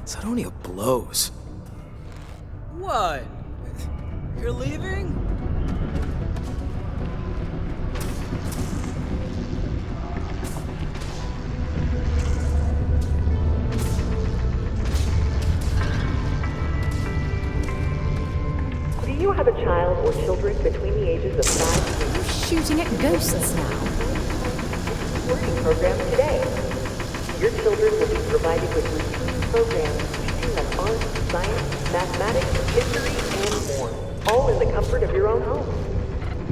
Sidonia blows. What? You're leaving? Do you have a child or children between the ages of 5 and 8? You're shooting at ghosts now. Working program today. Your children will be provided with routine programs teaching them art, science, mathematics, history, and more, all in the comfort of your own home.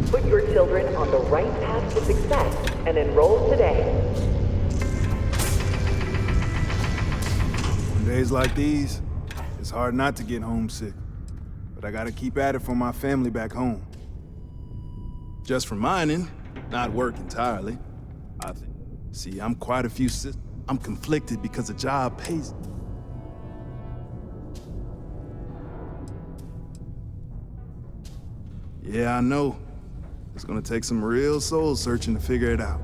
Put your children on the right path to success and enroll today. On days like these, it's hard not to get homesick. But I gotta keep at it for my family back home. Just for mining, not work entirely. See, I'm quite a few I'm conflicted because the job pays. Yeah, I know. It's gonna take some real soul searching to figure it out.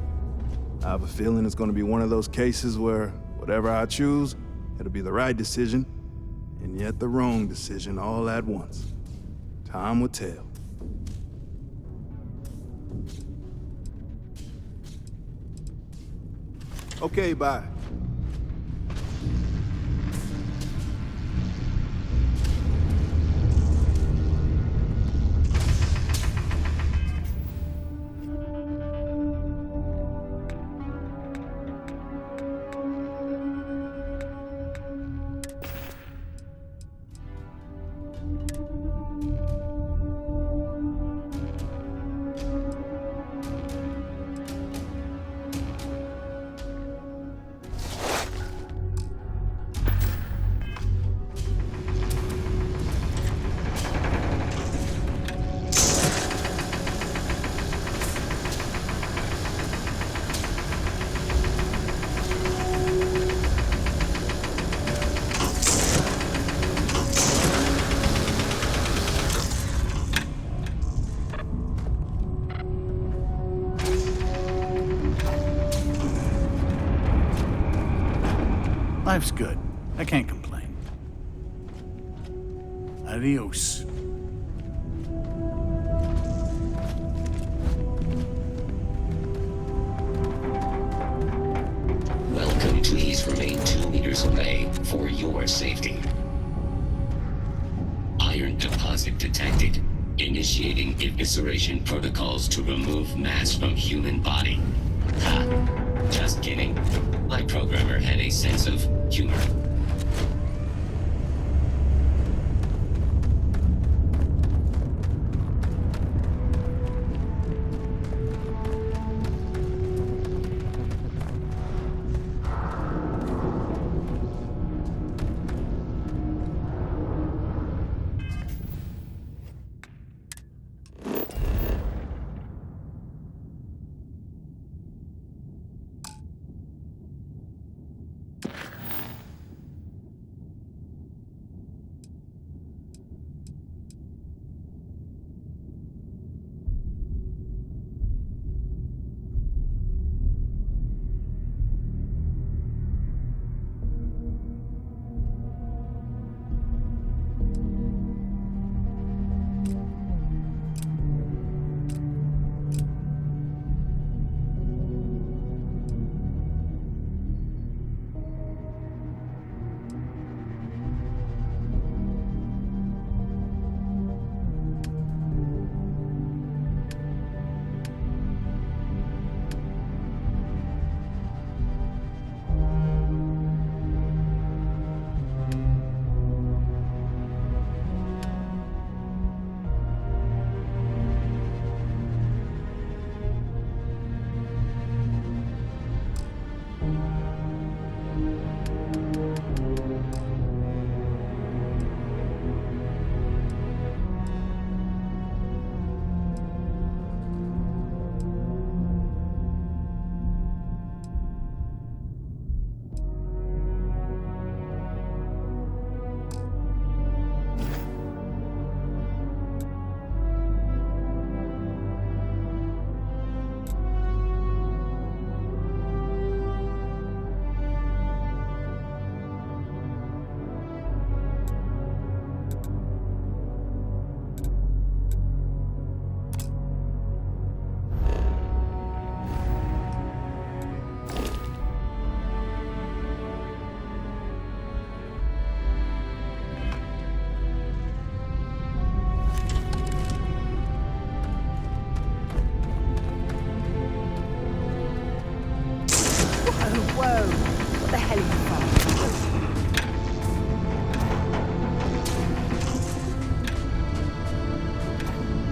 I have a feeling it's gonna be one of those cases where whatever I choose, it'll be the right decision, and yet the wrong decision all at once. Time will tell. Okay, bye. Life's good. I can't complain. Adios. Welcome. Please remain 2 meters away for your safety. Iron deposit detected. Initiating evisceration protocols to remove mass from human body. Ha! Just kidding. My programmer had a sense of humor.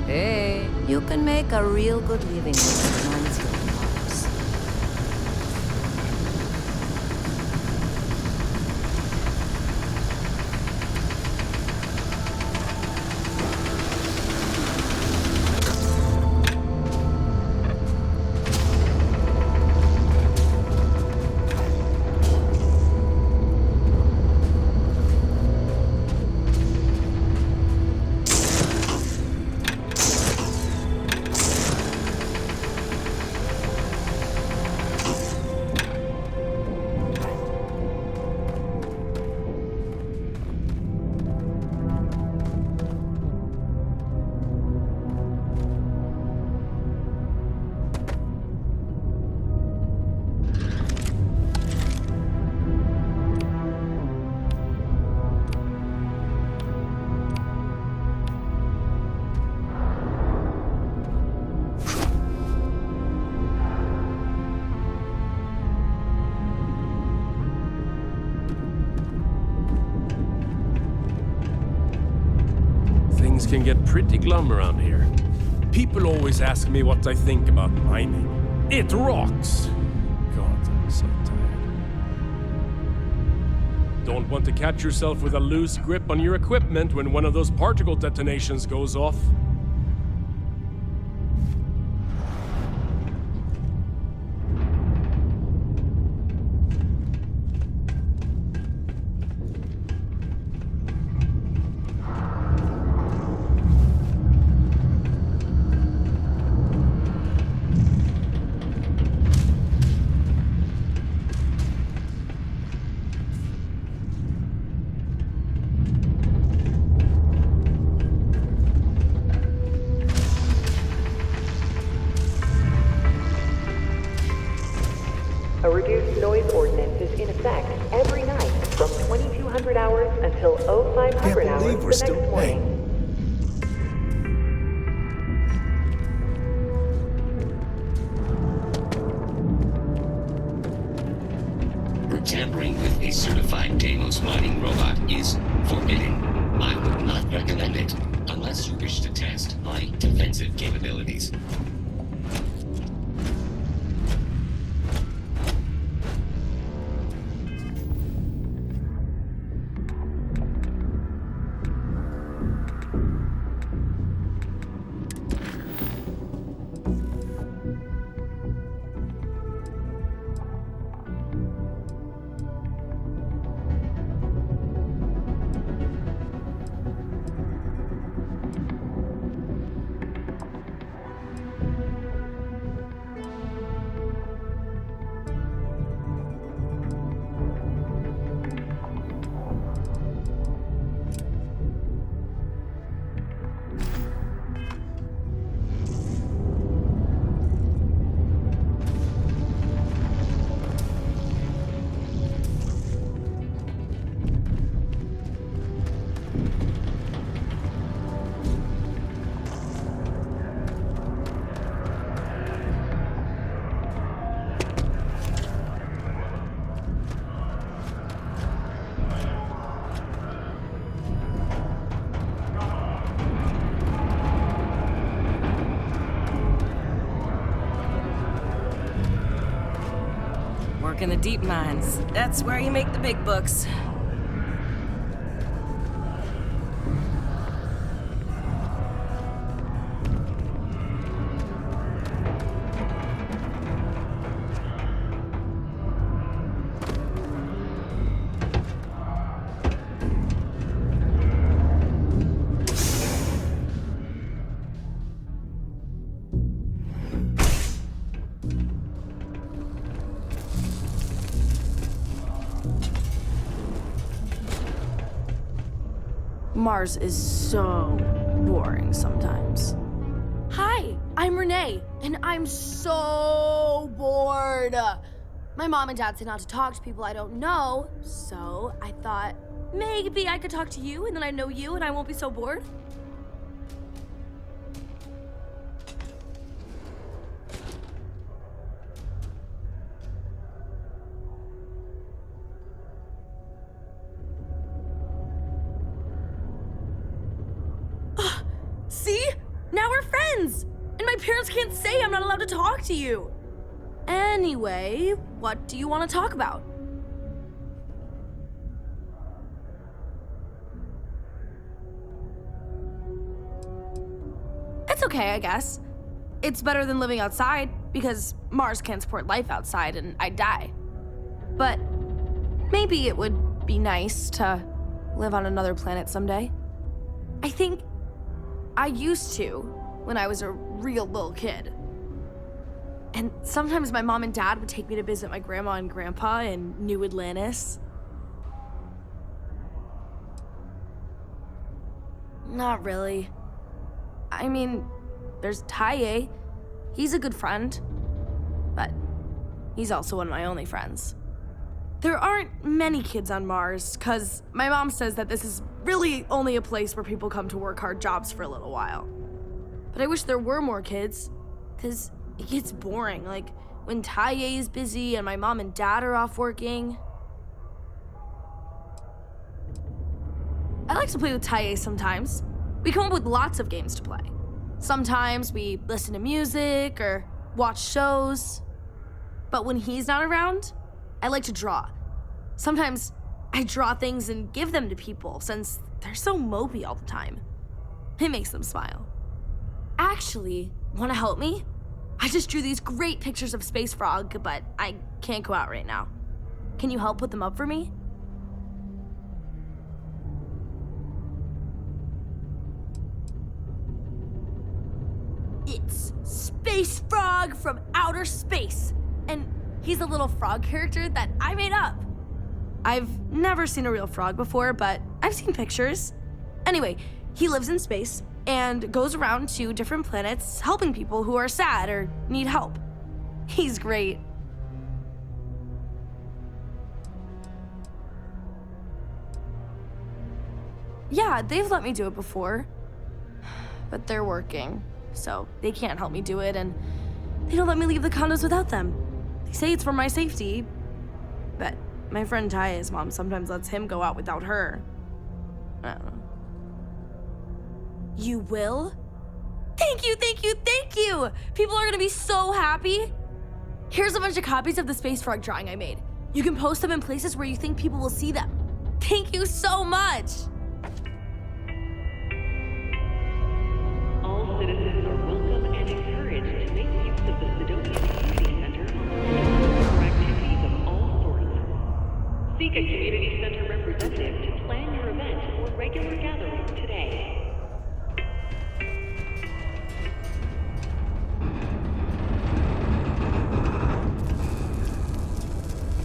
Hey, you can make a real good living with mines like Mars. Things can get pretty glum around here. People always ask me what I think about mining. It rocks! God, I'm so tired. Don't want to catch yourself with a loose grip on your equipment when one of those particle detonations goes off. A reduced noise ordinance is in effect every night from 2200 hours until 0500 hours believe the we're next still- morning. Tampering with a certified Deimos mining robot is forbidden. I would not recommend it unless you wish to test my defensive capabilities. Work in the deep mines. That's where you make the big bucks. Mars is so boring sometimes. Hi, I'm Renee, and I'm so bored. My mom and dad say not to talk to people I don't know, so I thought maybe I could talk to you, and then I know you, and I won't be so bored. friends! And my parents can't say I'm not allowed to talk to you! Anyway, what do you want to talk about? It's okay, I guess. It's better than living outside, because Mars can't support life outside and I'd die. But maybe it would be nice to live on another planet someday. I think I used to when I was a real little kid. And sometimes my mom and dad would take me to visit my grandma and grandpa in New Atlantis. Not really. I mean, there's Taye. He's a good friend, but he's also one of my only friends. There aren't many kids on Mars, because my mom says that this is really only a place where people come to work hard jobs for a little while. But I wish there were more kids, because it gets boring, like when Taye is busy and my mom and dad are off working. I like to play with Taye sometimes. We come up with lots of games to play. Sometimes we listen to music or watch shows. But when he's not around, I like to draw. Sometimes I draw things and give them to people since they're so mopey all the time. It makes them smile. Actually, want to help me? I just drew these great pictures of Space Frog, but I can't go out right now. Can you help put them up for me? It's Space Frog from outer space, and he's a little frog character that I made up. I've never seen a real frog before, but I've seen pictures. Anyway, he lives in space and goes around to different planets helping people who are sad or need help. He's great. Yeah, they've let me do it before, but they're working, so they can't help me do it, and they don't let me leave the condos without them. They say it's for my safety, but my friend Taya's mom sometimes lets him go out without her. I don't know. You will? Thank you, thank you, thank you! People are gonna be so happy. Here's a bunch of copies of the Space Frog drawing I made. You can post them in places where you think people will see them. Thank you so much! All citizens are welcome and encouraged to make use of the Sidonia Community Center for activities of all sorts. Seek a community center representative to plan your event or regular gathering today.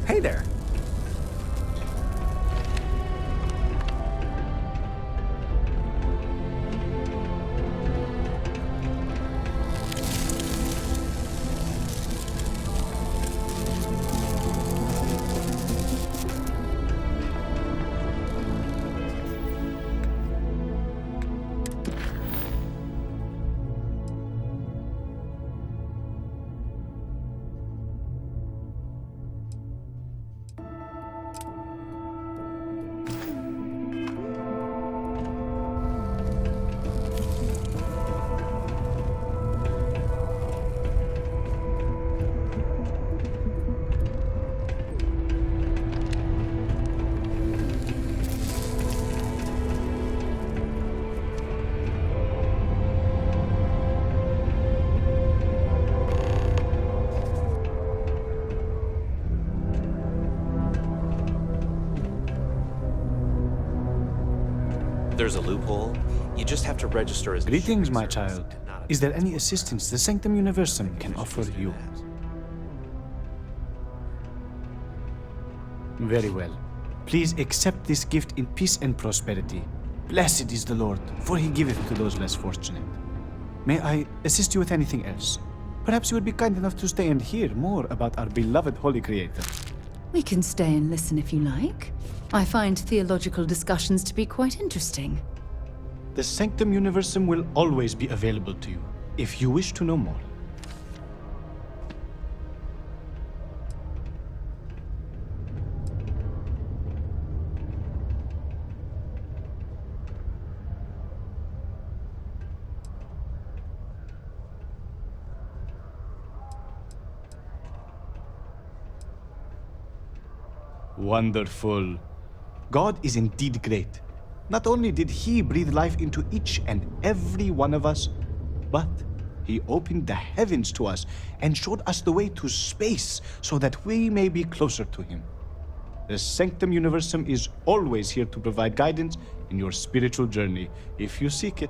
Hey there. There's a loophole. You just have to register as... Greetings, my child. Is there any assistance the Sanctum Universum can offer you? Very well. Please accept this gift in peace and prosperity. Blessed is the Lord, for he giveth to those less fortunate. May I assist you with anything else? Perhaps you would be kind enough to stay and hear more about our beloved Holy Creator. We can stay and listen if you like. I find theological discussions to be quite interesting. The Sanctum Universum will always be available to you, if you wish to know more. Wonderful. God is indeed great. Not only did He breathe life into each and every one of us, but He opened the heavens to us and showed us the way to space so that we may be closer to Him. The Sanctum Universum is always here to provide guidance in your spiritual journey, if you seek it.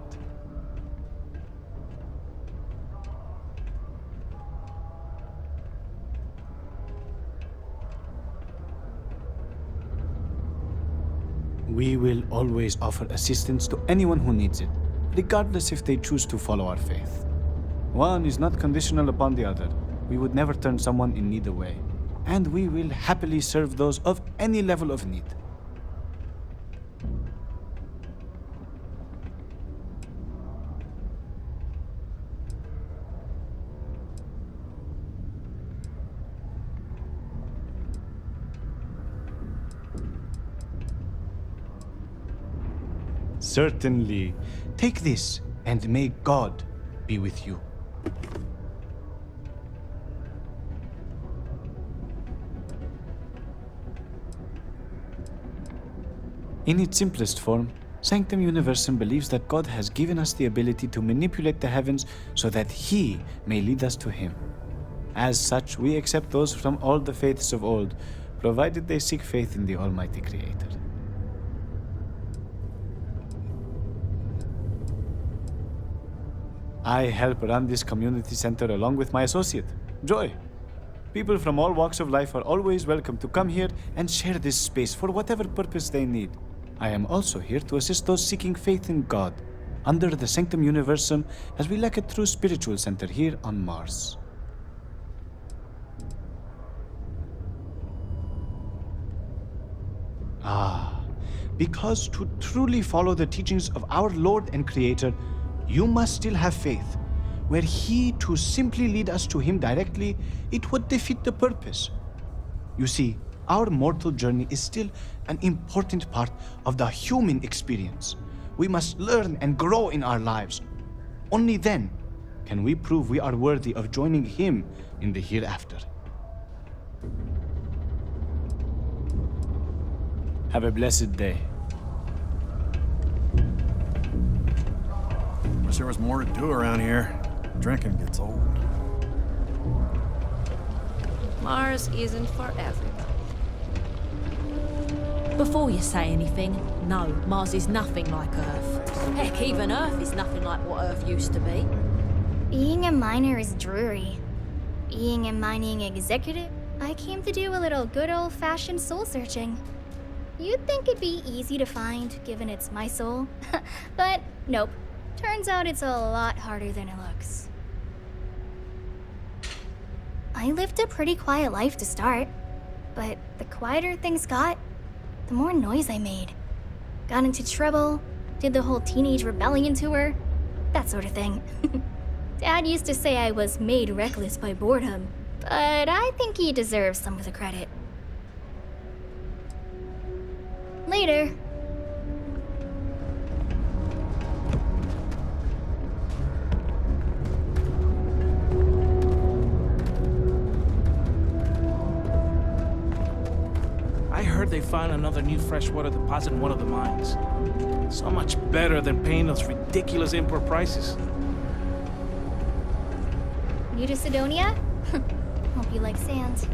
We will always offer assistance to anyone who needs it, regardless if they choose to follow our faith. One is not conditional upon the other. We would never turn someone in need away, and we will happily serve those of any level of need. Certainly. Take this, and may God be with you. In its simplest form, Sanctum Universum believes that God has given us the ability to manipulate the heavens so that He may lead us to Him. As such, we accept those from all the faiths of old, provided they seek faith in the Almighty Creator. I help run this community center along with my associate, Joy. People from all walks of life are always welcome to come here and share this space for whatever purpose they need. I am also here to assist those seeking faith in God, under the Sanctum Universum, as we lack a true spiritual center here on Mars. Because to truly follow the teachings of our Lord and Creator, you must still have faith. Were He to simply lead us to Him directly, it would defeat the purpose. You see, our mortal journey is still an important part of the human experience. We must learn and grow in our lives. Only then can we prove we are worthy of joining Him in the hereafter. Have a blessed day. Wish there was more to do around here. Drinking gets old. Mars isn't for everyone. Before you say anything, no, Mars is nothing like Earth. Heck, even Earth is nothing like what Earth used to be. Being a miner is dreary. Being a mining executive, I came to do a little good old-fashioned soul searching. You'd think it'd be easy to find, given it's my soul. But nope. Turns out it's a lot harder than it looks. I lived a pretty quiet life to start, but the quieter things got, the more noise I made. Got into trouble, did the whole teenage rebellion tour, that sort of thing. Dad used to say I was made reckless by boredom, but I think he deserves some of the credit. Later. I heard they found another new freshwater deposit in one of the mines. So much better than paying those ridiculous import prices. New to Sidonia? Hope you like sand.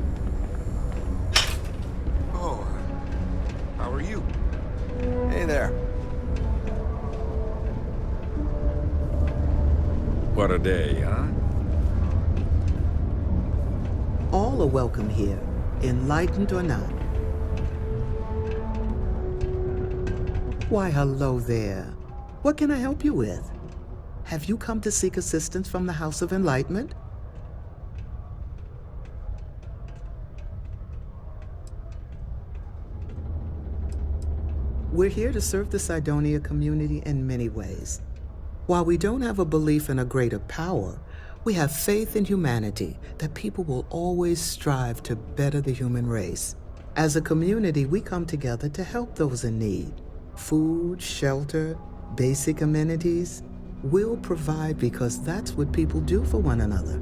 Oh, how are you? Hey there. What a day, huh? All are welcome here, enlightened or not. Why, hello there. What can I help you with? Have you come to seek assistance from the House of Enlightenment? We're here to serve the Sidonia community in many ways. While we don't have a belief in a greater power, we have faith in humanity that people will always strive to better the human race. As a community, we come together to help those in need. Food, shelter, basic amenities. We'll provide because that's what people do for one another.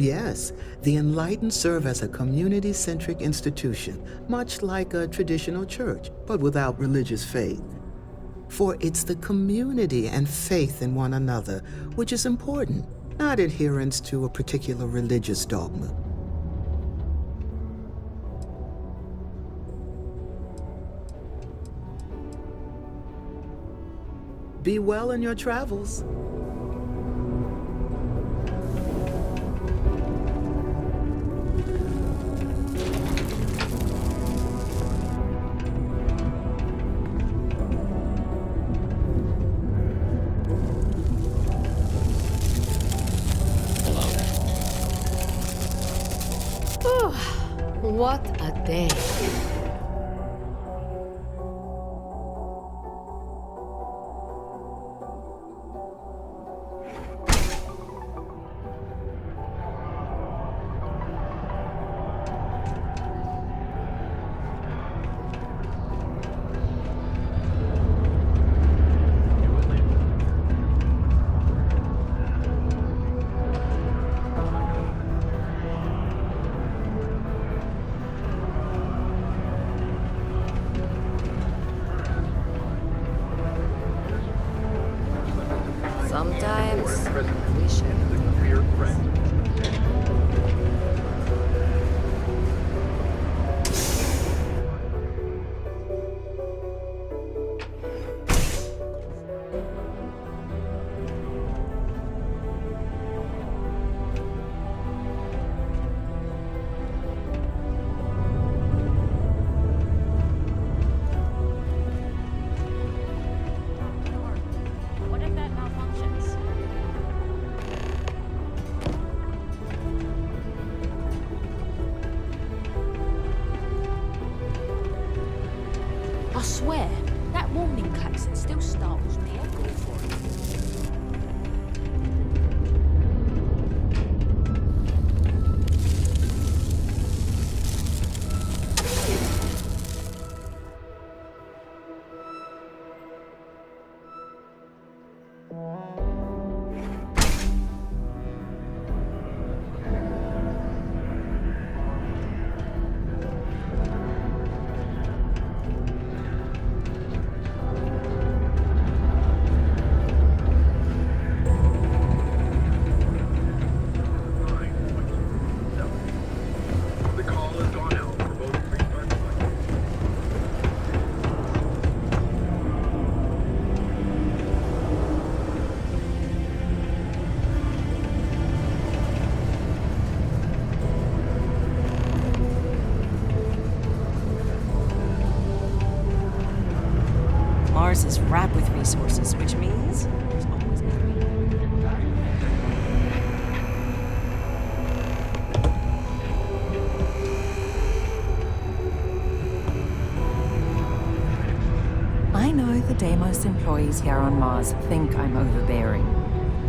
Yes, the Enlightened serve as a community-centric institution, much like a traditional church, but without religious faith. For it's the community and faith in one another which is important, not adherence to a particular religious dogma. Be well in your travels. What a day. Sometimes we should. What if that malfunctions? I swear, that warning klaxon still startles me. I'll go for it. Mars is wrapped with resources, which means there's always gonna be. I know the Deimos employees here on Mars think I'm overbearing.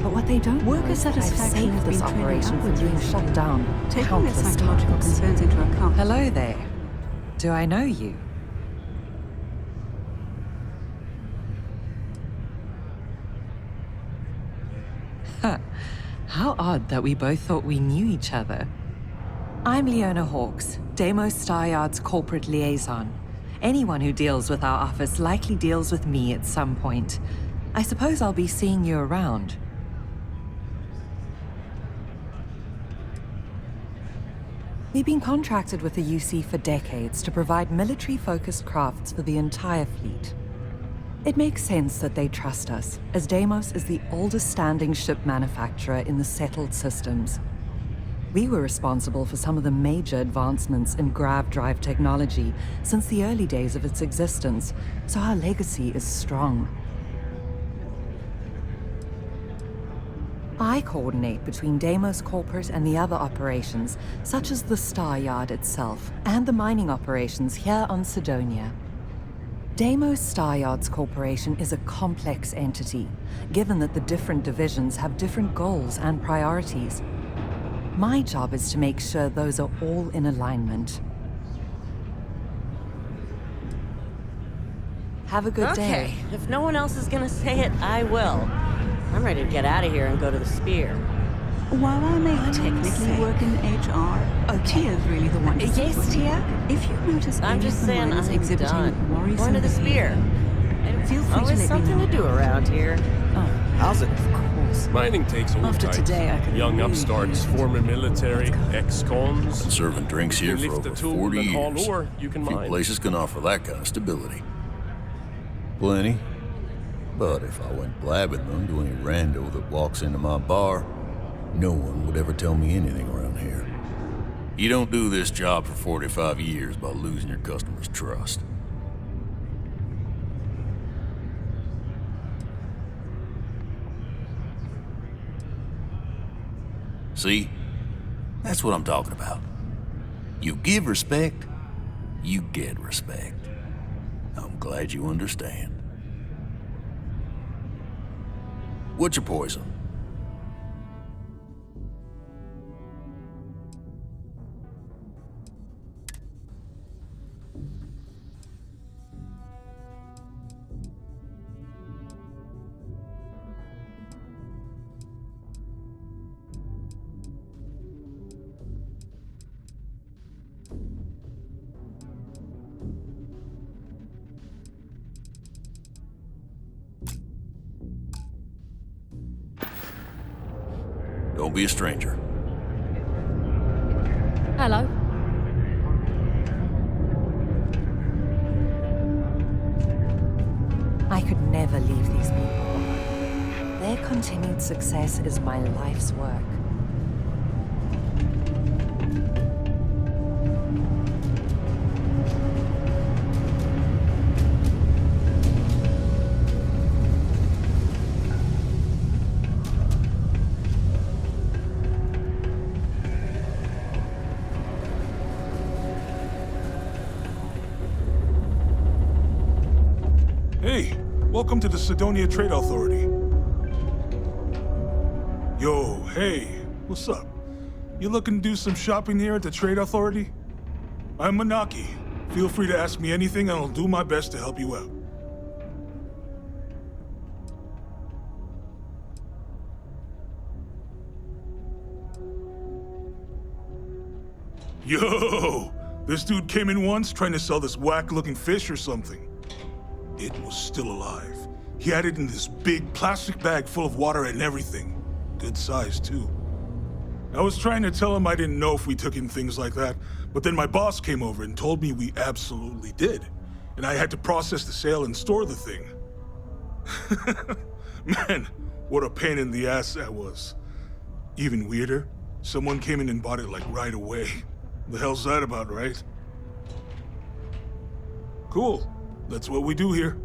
But what they don't know is that I've saved this operation from being shut down countless times. Hello there. Do I know you? How odd that we both thought we knew each other. I'm Leona Hawkes, Deimos Star Yard's corporate liaison. Anyone who deals with our office likely deals with me at some point. I suppose I'll be seeing you around. We've been contracted with the UC for decades to provide military-focused crafts for the entire fleet. It makes sense that they trust us, as Deimos is the oldest standing ship manufacturer in the settled systems. We were responsible for some of the major advancements in grav drive technology since the early days of its existence, so our legacy is strong. I coordinate between Deimos Corporate and the other operations, such as the Star Yard itself, and the mining operations here on Sidonia. Deimos Star Yards Corporation is a complex entity, given that the different divisions have different goals and priorities. My job is to make sure those are all in alignment. Have a good day. Okay, if no one else is gonna say it, I will. I'm ready to get out of here and go to the Spear. While I may technically work in HR, Tia's really the one to see Yes, with. Tia? If you notice I'm any just of the saying miners I'm exhibiting done. worrisome Going to the spear. behavior, feel free to Always let something me to know. do around here. Oh, How's it? of course. Mining takes all After types. today, I could Young really upstarts, use it. former military, ex-cons. Been serving drinks You here can for lift the over tool 40 and haul years. ore, you can Few mine. places can offer that kind of stability. Plenty. But if I went blabbing them to any rando that walks into my bar, no one would ever tell me anything around here. You don't do this job for 45 years by losing your customers' trust. See? That's what I'm talking about. You give respect, you get respect. I'm glad you understand. What's your poison? Don't be a stranger. Hello. I could never leave these people behind. Their continued success is my life's work. Hey, welcome to the Sidonia Trade Authority. Yo, hey, what's up? You looking to do some shopping here at the Trade Authority? I'm Manaki. Feel free to ask me anything and I'll do my best to help you out. Yo! This dude came in once trying to sell this whack-looking fish or something. It was still alive. He had it in this big plastic bag full of water and everything. Good size, too. I was trying to tell him I didn't know if we took in things like that, but then my boss came over and told me we absolutely did. And I had to process the sale and store the thing. Man, what a pain in the ass that was. Even weirder, someone came in and bought it like right away. The hell's that about, right? Cool. That's what we do here.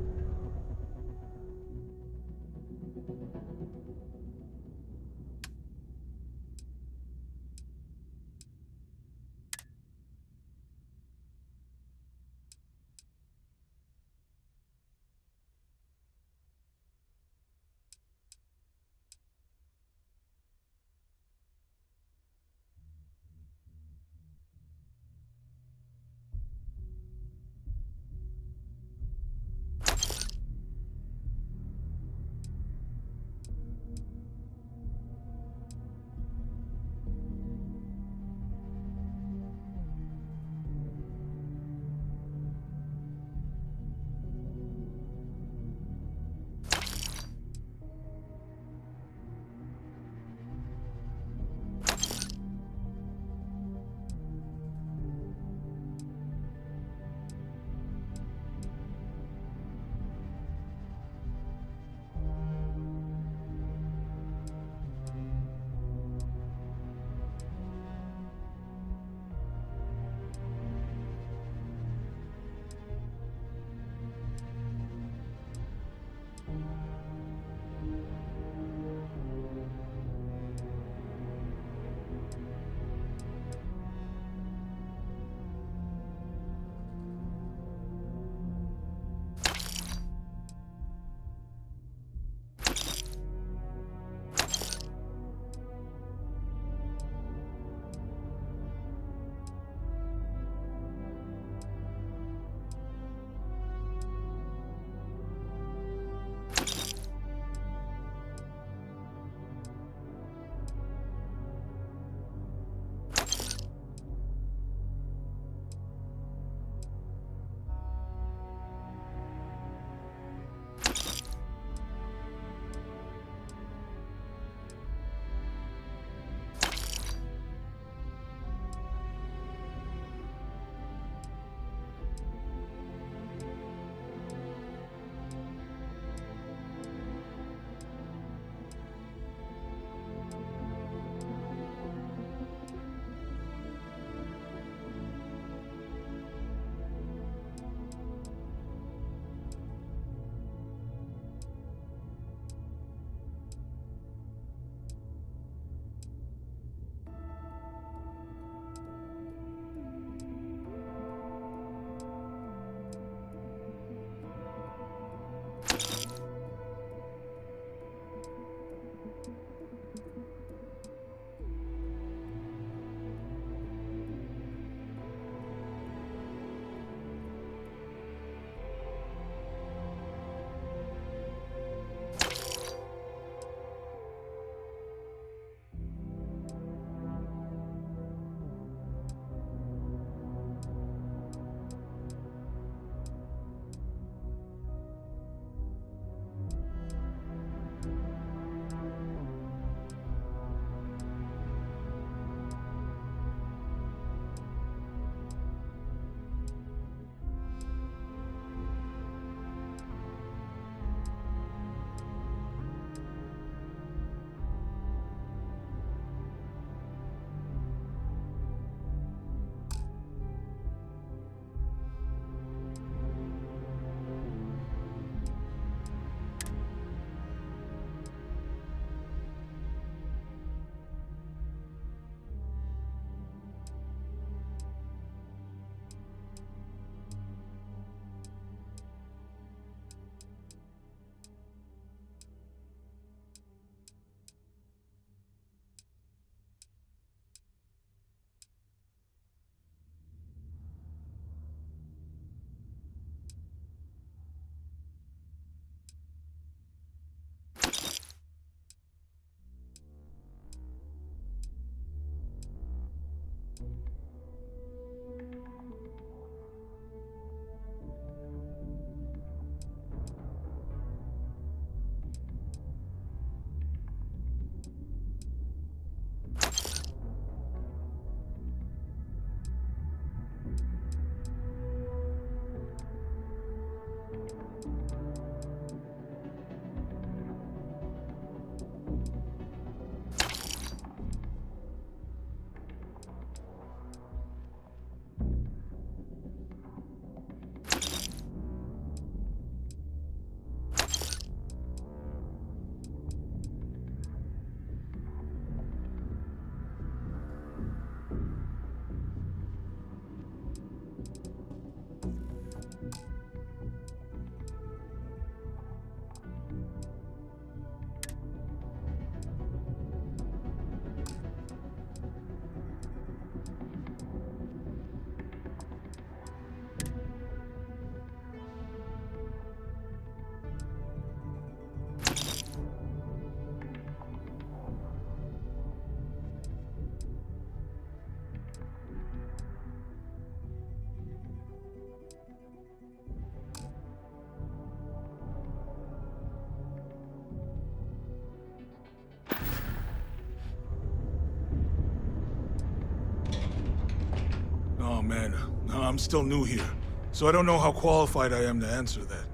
Oh man, I'm still new here, so I don't know how qualified I am to answer that.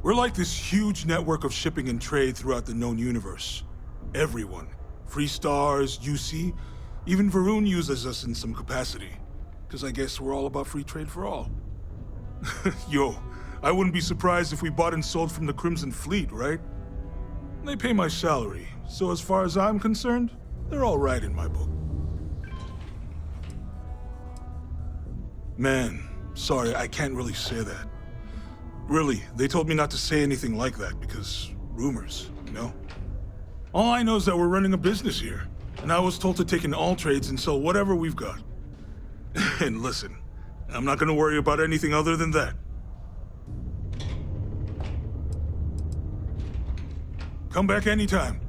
We're like this huge network of shipping and trade throughout the known universe. Everyone. Free Stars, UC, even Varun uses us in some capacity. Because I guess we're all about free trade for all. Yo, I wouldn't be surprised if we bought and sold from the Crimson Fleet, right? They pay my salary, so as far as I'm concerned, they're all right in my book. Man, sorry, I can't really say that. Really, they told me not to say anything like that because rumors, you know? All I know is that we're running a business here, and I was told to take in all trades and sell whatever we've got. And listen, I'm not gonna worry about anything other than that. Come back anytime.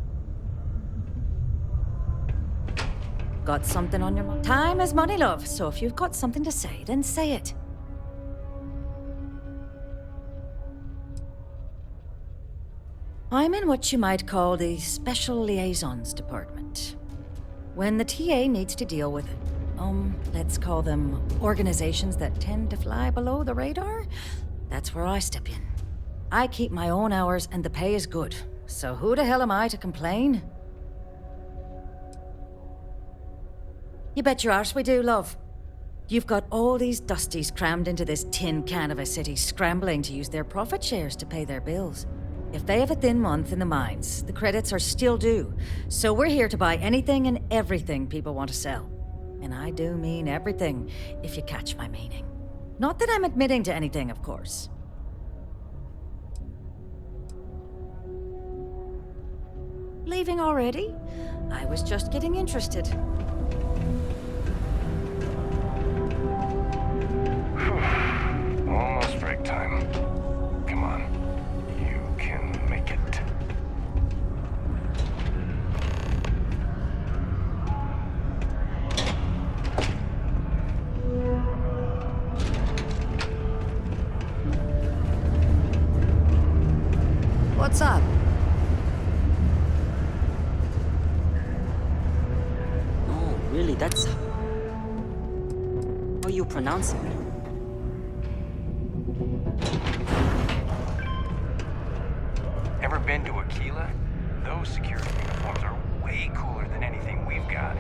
Got something on your mind? Time is money, love, so if you've got something to say, then say it. I'm in what you might call the Special Liaisons Department. When the TA needs to deal with, let's call them organizations that tend to fly below the radar, that's where I step in. I keep my own hours and the pay is good, so who the hell am I to complain? You bet your arse we do, love. You've got all these dusties crammed into this tin can of a city scrambling to use their profit shares to pay their bills. If they have a thin month in the mines, the credits are still due. So we're here to buy anything and everything people want to sell. And I do mean everything, if you catch my meaning. Not that I'm admitting to anything, of course. Leaving already? I was just getting interested. Almost break time. Come on. You can make it. What's up? Oh, really? That's how you pronounce it. Ever been to Aquila? Those security uniforms are way cooler than anything we've got.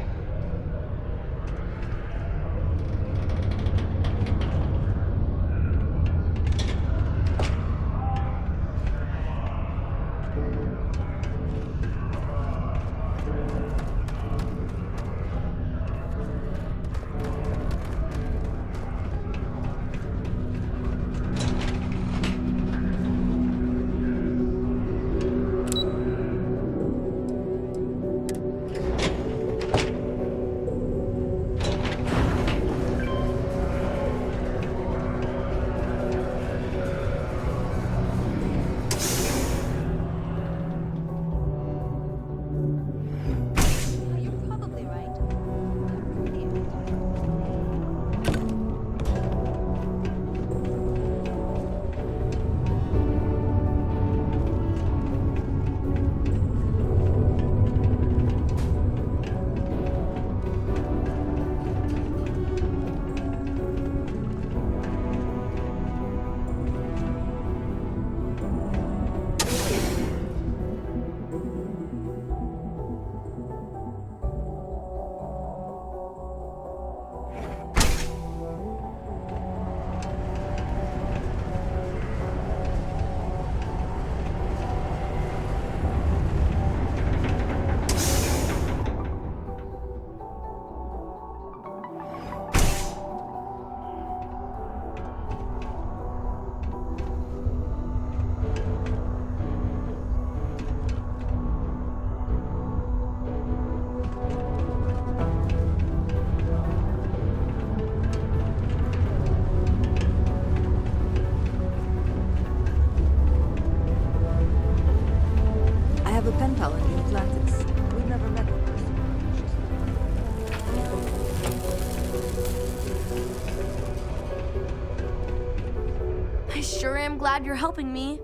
Glad you're helping me.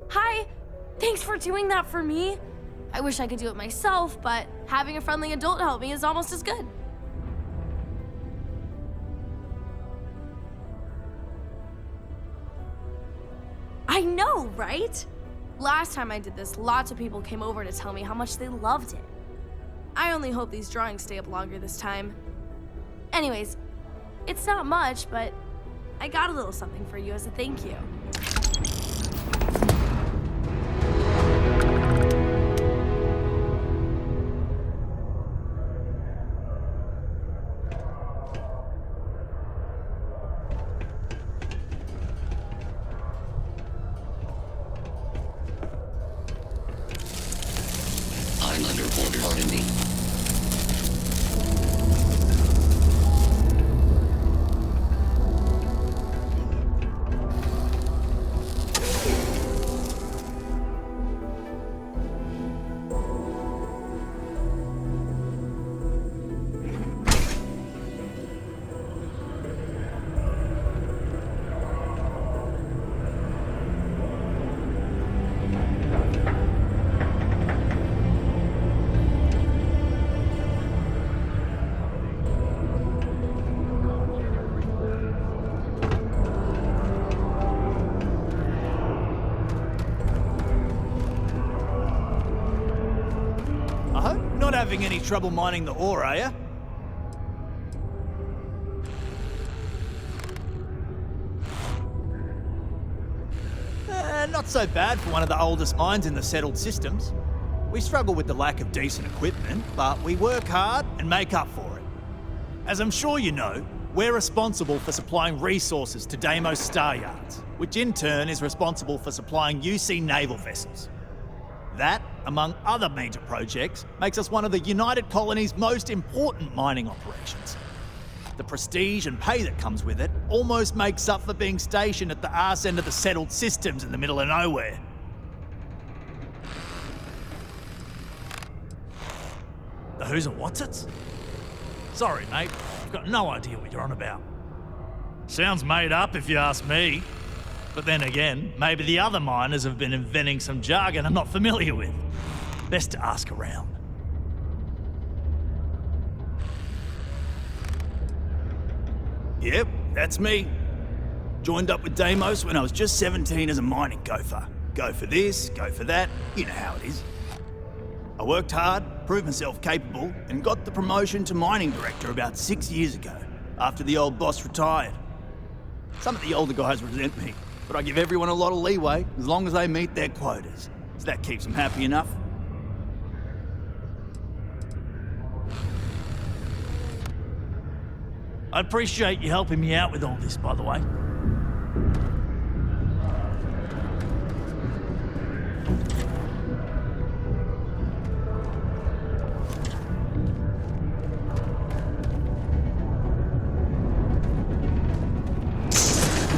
Hi! Thanks for doing that for me. I wish I could do it myself, but having a friendly adult help me is almost as good. I know, right? Last time I did this, lots of people came over to tell me how much they loved it. I only hope these drawings stay up longer this time. Anyways, it's not much, but I got a little something for you as a thank you. I'm under order, pardon me. Having any trouble mining the ore, are you? Not so bad for one of the oldest mines in the settled systems. We struggle with the lack of decent equipment, but we work hard and make up for it. As I'm sure you know, we're responsible for supplying resources to Deimos Star Yards, which in turn is responsible for supplying UC naval vessels. That, among other major projects, makes us one of the United Colony's most important mining operations. The prestige and pay that comes with it almost makes up for being stationed at the arse end of the settled systems in the middle of nowhere. The who's and what's it's? Sorry, mate. I've got no idea what you're on about. Sounds made up if you ask me. But then again, maybe the other miners have been inventing some jargon I'm not familiar with. Best to ask around. Yep, that's me. Joined up with Deimos when I was just 17 as a mining gopher. Go for this, go for that, you know how it is. I worked hard, proved myself capable, and got the promotion to mining director about 6 years ago, after the old boss retired. Some of the older guys resent me, but I give everyone a lot of leeway as long as they meet their quotas. So that keeps them happy enough. I appreciate you helping me out with all this, by the way.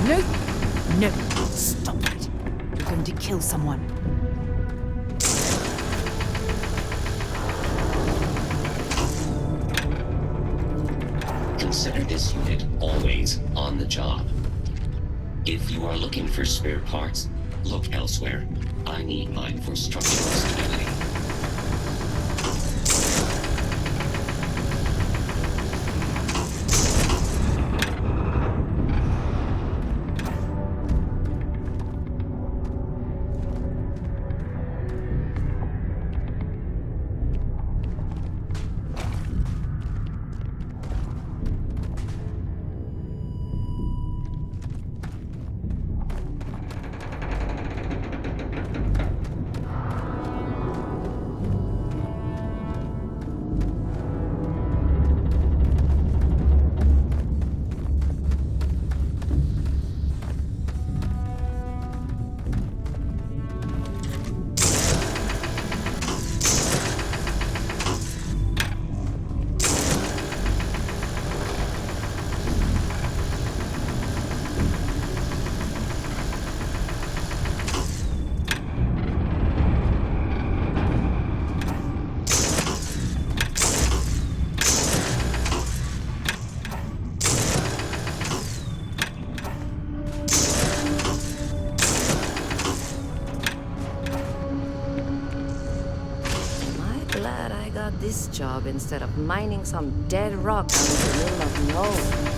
No! No! Stop that! You're going to kill someone. Consider this unit always on the job. If you are looking for spare parts, look elsewhere. I need mine for structural stability. This job instead of mining some dead rock out in the middle of nowhere.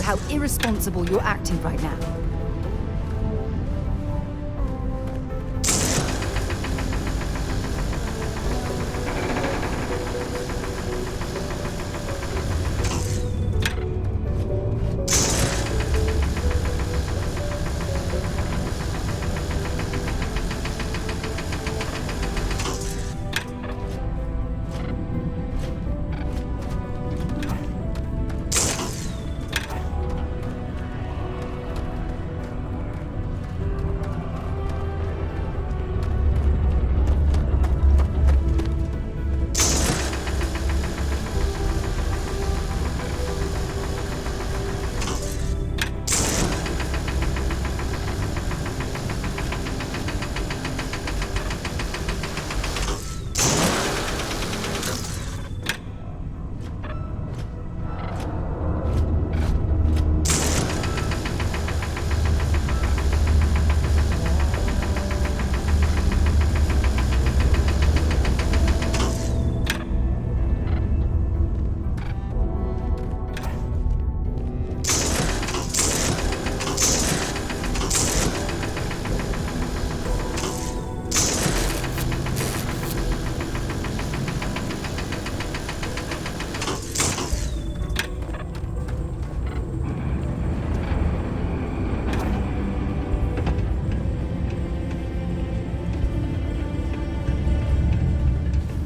how irresponsible you're acting right now.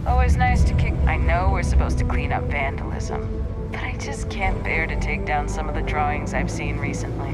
Always nice to kick. I know we're supposed to clean up vandalism, but I just can't bear to take down some of the drawings I've seen recently.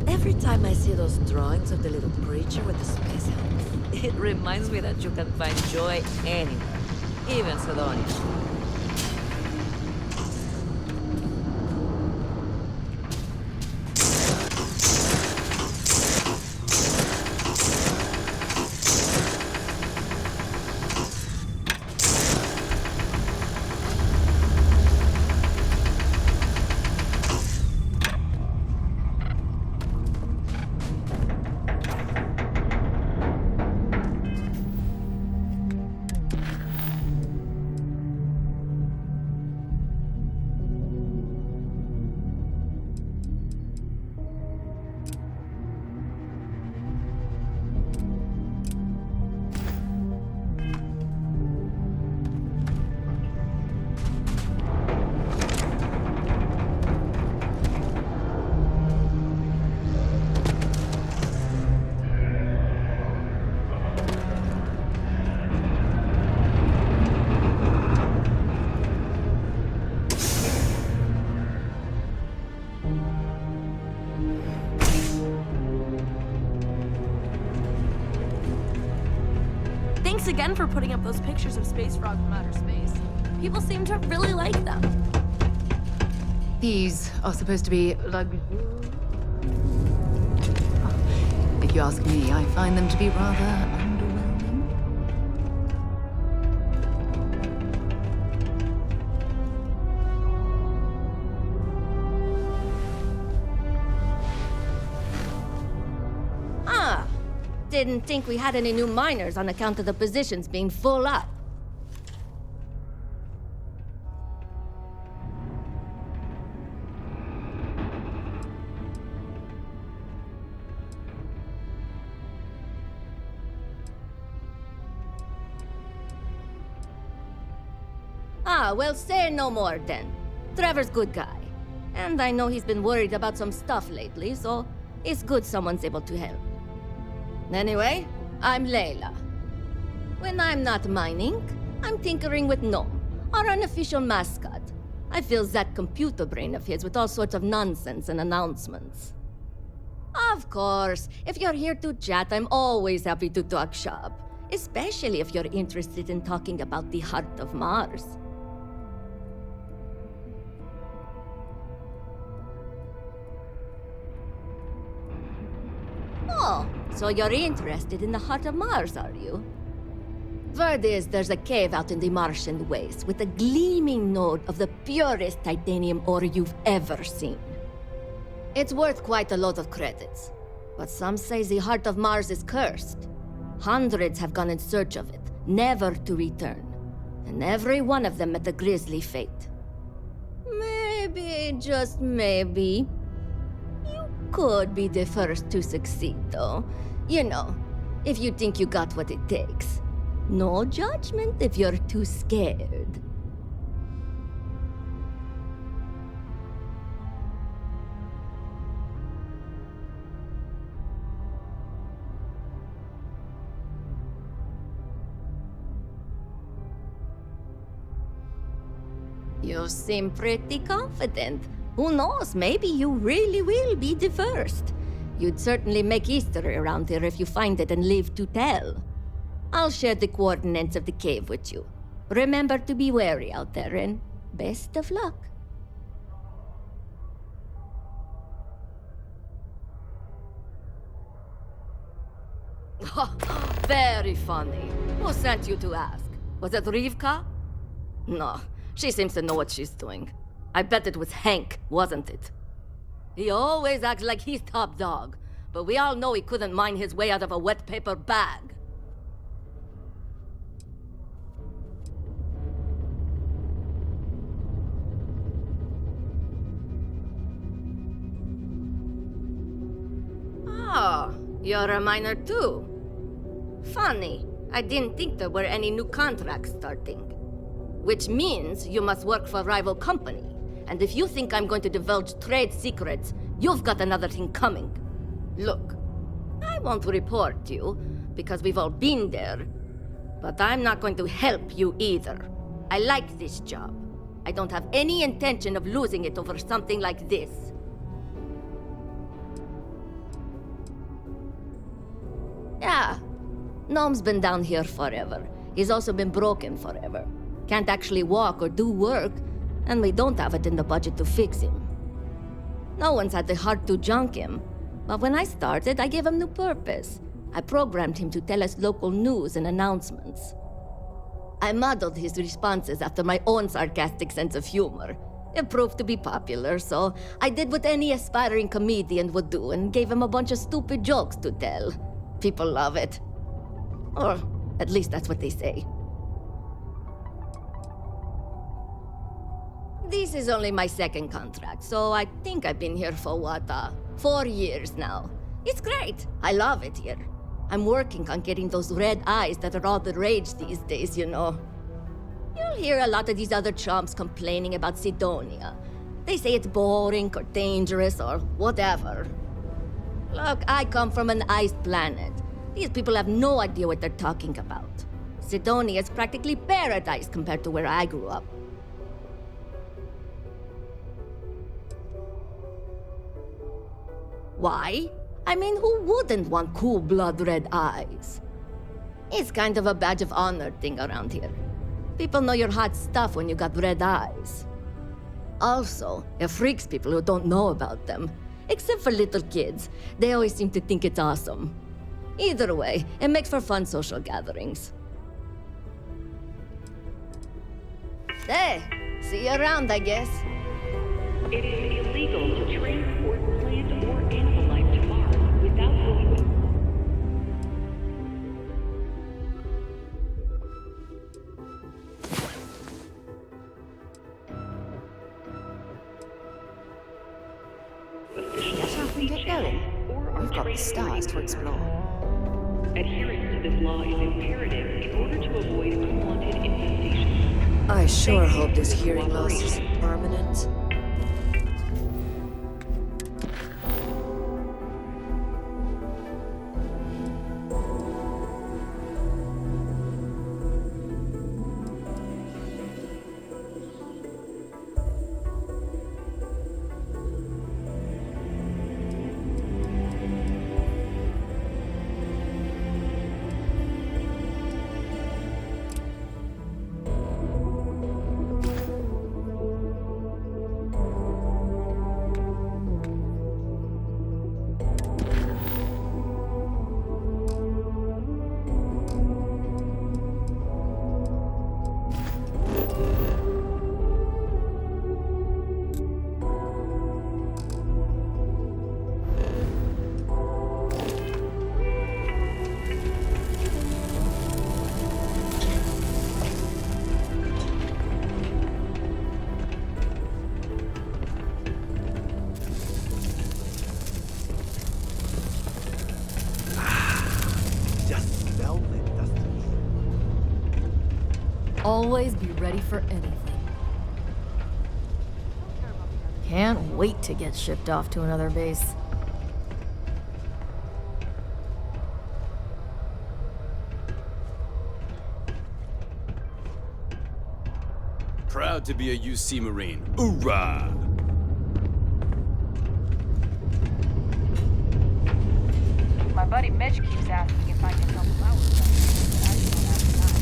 Every time I see those drawings of the little creature with the space helmet, it reminds me that you can find joy anywhere, even Sidonia. Thanks again for putting up those pictures of space frogs from outer space. People seem to really like them. These are supposed to be like... If you ask me, I find them to be rather underwhelming. Ah, didn't think we had any new miners on account of the positions being full up. Ah, well, say no more then. Trevor's good guy. And I know he's been worried about some stuff lately, so it's good someone's able to help. Anyway, I'm Layla. When I'm not mining, I'm tinkering with Gnome, our unofficial mascot. I fill that computer brain of his with all sorts of nonsense and announcements. Of course, if you're here to chat, I'm always happy to talk shop. Especially if you're interested in talking about the heart of Mars. So you're interested in the heart of Mars, are you? Word is there's a cave out in the Martian waste with a gleaming node of the purest titanium ore you've ever seen. It's worth quite a lot of credits, but some say the heart of Mars is cursed. Hundreds have gone in search of it, never to return. And every one of them met a grisly fate. Maybe, just maybe, you could be the first to succeed, though. You know, if you think you got what it takes. No judgment if you're too scared. You seem pretty confident. Who knows, maybe you really will be the first. You'd certainly make history around here if you find it and live to tell. I'll share the coordinates of the cave with you. Remember to be wary out there, and best of luck. Very funny. Who sent you to ask? Was it Rivka? No, she seems to know what she's doing. I bet it was Hank, wasn't it? He always acts like he's top dog, but we all know he couldn't mine his way out of a wet paper bag. Oh, you're a miner too. Funny, I didn't think there were any new contracts starting. Which means you must work for a rival company. And if you think I'm going to divulge trade secrets, you've got another thing coming. Look, I won't report you, because we've all been there. But I'm not going to help you either. I like this job. I don't have any intention of losing it over something like this. Yeah, Noam's been down here forever. He's also been broken forever. Can't actually walk or do work, and we don't have it in the budget to fix him. No one's had the heart to junk him, but when I started, I gave him new purpose. I programmed him to tell us local news and announcements. I modeled his responses after my own sarcastic sense of humor. It proved to be popular, so I did what any aspiring comedian would do and gave him a bunch of stupid jokes to tell. People love it. Or at least that's what they say. This is only my second contract, so I think I've been here for 4 years now. It's great. I love it here. I'm working on getting those red eyes that are all the rage these days, you know. You'll hear a lot of these other chumps complaining about Sidonia. They say it's boring or dangerous or whatever. Look, I come from an ice planet. These people have no idea what they're talking about. Sidonia is practically paradise compared to where I grew up. Why? I mean, who wouldn't want cool blood red eyes? It's kind of a badge of honor thing around here. People know you're hot stuff when you got red eyes. Also, it freaks people who don't know about them. Except for little kids. They always seem to think it's awesome. Either way, it makes for fun social gatherings. Hey, see you around, I guess. It is illegal to transport plant or animal life to Mars without going. Shall we get going? We've got the stars to explore. Adherence to this law is imperative in order to avoid unwanted infestation. I sure hope this hearing loss is permanent. Always be ready for anything. Can't wait to get shipped off to another base. Proud to be a UC Marine. Hoorah! My buddy Mitch keeps asking if I can help him out with something, but I just don't have time.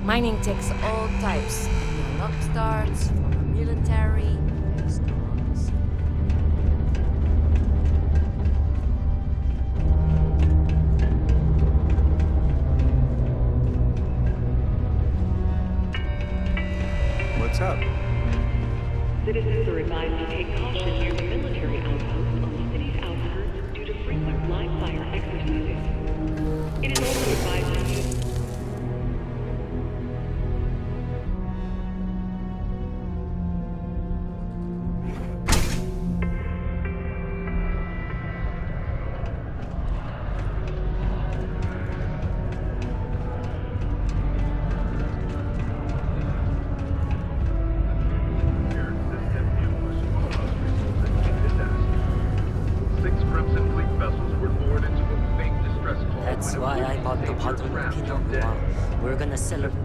Mining takes all types. From upstarts, from the military, and stocks. What's up? Citizens are advised to take caution near the military outposts on the city's outskirts due to frequent live fire exercises. It is also advised to use That's why I bought the bottle of Pinot Noir. We're gonna celebrate.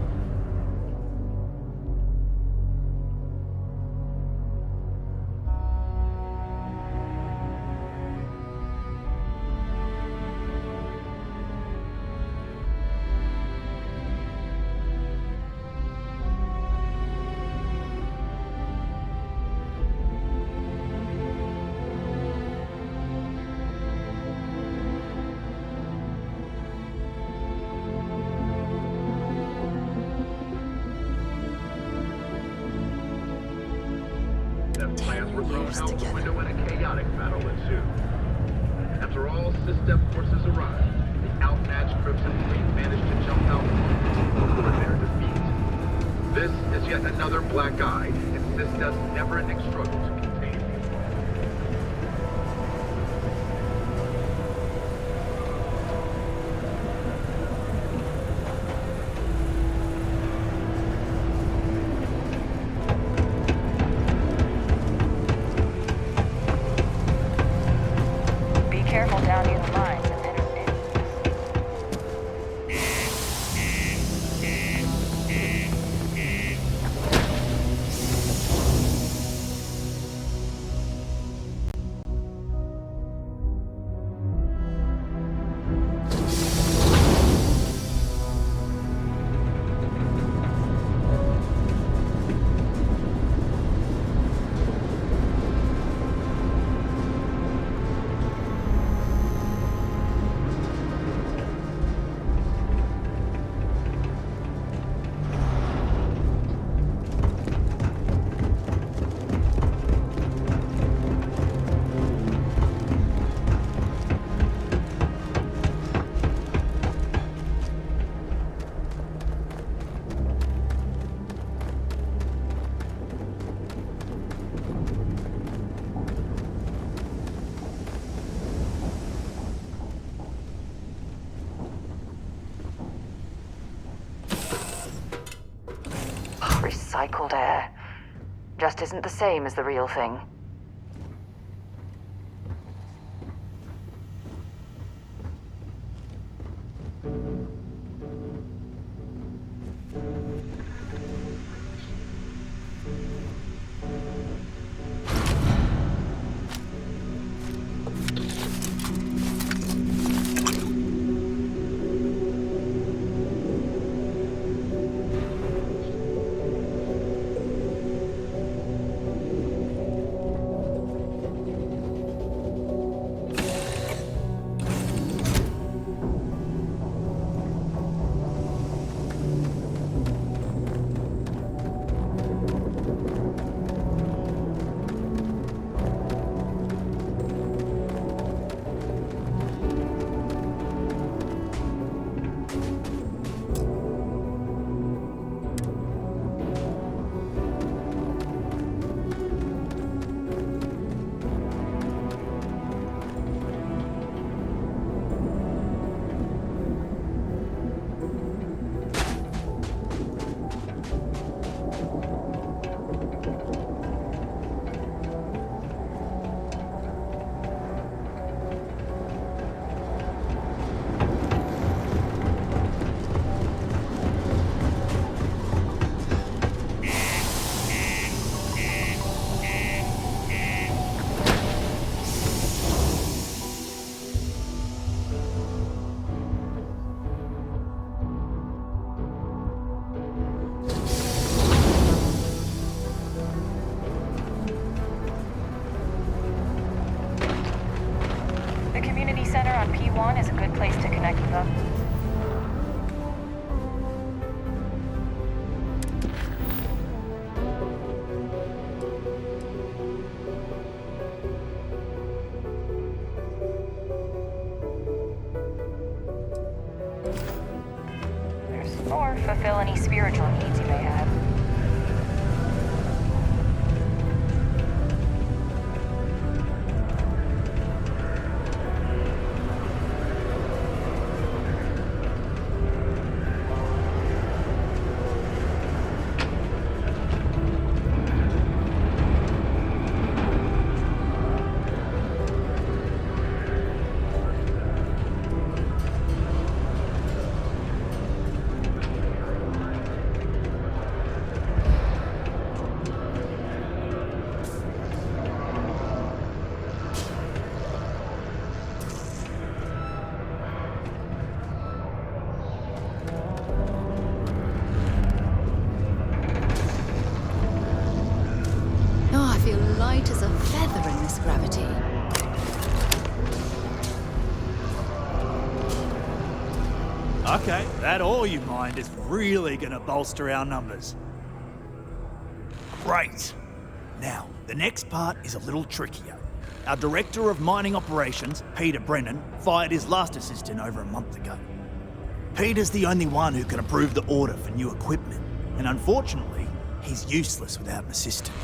Plans were thrown out the window and a chaotic battle ensued. After all SysDef forces arrived, the outmatched Crimson Fleet managed to jump out before their defeat. This is yet another black eye in SysDef's never-ending struggle to contain the Careful down near the mines and then Recycled air. Just isn't the same as the real thing. center on P1 is a good place to connect with them. Or fulfill any spiritual needs you may have. Light as a feather in this gravity. Okay, that all you mind is really gonna bolster our numbers. Great. Now, the next part is a little trickier. Our Director of Mining Operations, Peter Brennan, fired his last assistant over a month ago. Peter's the only one who can approve the order for new equipment, and unfortunately, he's useless without an assistant.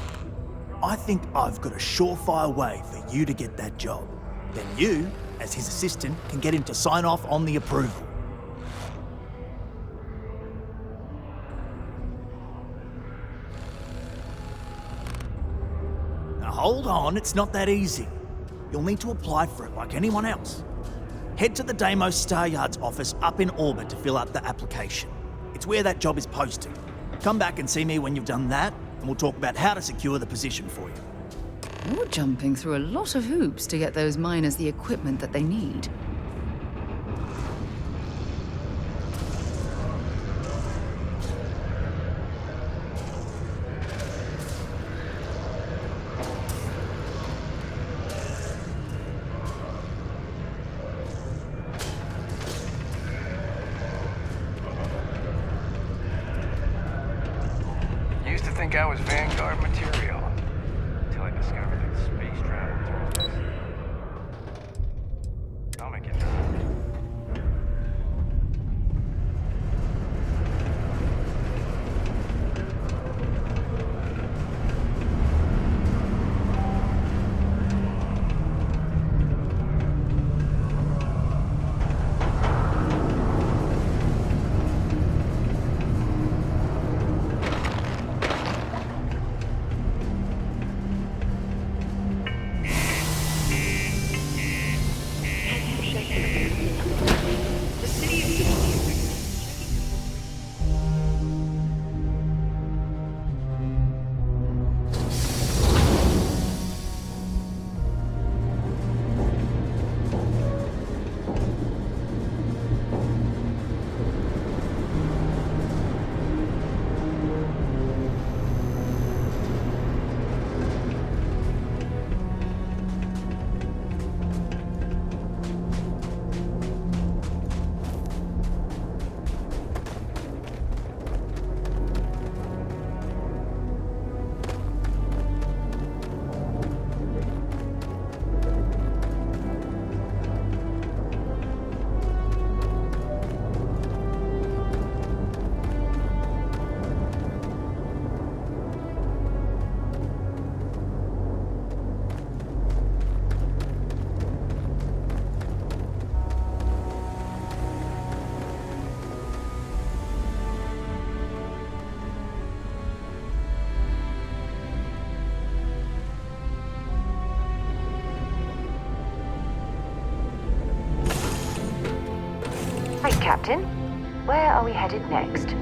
I think I've got a surefire way for you to get that job. Then you, as his assistant, can get him to sign off on the approval. Now hold on, it's not that easy. You'll need to apply for it like anyone else. Head to the Deimos Star Yard's office up in orbit to fill out the application. It's where that job is posted. Come back and see me when you've done that, and we'll talk about how to secure the position for you. You're jumping through a lot of hoops to get those miners the equipment that they need. Used to think I was Vanguard material, until I discovered that space travel throws us. I'll make it now. Right, Captain. Where are we headed next?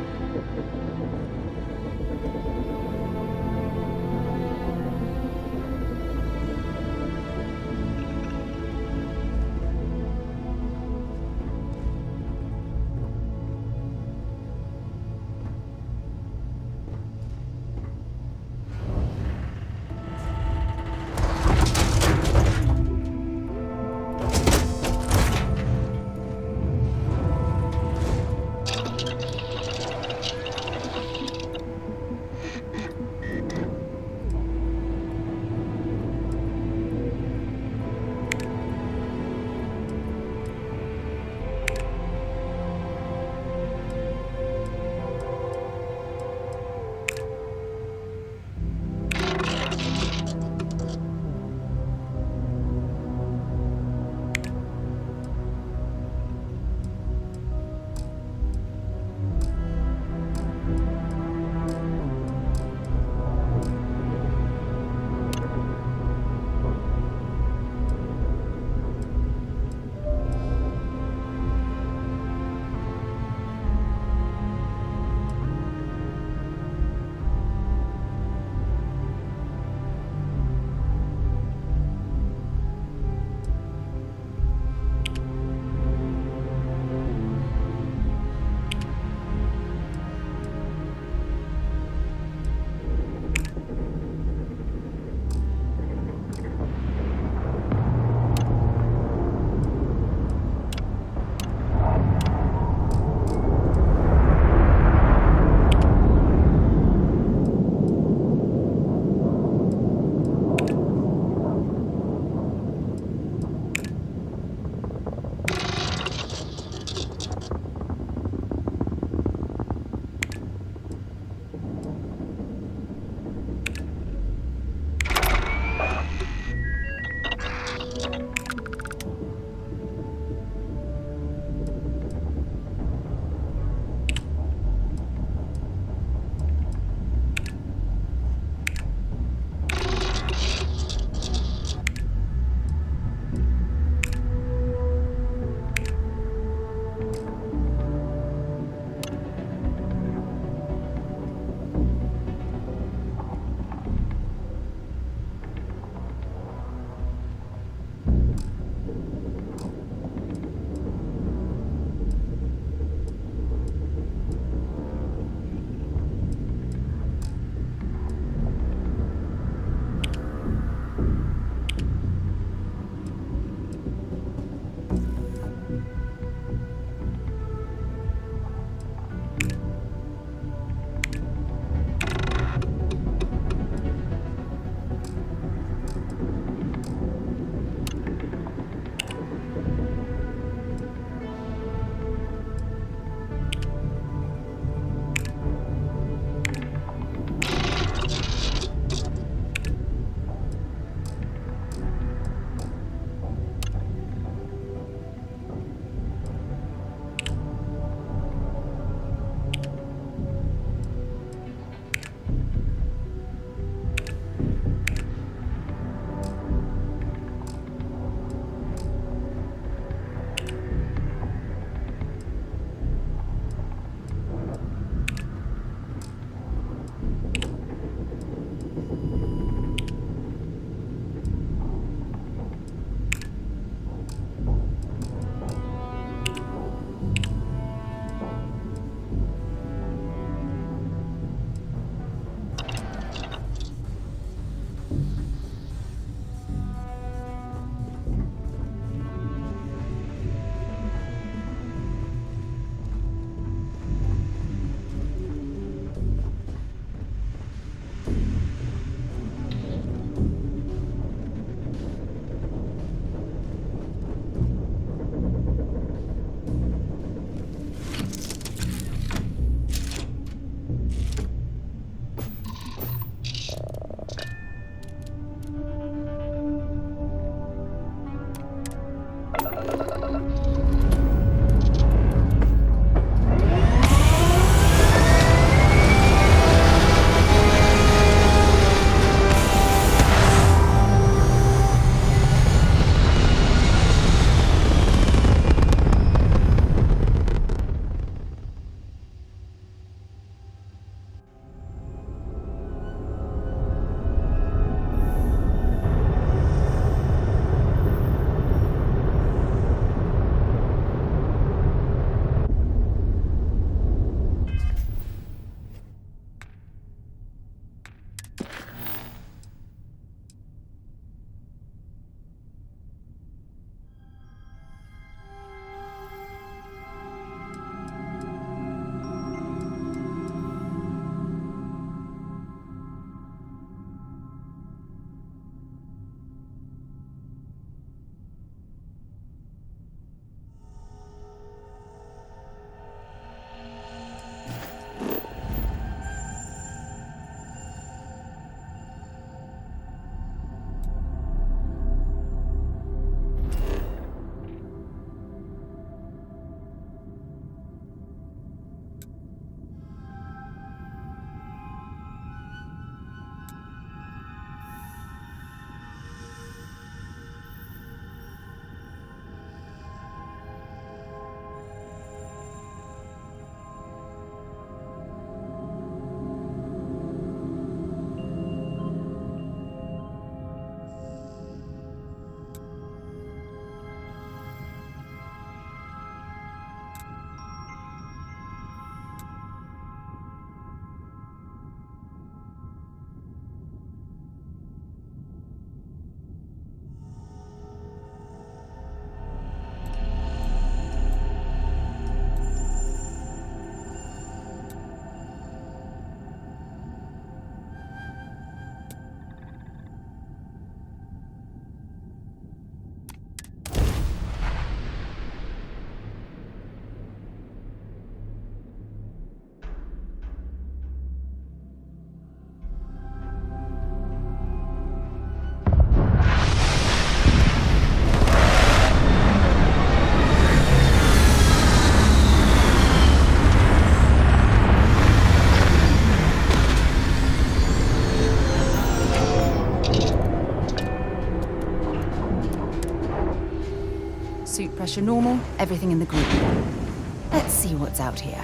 suit pressure normal, everything in the group. Let's see what's out here.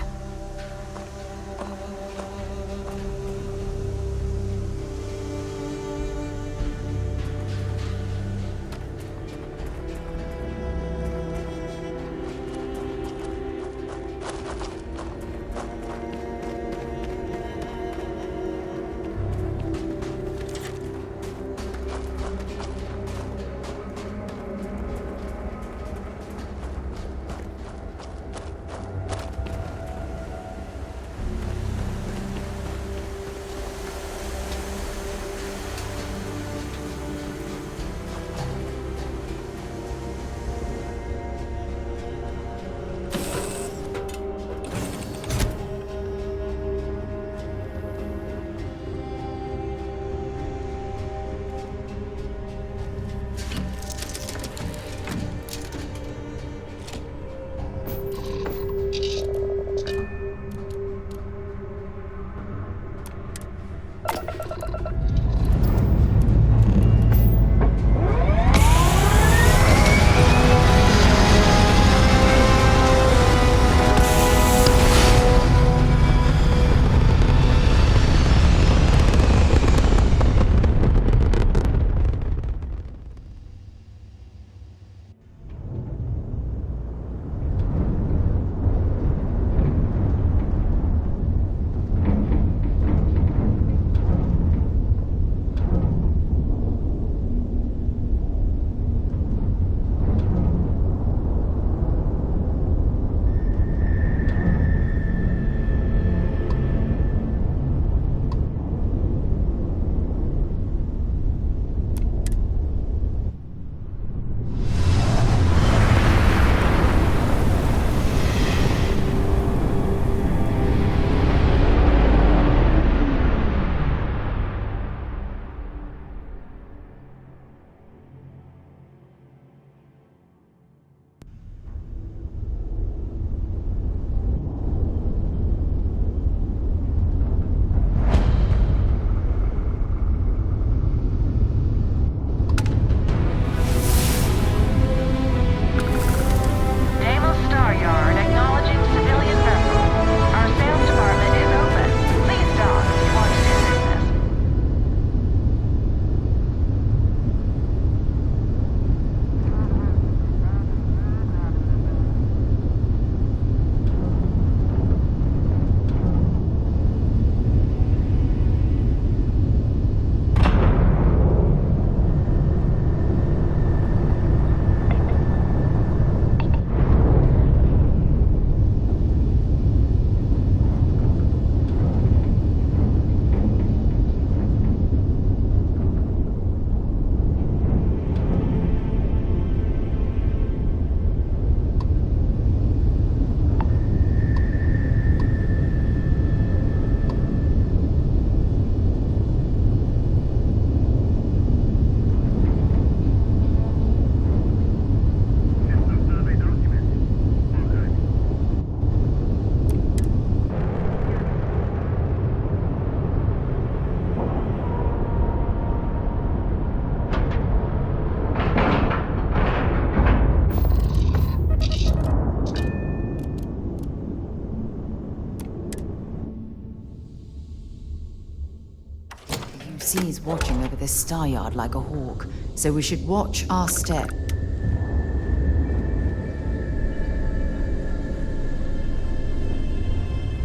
UC is watching over this star yard like a hawk, so we should watch our step.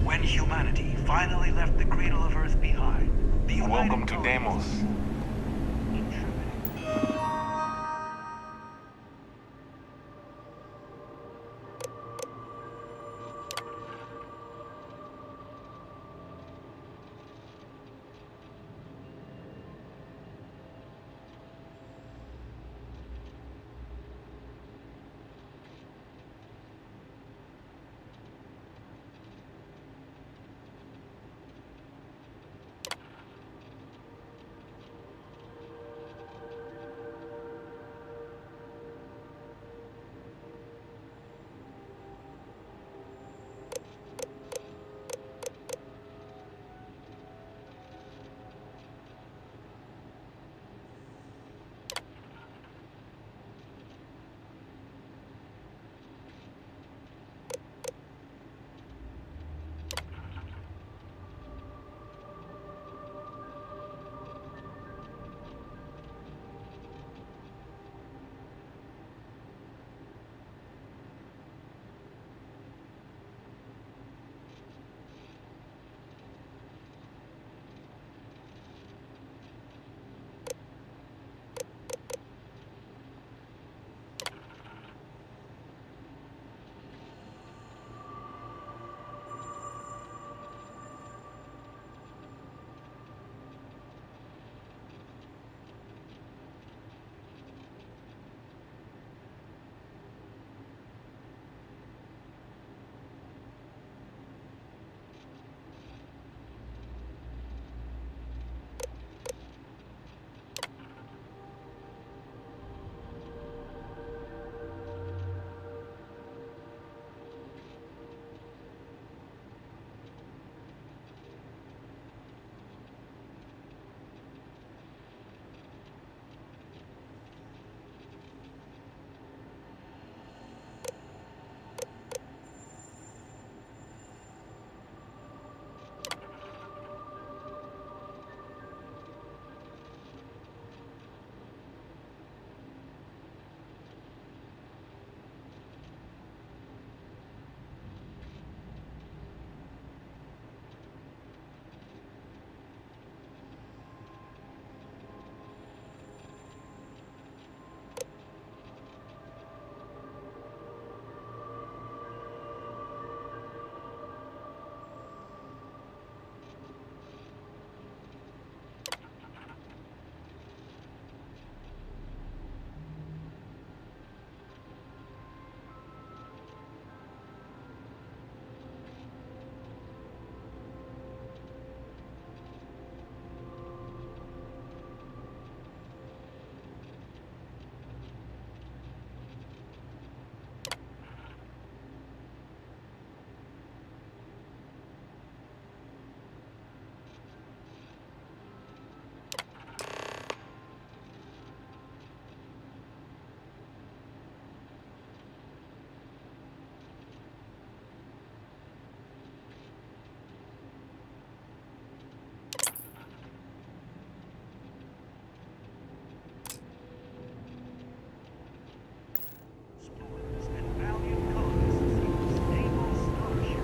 When humanity finally left the cradle of Earth behind, the Welcome to Deimos.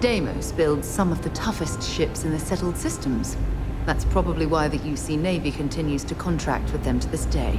Deimos builds some of the toughest ships in the settled systems. That's probably why the UC Navy continues to contract with them to this day.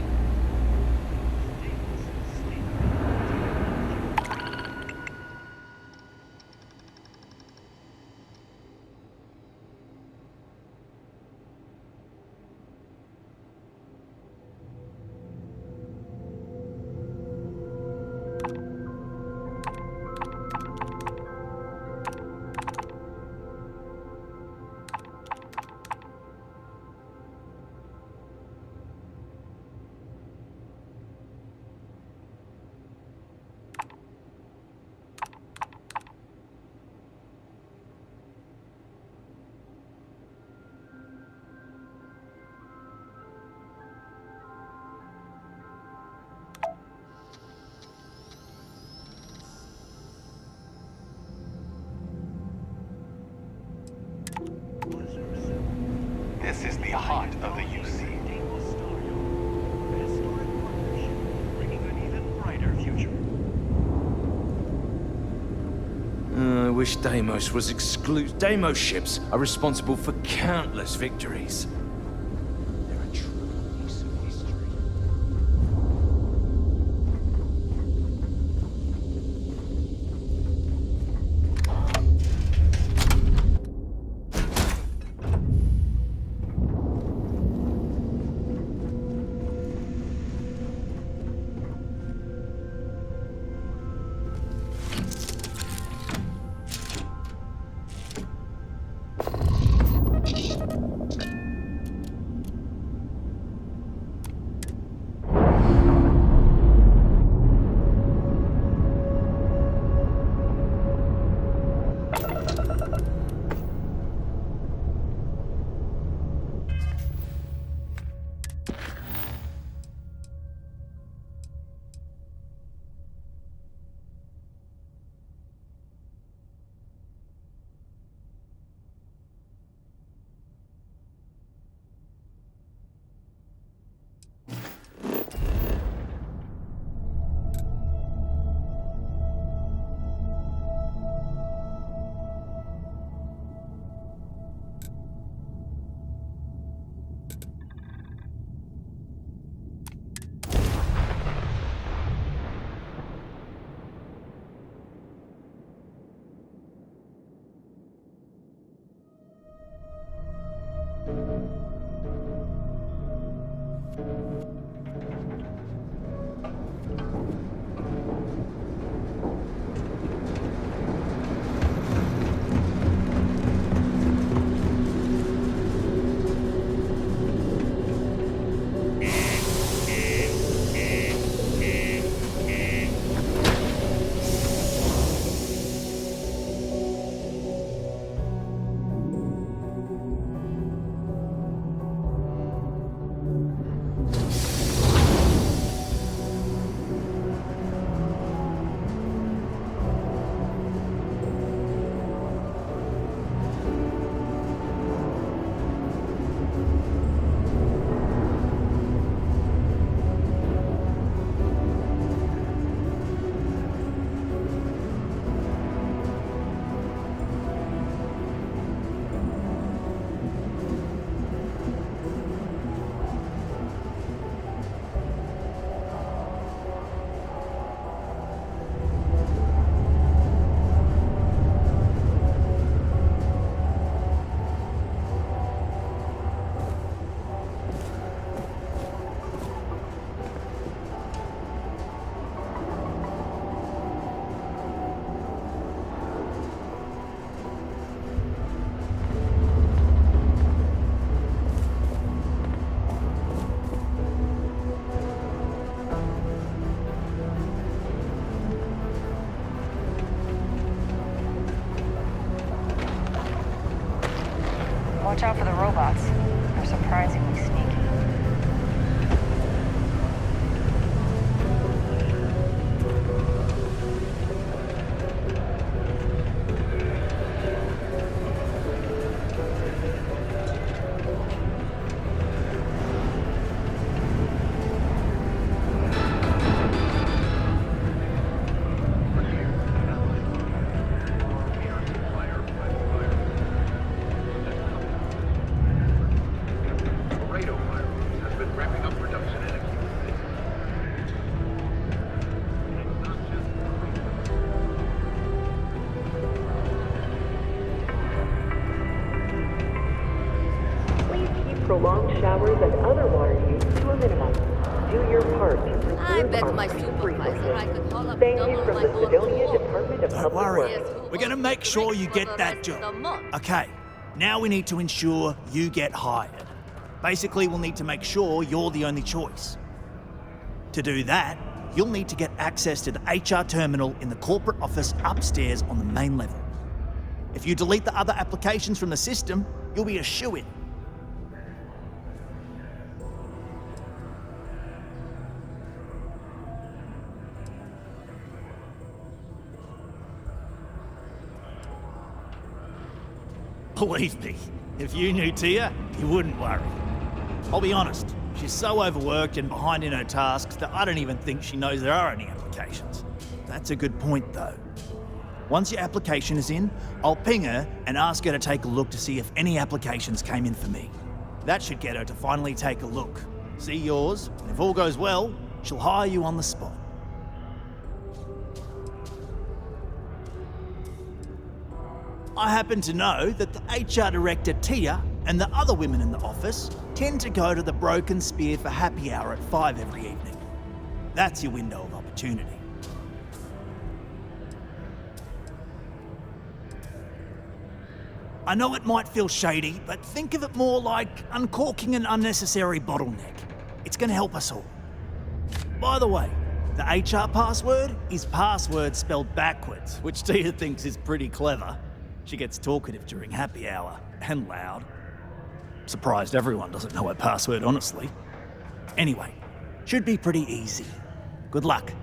This is the heart of the UC. I wish Deimos was exclusive. Deimos ships are responsible for countless victories. They're a true piece of history. Watch out for the robots. They're surprisingly sneaky. Fire showers and other water use to a minimum. Do your part to preserve I bet our my precious supervisor I resources. could call up Thank you double from my the board Sidonia for Department of Don't Public worry. Works. We're going to make sure you get that job. Okay, now we need to ensure you get hired. Basically, we'll need to make sure you're the only choice. To do that, you'll need to get access to the HR terminal in the corporate office upstairs on the main level. If you delete the other applications from the system, you'll be a shoo-in. Believe me, if you knew Tia, you wouldn't worry. I'll be honest, she's so overworked and behind in her tasks that I don't even think she knows there are any applications. That's a good point, though. Once your application is in, I'll ping her and ask her to take a look to see if any applications came in for me. That should get her to finally take a look, see yours, and if all goes well, she'll hire you on the spot. I happen to know that the HR director, Tia, and the other women in the office tend to go to the Broken Spear for happy hour at 5 every evening. That's your window of opportunity. I know it might feel shady, but think of it more like uncorking an unnecessary bottleneck. It's going to help us all. By the way, the HR password is password spelled backwards, which Tia thinks is pretty clever. She gets talkative during happy hour, and loud. Surprised everyone doesn't know her password, honestly. Anyway, should be pretty easy. Good luck.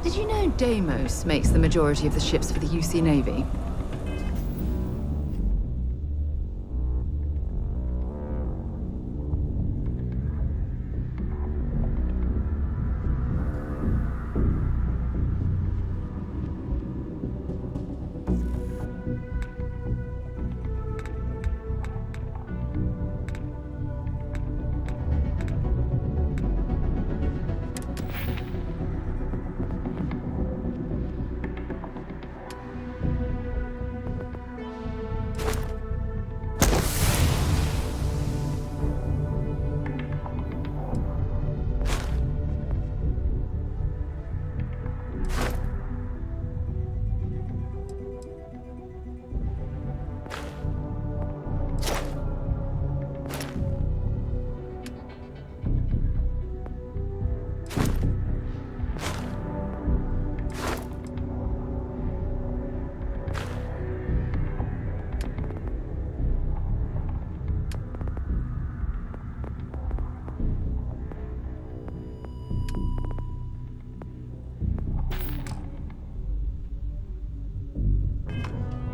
Did you know Deimos makes the majority of the ships for the UC Navy?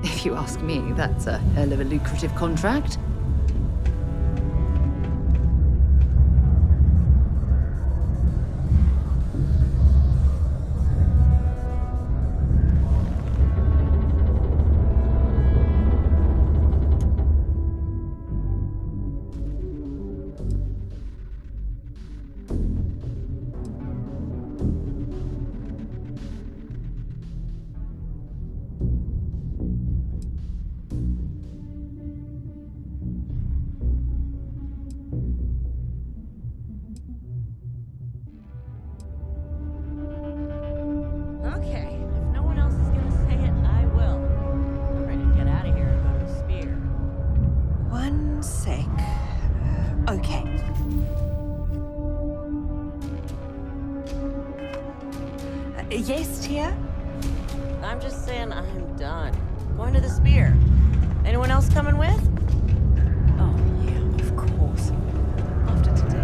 If you ask me, that's a hell of a lucrative contract. Okay, if no one else is gonna say it, I will. I'm ready to get out of here and go to the Spear. One sec. Okay. Yes, Tia? I'm just saying I'm done. Going to the Spear. Anyone else coming with? Oh, yeah, of course. After today.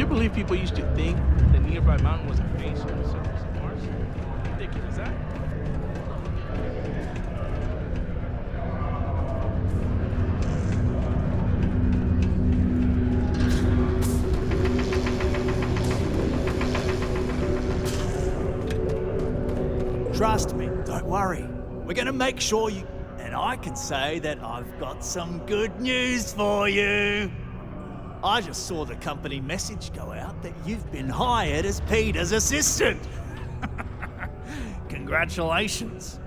believe people used to think the nearby mountain was a base for the surface of Mars? How ridiculous, that? Trust me, don't worry. We're gonna make sure you... And I can say that I've got some good news for you. I just saw the company message go out that you've been hired as Peter's assistant. Congratulations.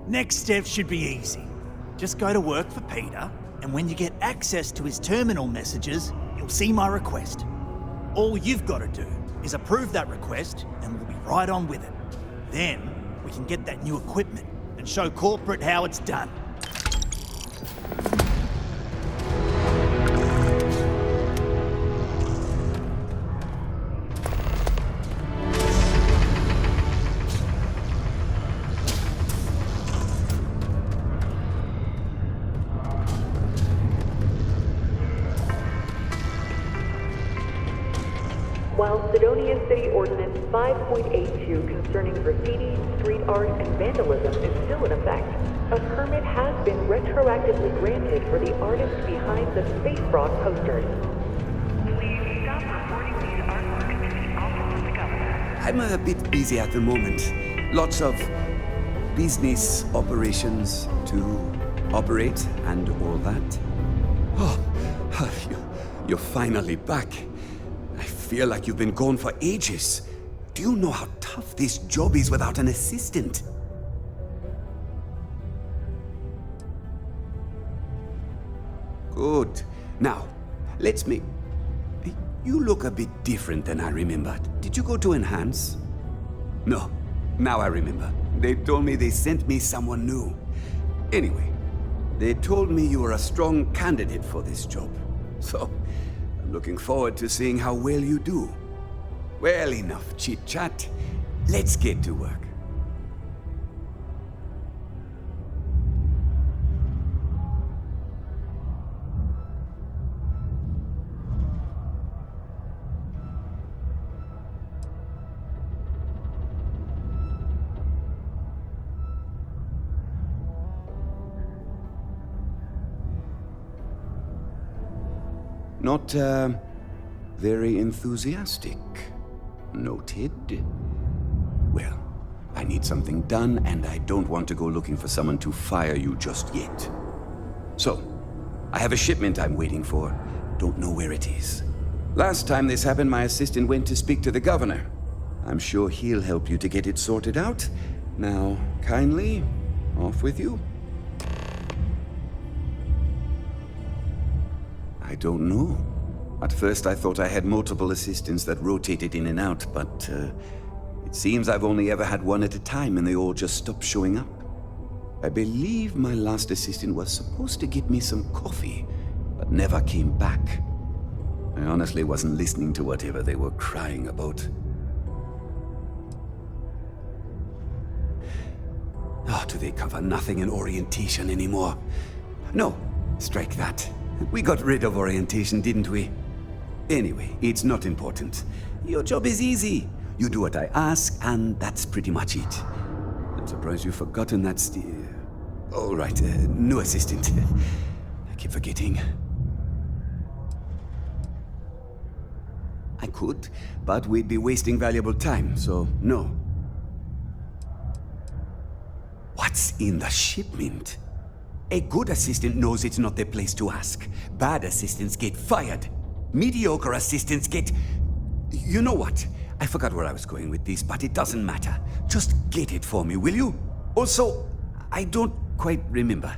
Next step should be easy. Just go to work for Peter, and when you get access to his terminal messages, you'll see my request. All you've got to do is approve that request, and we'll be right on with it. Then, we can get that new equipment and show corporate how it's done. While Sidonian City Ordinance 5.82 concerning graffiti, street art, and vandalism is still in effect, a permit has been retroactively granted for the artist behind the Space Frog posters. Please stop reporting these artworks to the office of the governor. I'm a bit busy at the moment. Lots of business operations to operate and all that. Oh, you're finally back. I feel like you've been gone for ages. Do you know how tough this job is without an assistant? Good. Now, let's make... You look a bit different than I remembered. Did you go to Enhance? No. Now I remember. They told me they sent me someone new. Anyway, they told me you were a strong candidate for this job. So... looking forward to seeing how well you do. Well, enough chit-chat. Let's get to work. Not, very enthusiastic. Noted. Well, I need something done, and I don't want to go looking for someone to fire you just yet. So, I have a shipment I'm waiting for. Don't know where it is. Last time this happened, my assistant went to speak to the governor. I'm sure he'll help you to get it sorted out. Now, kindly, off with you. I don't know. At first I thought I had multiple assistants that rotated in and out, but it seems I've only ever had one at a time and they all just stopped showing up. I believe my last assistant was supposed to get me some coffee, but never came back. I honestly wasn't listening to whatever they were crying about. Oh, do they cover nothing in orientation anymore? No, strike that. We got rid of orientation, didn't we? Anyway, it's not important. Your job is easy. You do what I ask, and that's pretty much it. I'm surprised you've forgotten that all right, new assistant. I keep forgetting. I could, but we'd be wasting valuable time, so no. What's in the shipment? A good assistant knows it's not their place to ask. Bad assistants get fired. Mediocre assistants get... You know what? I forgot where I was going with this, but it doesn't matter. Just get it for me, will you? Also, I don't quite remember.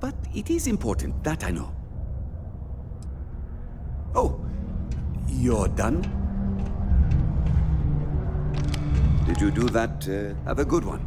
But it is important, that I know. Oh, you're done? Did you do that? Have a good one.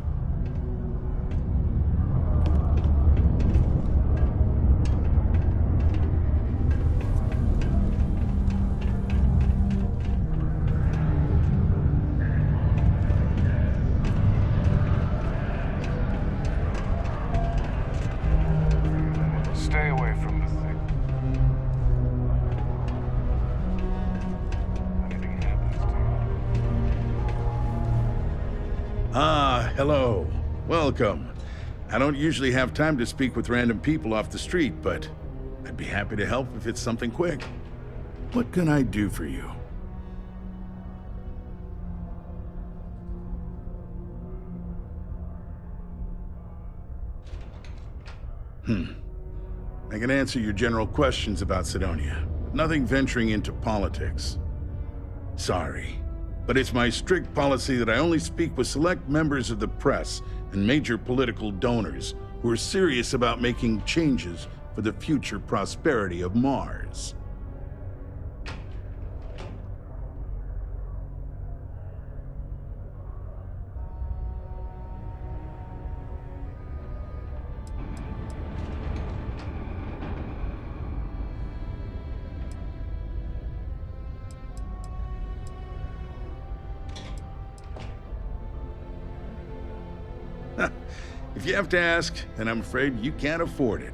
Hello. Welcome. I don't usually have time to speak with random people off the street, but I'd be happy to help if it's something quick. What can I do for you? I can answer your general questions about Sidonia. Nothing venturing into politics. Sorry, but it's my strict policy that I only speak with select members of the press and major political donors who are serious about making changes for the future prosperity of Mars. If you have to ask, then I'm afraid you can't afford it.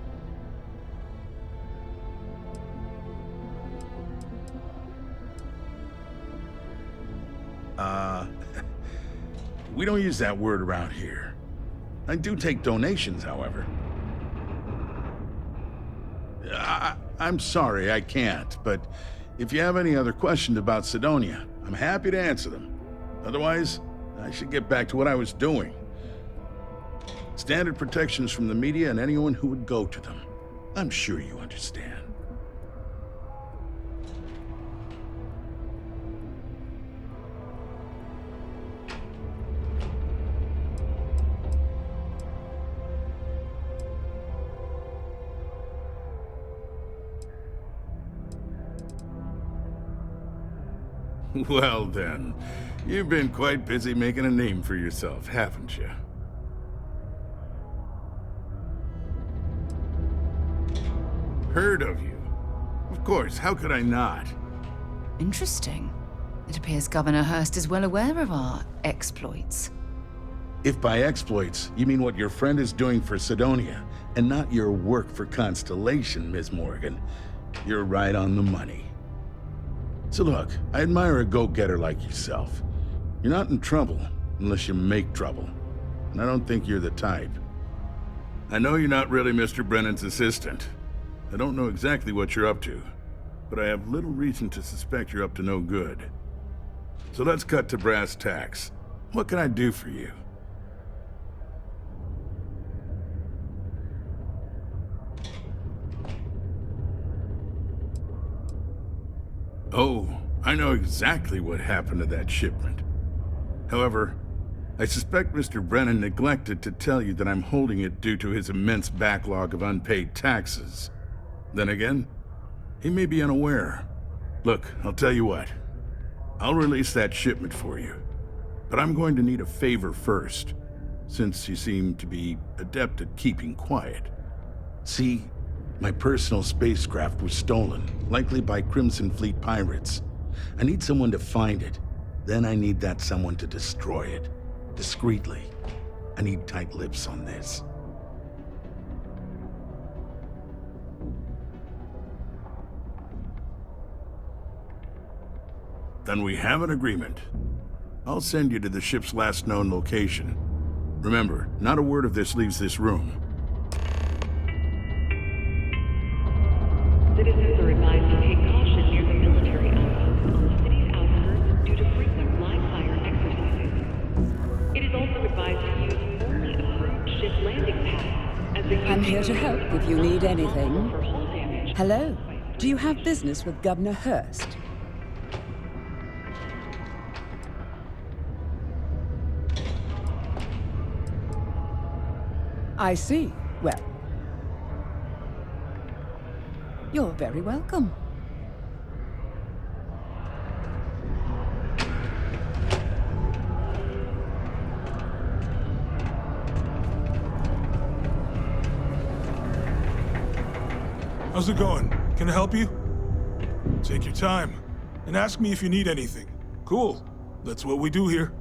We don't use that word around here. I do take donations, however. I'm sorry, I can't, but if you have any other questions about Sidonia, I'm happy to answer them. Otherwise, I should get back to what I was doing. Standard protections from the media and anyone who would go to them. I'm sure you understand. Well then, you've been quite busy making a name for yourself, haven't you? Heard of you. Of course, how could I not? Interesting. It appears Governor Hurst is well aware of our exploits. If by exploits, you mean what your friend is doing for Sidonia, and not your work for Constellation, Ms. Morgan, you're right on the money. So look, I admire a go-getter like yourself. You're not in trouble unless you make trouble, and I don't think you're the type. I know you're not really Mr. Brennan's assistant. I don't know exactly what you're up to, but I have little reason to suspect you're up to no good. So let's cut to brass tacks. What can I do for you? Oh, I know exactly what happened to that shipment. However, I suspect Mr. Brennan neglected to tell you that I'm holding it due to his immense backlog of unpaid taxes. Then again, he may be unaware. Look, I'll tell you what. I'll release that shipment for you. But I'm going to need a favor first, since you seem to be adept at keeping quiet. See, my personal spacecraft was stolen, likely by Crimson Fleet pirates. I need someone to find it. Then I need that someone to destroy it. Discreetly. I need tight lips on this. Then we have an agreement. I'll send you to the ship's last known location. Remember, not a word of this leaves this room. Citizens are advised to take caution near the military outposts on the city's outskirts due to frequent live fire exercises. It is also advised to use only approved ship landing pads as the I'm here to help if you need anything. Hello. Do you have business with Governor Hurst? I see. Well, you're very welcome. How's it going? Can I help you? Take your time and ask me if you need anything. Cool. That's what we do here.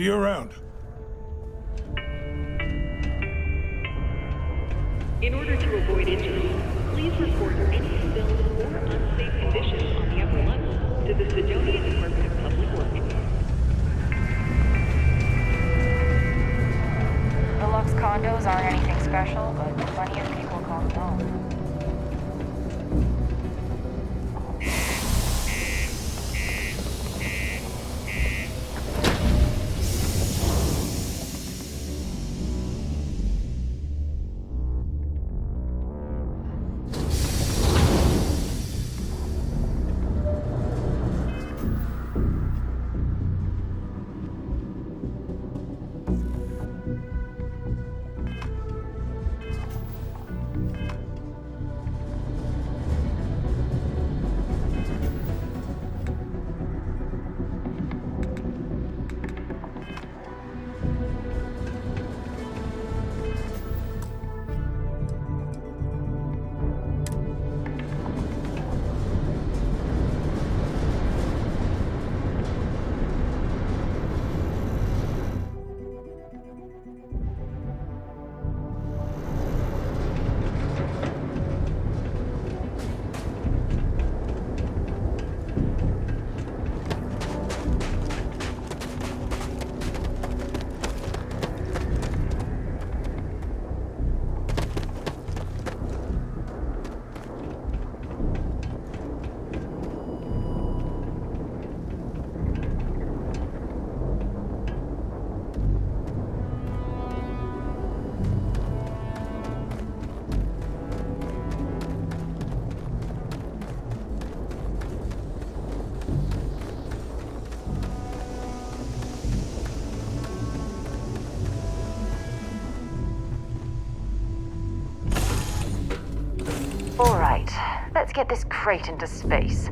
See you around. In order to avoid injury, please report any spills or unsafe conditions on the upper level to the Sidonia Department of Public Works. The Lux condos aren't anything special, but plenty of people call them home. All right, let's get this crate into space.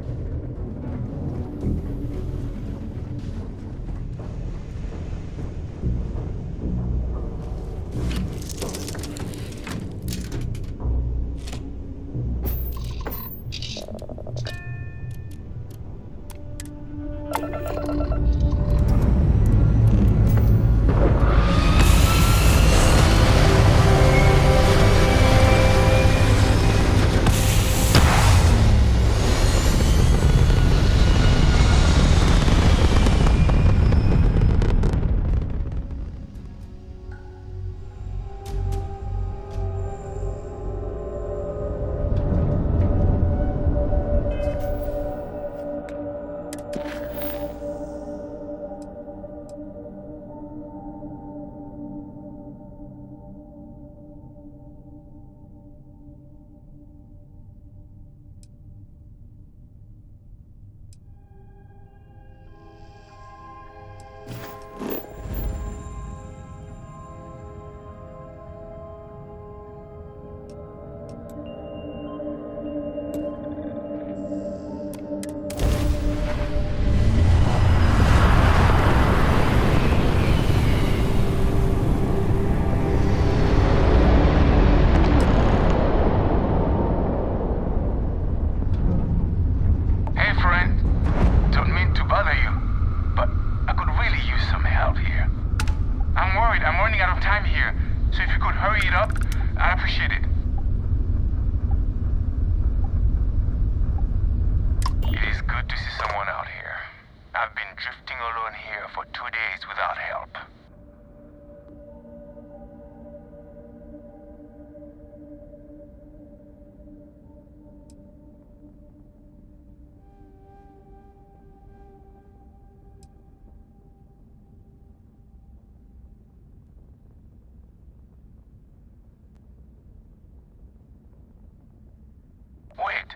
Wait,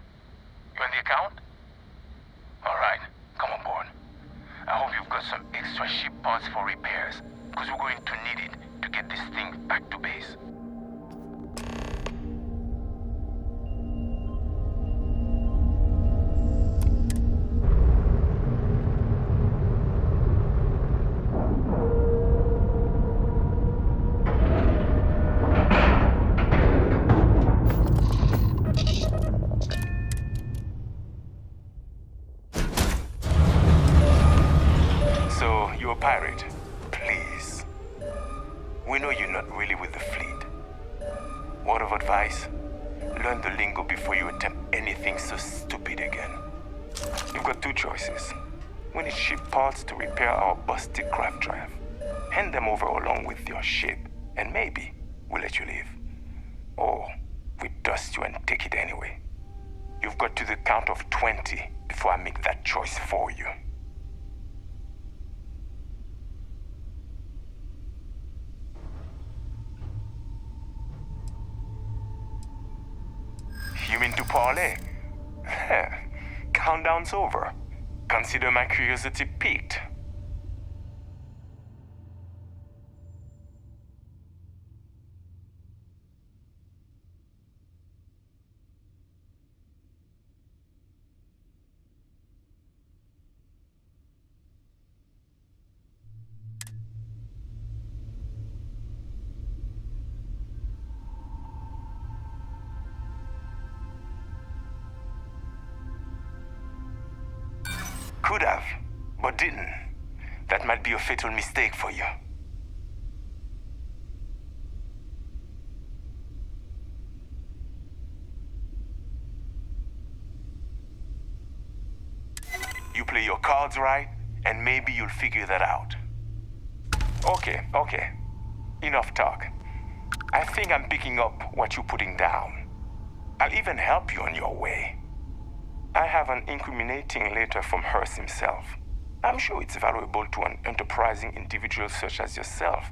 you on the account? Alright, come on board. I hope you've got some extra ship parts for repairs, because we're going to need it to get this thing back to base. we know you're not really with the fleet. Word of advice, learn the lingo before you attempt anything so stupid again. You've got two choices. We need ship parts to repair our busted craft drive. Hand them over along with your ship, and maybe we'll let you leave. Or we dust you and take it anyway. You've got to the count of 20 before I make that choice for you. You mean to parlay? Countdown's over. Consider my curiosity piqued. Could have, but didn't. That might be a fatal mistake for you. You play your cards right, and maybe you'll figure that out. Okay. Enough talk. I think I'm picking up what you're putting down. I'll even help you on your way. I have an incriminating letter from Hearst himself. I'm sure it's valuable to an enterprising individual such as yourself.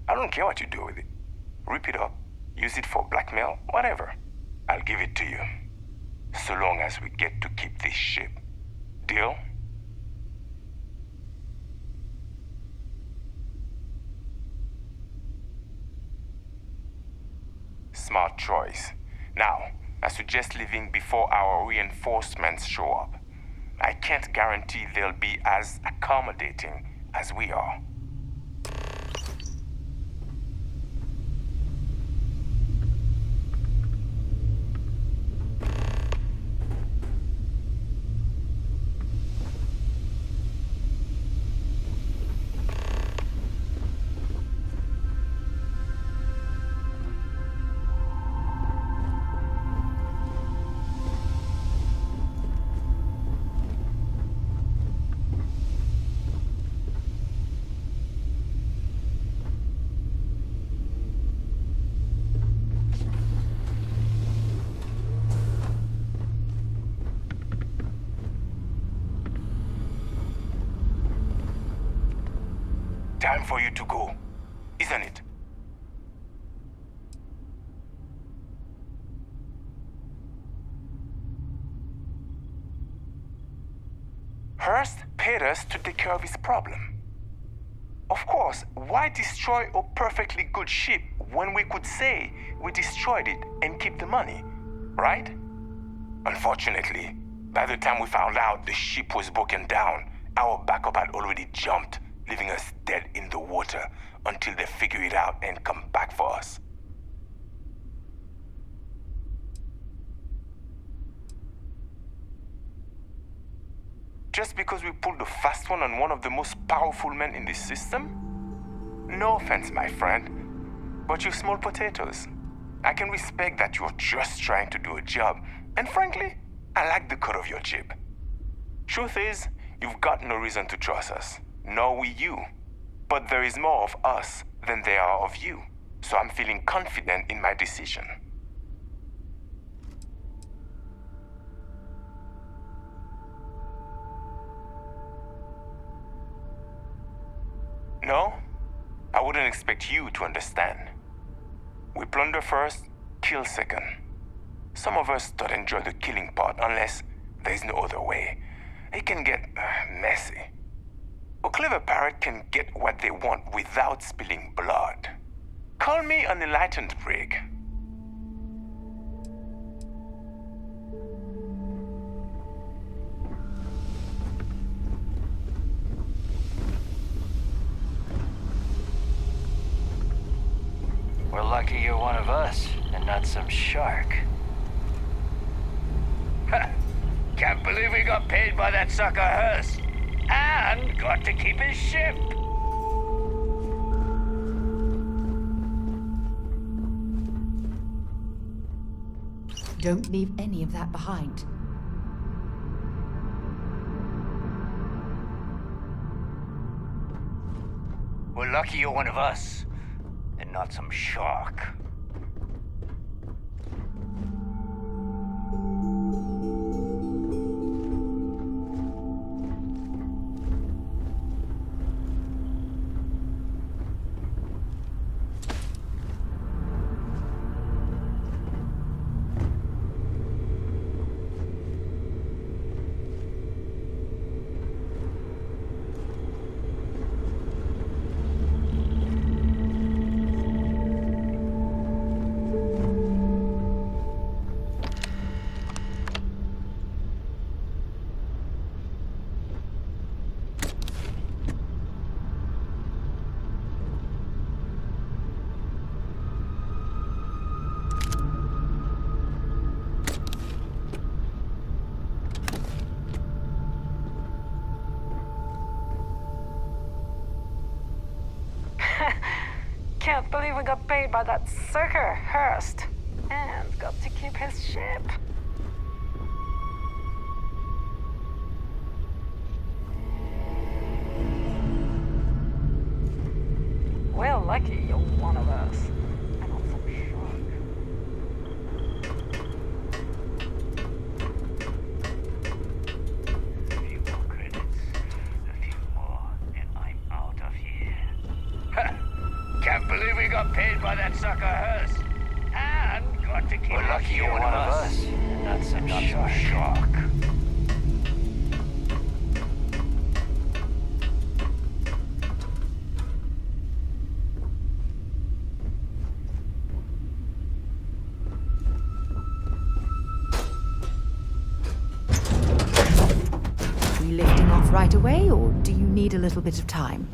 I don't care what you do with it. Rip it up, use it for blackmail, whatever. I'll give it to you. So long as we get to keep this ship. Deal? Smart choice. Now, I suggest leaving before our reinforcements show up. I can't guarantee they'll be as accommodating as we are. Time for you to go, isn't it? Hearst paid us to take care of his problem. Of course, why destroy a perfectly good ship when we could say we destroyed it and keep the money, right? Unfortunately, by the time we found out the ship was broken down, our backup had already jumped, leaving us dead in the water until they figure it out and come back for us. Just because we pulled the fast one on one of the most powerful men in this system? No offense, my friend, but you're small potatoes. I can respect that you're just trying to do a job, and frankly, I like the cut of your jib. Truth is, you've got no reason to trust us. Nor we you. But there is more of us than there are of you, so I'm feeling confident in my decision. No, I wouldn't expect you to understand. We plunder first, kill second. Some of us don't enjoy the killing part unless there's no other way. It can get messy. A clever pirate can get what they want without spilling blood. Call me an enlightened prig. We're lucky you're one of us, and not some shark. Ha! Can't believe we got paid by that sucker Hearst. And got to keep his ship. Don't leave any of that behind. We're lucky you're one of us, and not some shark. Can't believe we got paid by that sucker, Hurst. And got to keep his ship. Well, lucky you're one of us. And not some shark. A few more credits, a few more, and I'm out of here. Ha! Can't believe we got paid by that sucker Hurst. And got to keep We're lucky you're one of us. And not some shark. Are we lifting off right away, or do you need a little bit of time?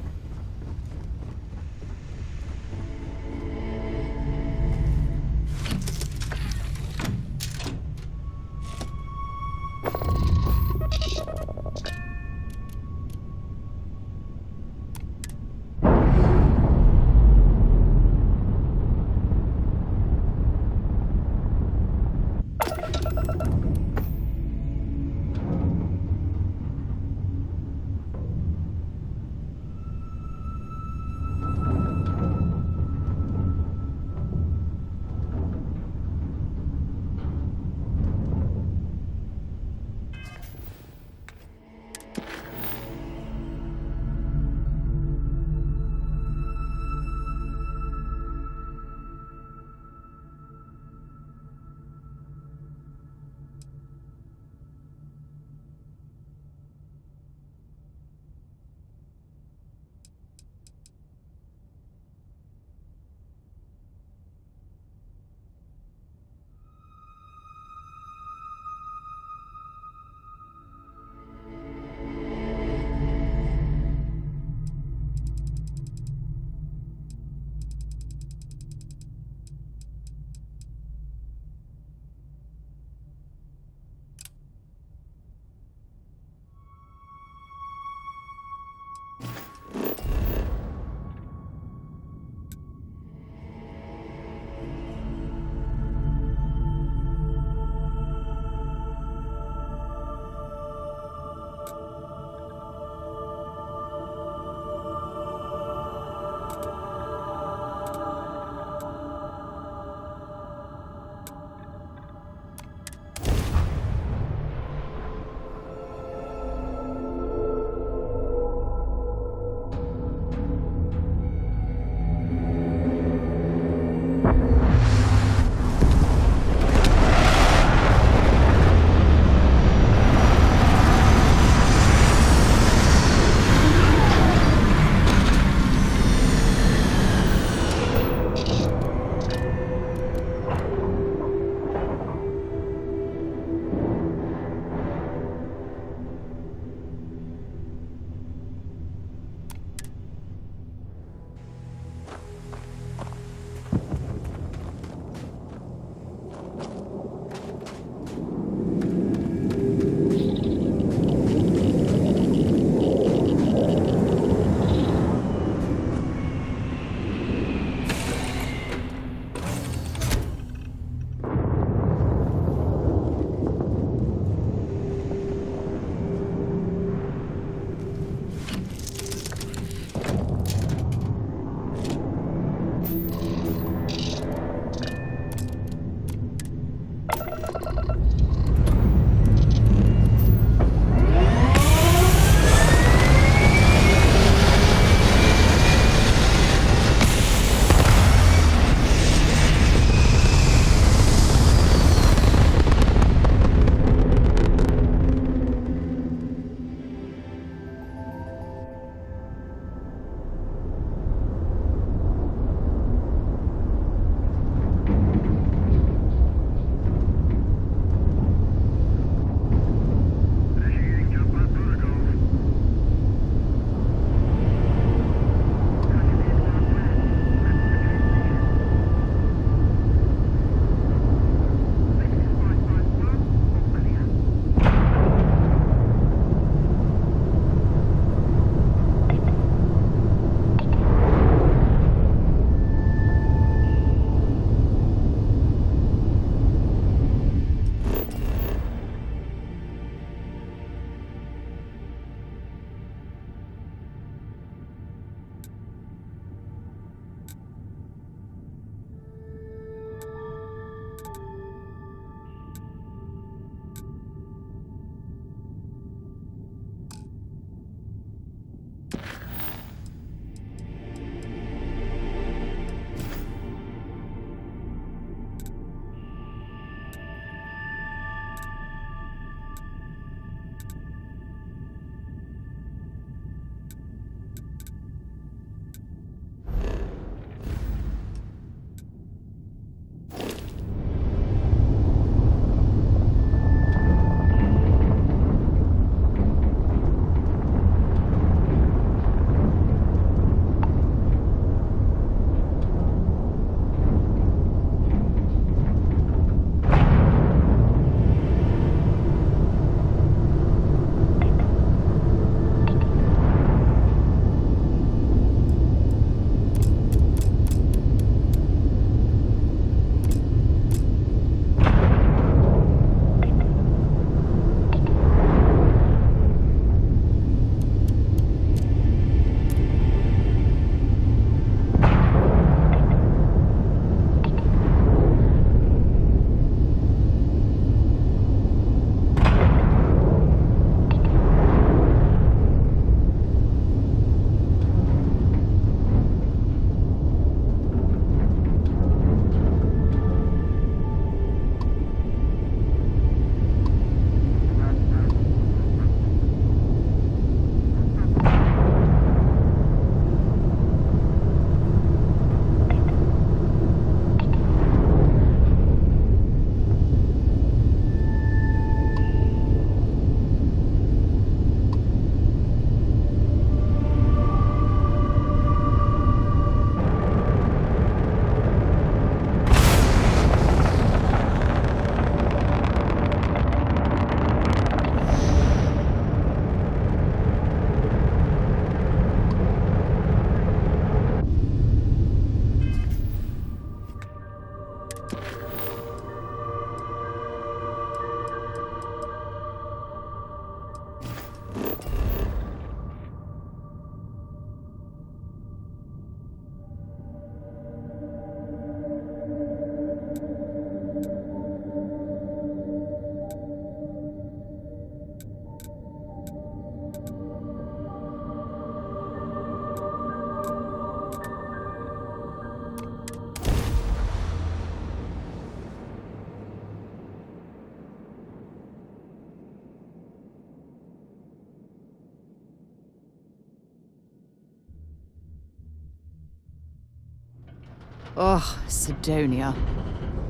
Ugh, Sidonia.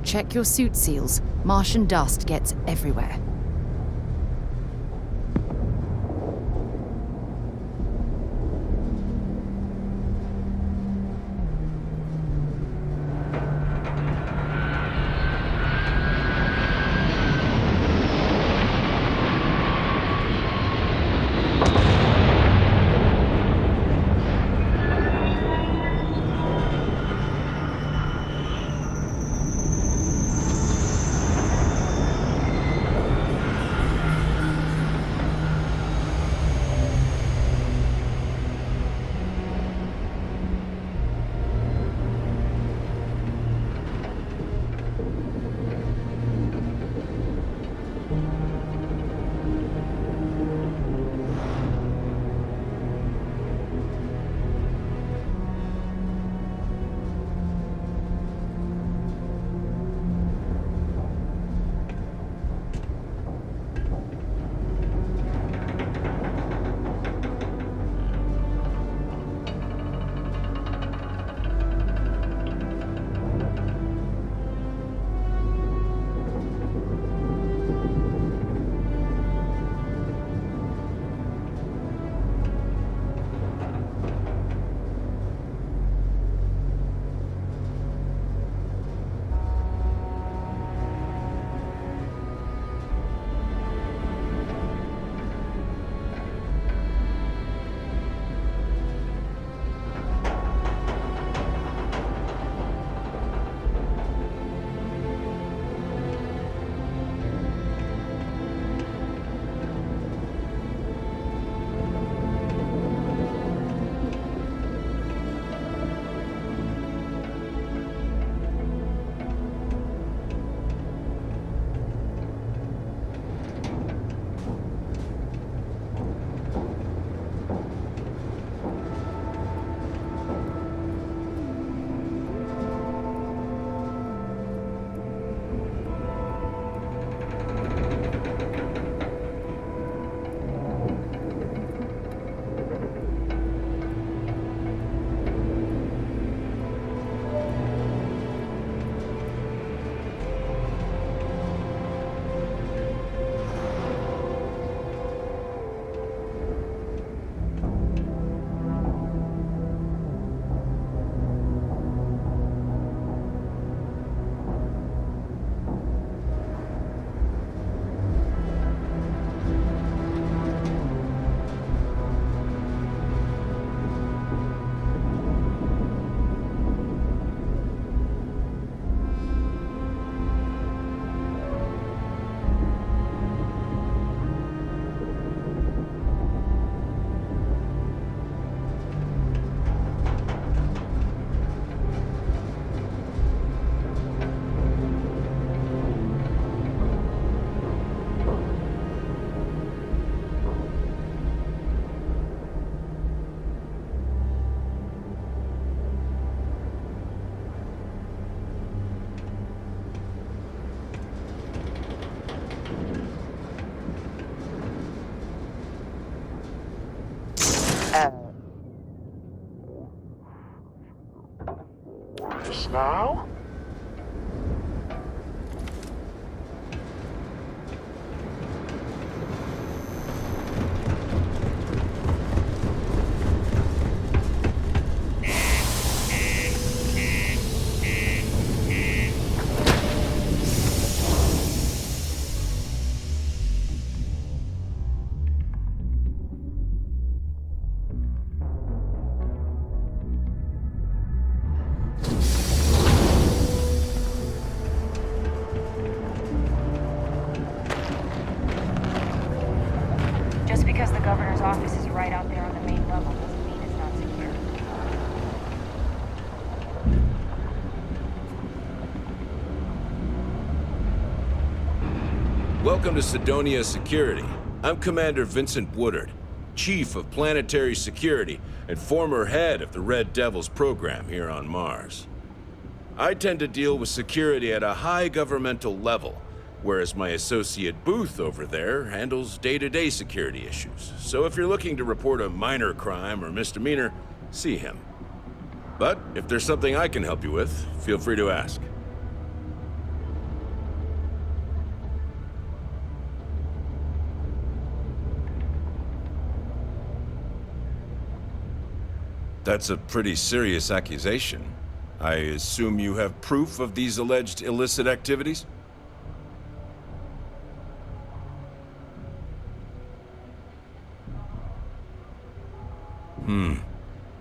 Check your suit seals. Martian dust gets everywhere. Now? Just because the governor's office is right out there on the main level doesn't mean it's not secure. Welcome to Sidonia Security. I'm Commander Vincent Woodard, Chief of Planetary Security and former head of the Red Devils program here on Mars. I tend to deal with security at a high governmental level, whereas my associate Booth over there handles day-to-day security issues. So if you're looking to report a minor crime or misdemeanor, see him. But if there's something I can help you with, feel free to ask. That's a pretty serious accusation. I assume you have proof of these alleged illicit activities?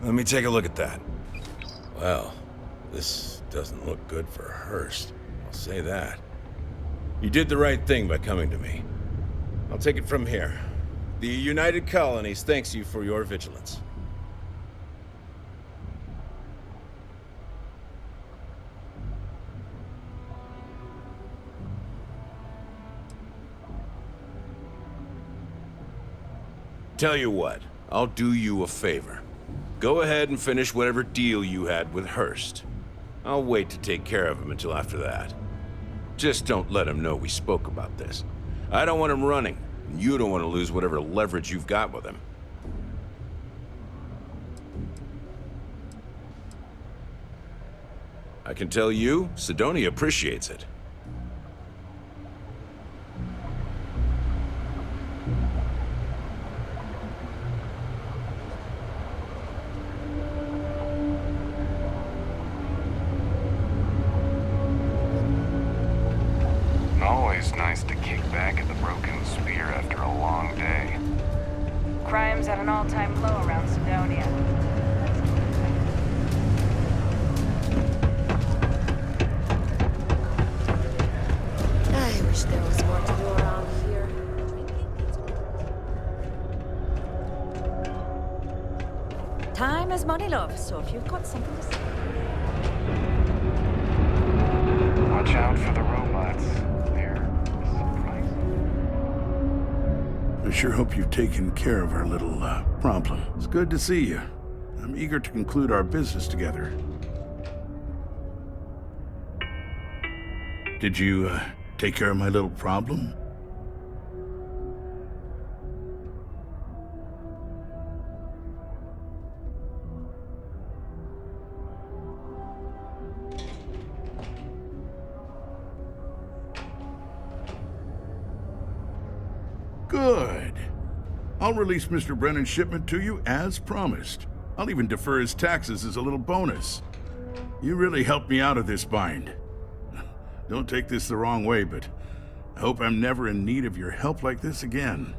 Let me take a look at that. Well, this doesn't look good for Hurst. I'll say that. You did the right thing by coming to me. I'll take it from here. The United Colonies thanks you for your vigilance. Tell you what, I'll do you a favor. Go ahead and finish whatever deal you had with Hurst. I'll wait to take care of him until after that. Just don't let him know we spoke about this. I don't want him running, and you don't want to lose whatever leverage you've got with him. I can tell you, Sidonia appreciates it. Always nice to kick back at the broken spear after a long day. Crime's at an all-time low around Sidonia. I wish there was more to do around here. Time is money, love, so if you've got something to say... Watch out for the robots. I sure hope you've taken care of our little, problem. It's good to see you. I'm eager to conclude our business together. Did you, take care of my little problem? Good. I'll release Mr. Brennan's shipment to you as promised. I'll even defer his taxes as a little bonus. You really helped me out of this bind. Don't take this the wrong way, but I hope I'm never in need of your help like this again.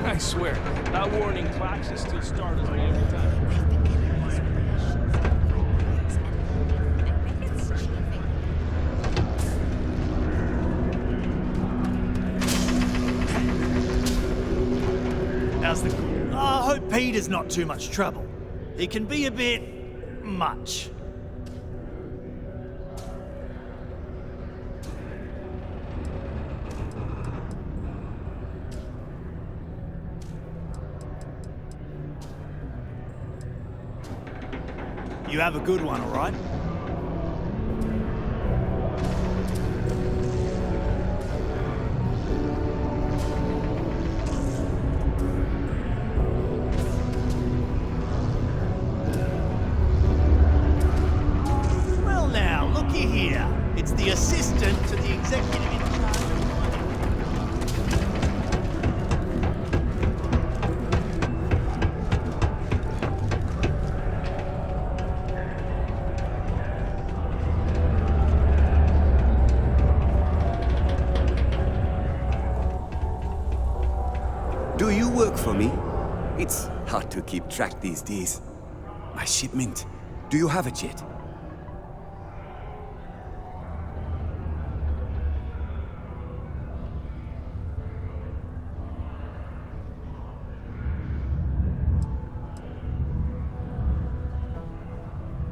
I swear, that warning klaxon still startles me every time. How's the... I hope Peter's not too much trouble. He can be a bit... much. You have a good one, all right? Well now, looky here. It's the assistant to the executive in charge of... Do you work for me? It's hard to keep track these days. My shipment. Do you have it yet?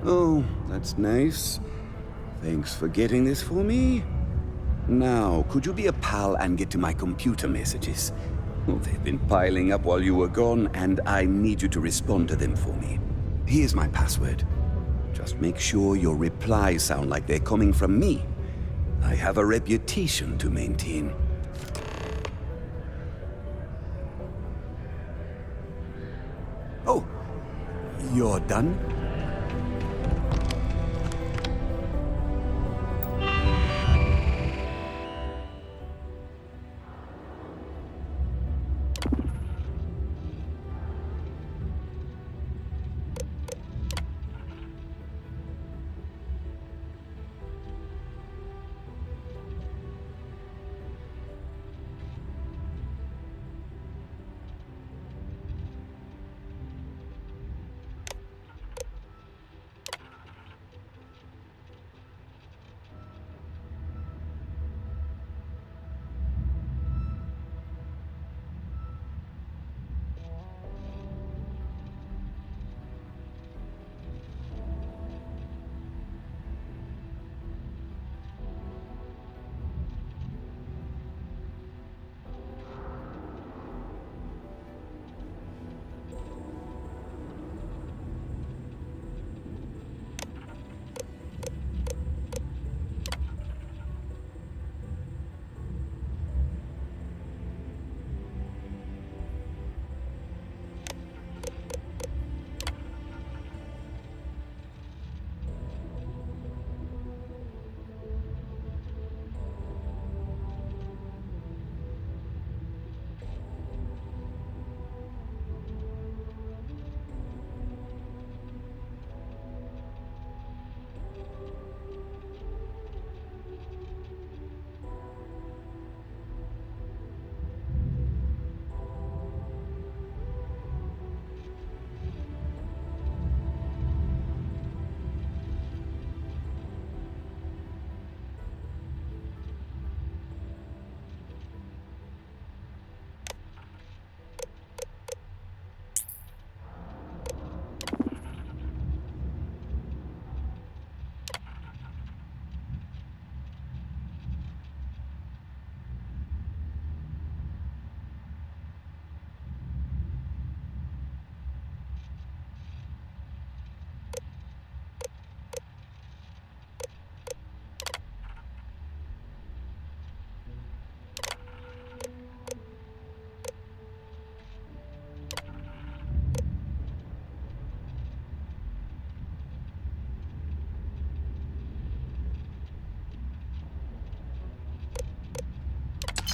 Oh, that's nice. Thanks for getting this for me. Now, could you be a pal and get to my computer messages? Well, they've been piling up while you were gone, and I need you to respond to them for me. Here's my password. Just make sure your replies sound like they're coming from me. I have a reputation to maintain. Oh, you're done?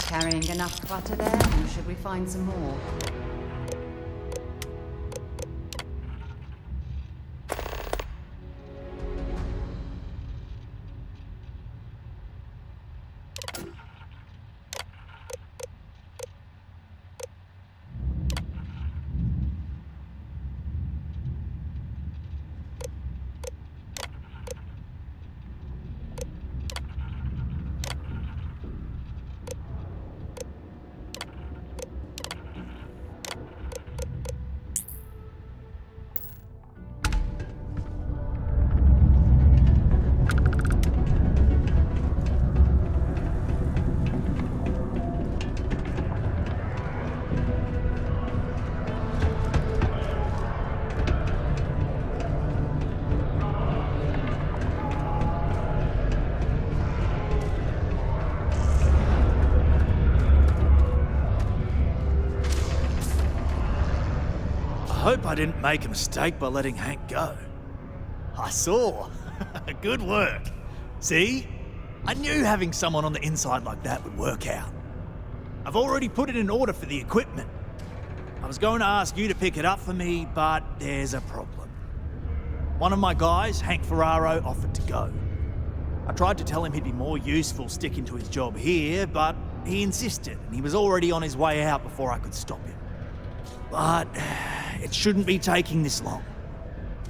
Carrying enough clutter there, or should we find some more? I hope I didn't make a mistake by letting Hank go. I saw. Good work. See? I knew having someone on the inside like that would work out. I've already put it in order for the equipment. I was going to ask you to pick it up for me, but there's a problem. One of my guys, Hank Ferraro, offered to go. I tried to tell him he'd be more useful sticking to his job here, but he insisted, and he was already on his way out before I could stop him. But it shouldn't be taking this long.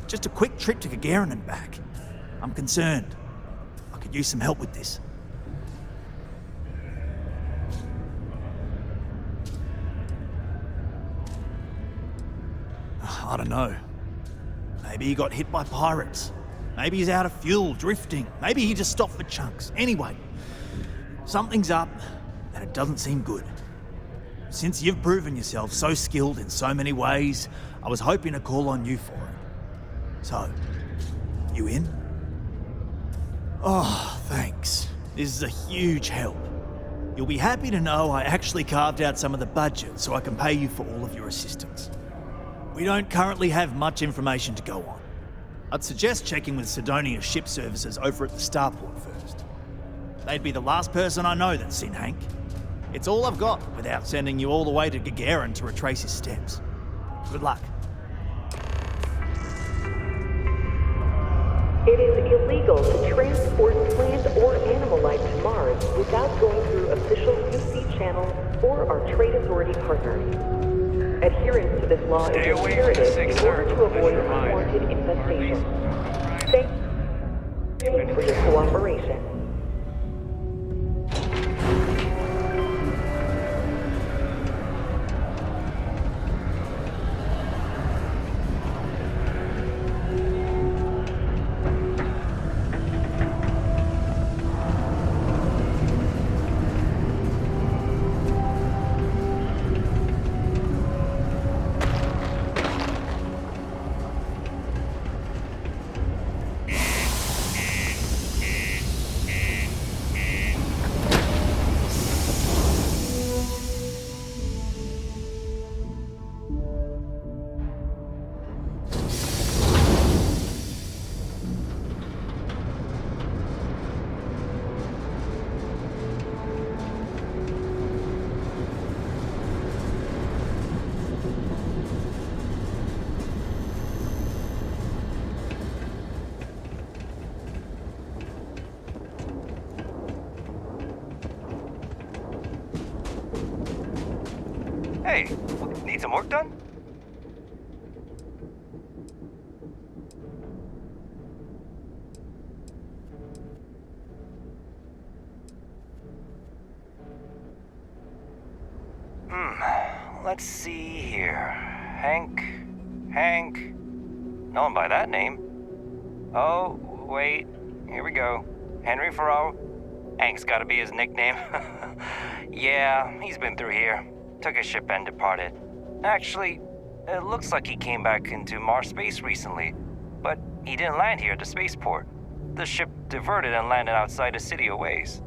Just a quick trip to Gagarin and back. I'm concerned. I could use some help with this. I don't know. Maybe he got hit by pirates. Maybe he's out of fuel, drifting. Maybe he just stopped for chunks. Anyway, something's up, and it doesn't seem good. Since you've proven yourself so skilled in so many ways, I was hoping to call on you for it. So, you in? Oh, thanks. This is a huge help. You'll be happy to know I actually carved out some of the budget so I can pay you for all of your assistance. We don't currently have much information to go on. I'd suggest checking with Sidonia Ship Services over at the starport first. They'd be the last person I know that's seen Hank. It's all I've got without sending you all the way to Gagarin to retrace his steps. Good luck. It is illegal to transport plant or animal life to Mars without going through official UC channels or our trade authority partners. Adherence to this law is imperative in order to avoid unwarranted infestation. Thank you for your cooperation. Hey, need some work done? Let's see here. Hank. Known by that name. Oh, wait. Here we go. Henry Farrow. Hank's gotta be his nickname. Yeah, he's been through here. Took his ship and departed. Actually, it looks like he came back into Mars space recently, but he didn't land here at the spaceport. The ship diverted and landed outside the city a ways.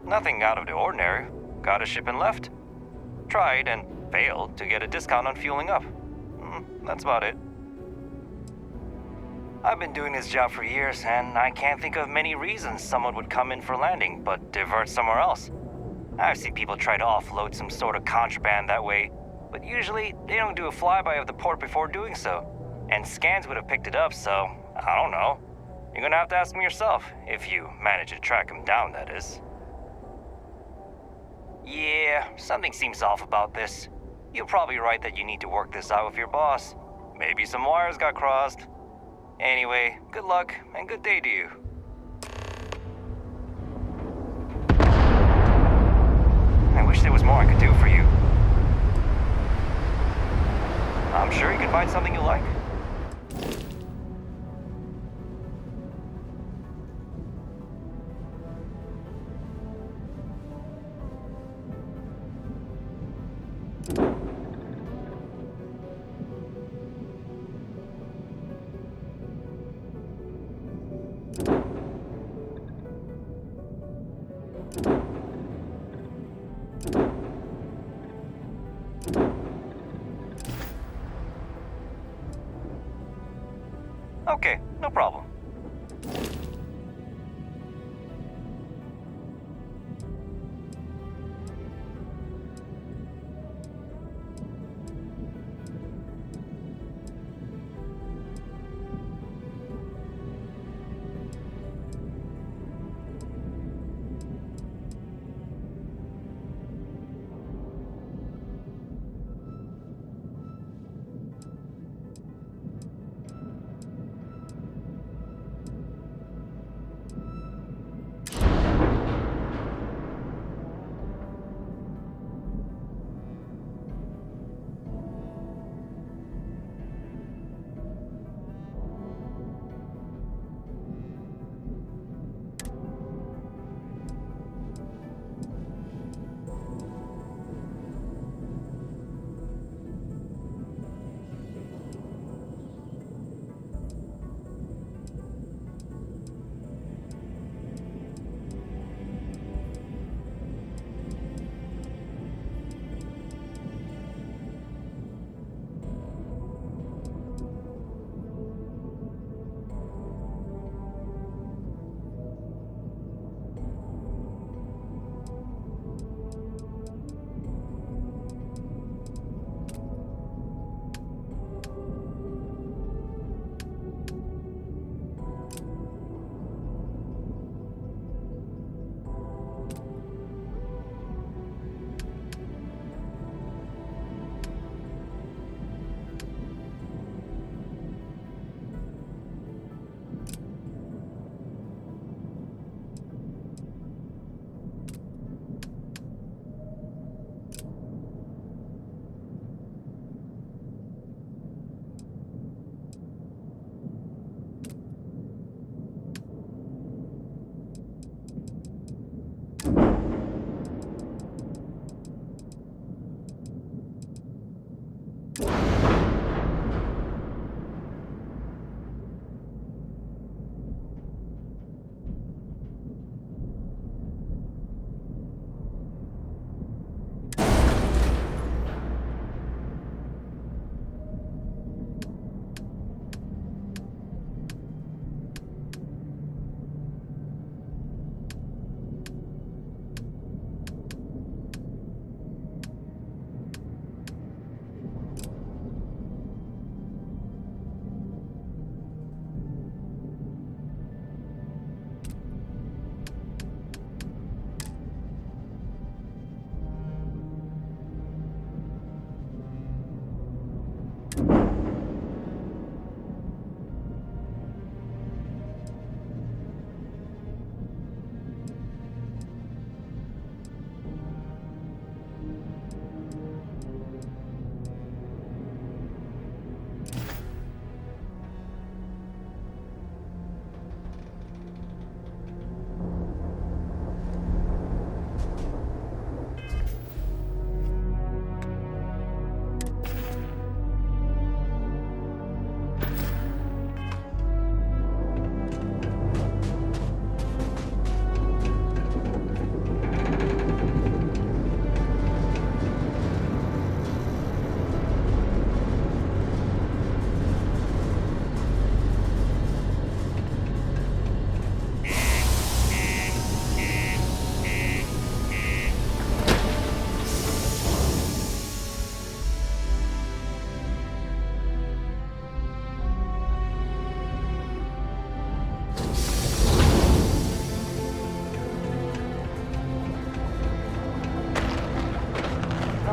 Nothing out of the ordinary. Got a ship and left. Tried and failed to get a discount on fueling up. That's about it. I've been doing this job for years, and I can't think of many reasons someone would come in for landing, but divert somewhere else. I've seen people try to offload some sort of contraband that way, but usually they don't do a flyby of the port before doing so. And scans would have picked it up, so I don't know. You're gonna have to ask them yourself, if you manage to track them down, that is. Yeah, something seems off about this. You're probably right that you need to work this out with your boss. Maybe some wires got crossed. Anyway, good luck and good day to you. I wish there was more I could do for you. I'm sure you can find something you like. Okay, no problem.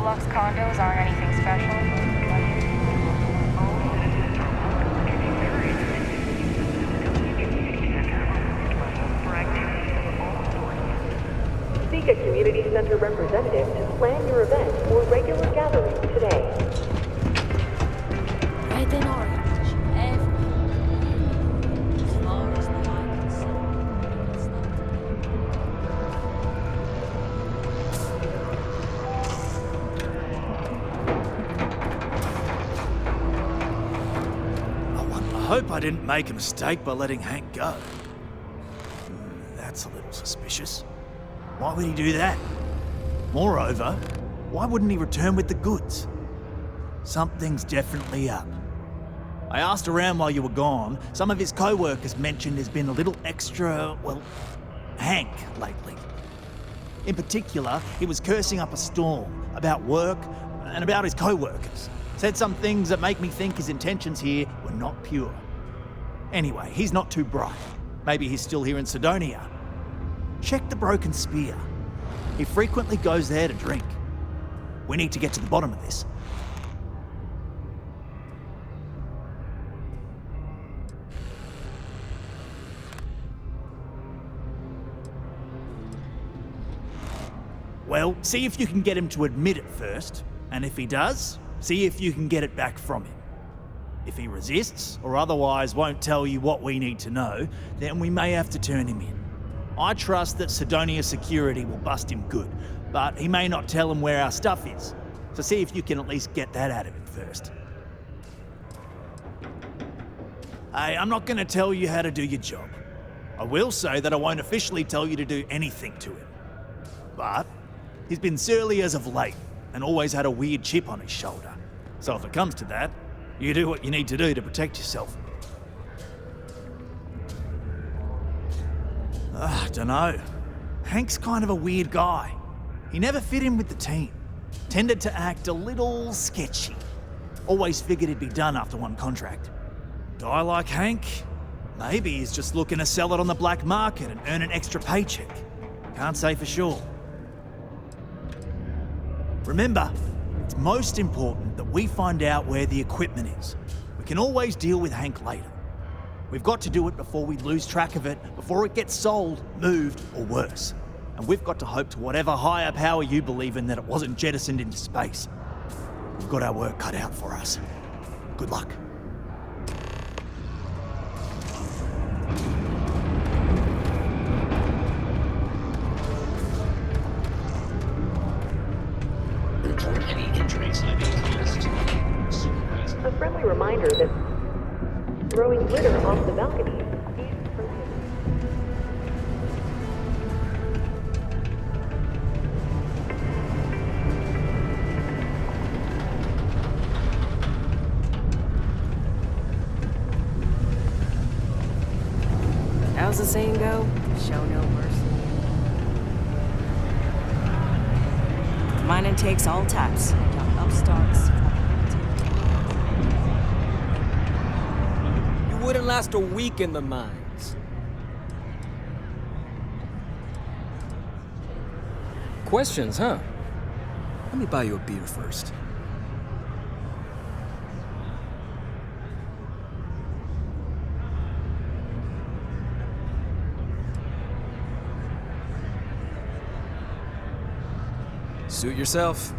deluxe condos aren't anything special. Seek a community center representative to plan your event or regular gathering today. Red and orange, everywhere. As far as the eye can see. It's I hope I didn't make a mistake by letting Hank go. That's a little suspicious. Why would he do that? Moreover, why wouldn't he return with the goods? Something's definitely up. I asked around while you were gone. Some of his co-workers mentioned there's been a little extra, well, Hank lately. In particular, he was cursing up a storm about work and about his co-workers. Said some things that make me think his intentions here were not pure. Anyway, he's not too bright. Maybe he's still here in Sidonia. Check the Broken Spear. He frequently goes there to drink. We need to get to the bottom of this. Well, see if you can get him to admit it first, and if he does, see if you can get it back from him. If he resists, or otherwise won't tell you what we need to know, then we may have to turn him in. I trust that Sidonia Security will bust him good, but he may not tell him where our stuff is. So see if you can at least get that out of him first. Hey, I'm not going to tell you how to do your job. I will say that I won't officially tell you to do anything to him. But he's been surly as of late, and always had a weird chip on his shoulder. So if it comes to that, you do what you need to do to protect yourself. Dunno. Hank's kind of a weird guy. He never fit in with the team. Tended to act a little sketchy. Always figured he'd be done after one contract. Guy like Hank? Maybe he's just looking to sell it on the black market and earn an extra paycheck. Can't say for sure. Remember, it's most important that we find out where the equipment is. We can always deal with Hank later. We've got to do it before we lose track of it, before it gets sold, moved, or worse. And we've got to hope to whatever higher power you believe in that it wasn't jettisoned into space. We've got our work cut out for us. Good luck. A friendly reminder that throwing glitter off the balcony is prohibited. How's the saying go? Show no mercy. Mining takes all types. From upstarts. You wouldn't last a week in the mines. Questions, huh? Let me buy you a beer first. Suit yourself.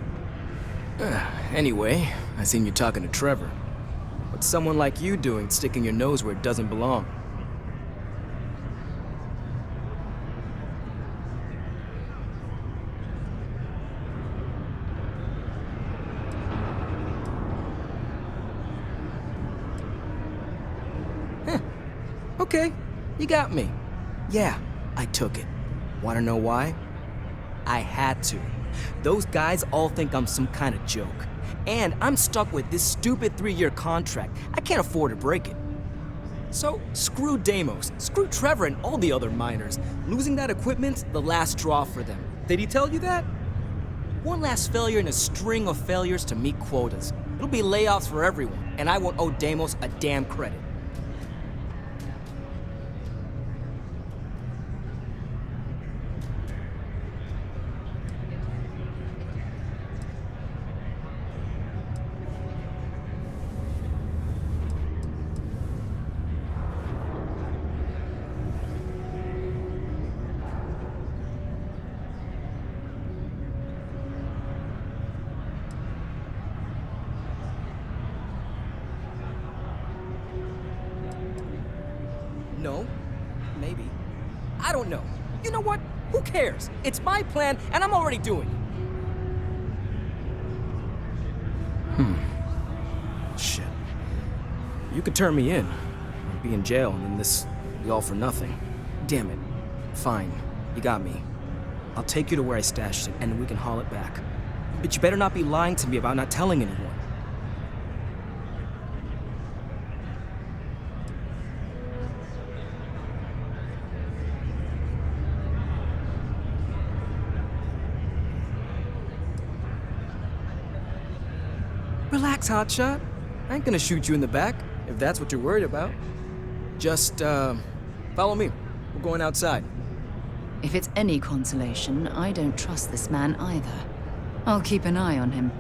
Anyway, I seen you talking to Trevor. What's someone like you doing sticking your nose where it doesn't belong? Okay, you got me. Yeah, I took it. Wanna know why? I had to. Those guys all think I'm some kind of joke. And I'm stuck with this stupid 3-year contract. I can't afford to break it. So, screw Deimos, screw Trevor and all the other miners. Losing that equipment's the last straw for them. Did he tell you that? One last failure in a string of failures to meet quotas. It'll be layoffs for everyone, and I won't owe Deimos a damn credit. I don't know. You know what? Who cares? It's my plan, and I'm already doing it. Shit. You could turn me in. I'd be in jail, and then this be all for nothing. Damn it. Fine. You got me. I'll take you to where I stashed it, and we can haul it back. But you better not be lying to me about not telling anyone. Relax, hotshot. I ain't gonna shoot you in the back, if that's what you're worried about. Just, follow me. We're going outside. If it's any consolation, I don't trust this man either. I'll keep an eye on him.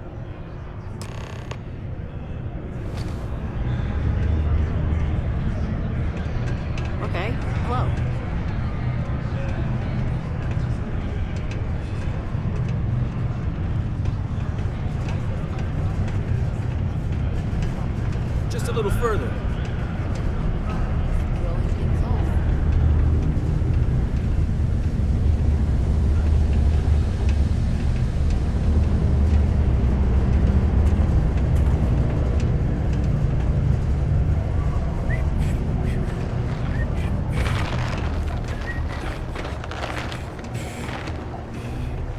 Okay, hello. Just a little further.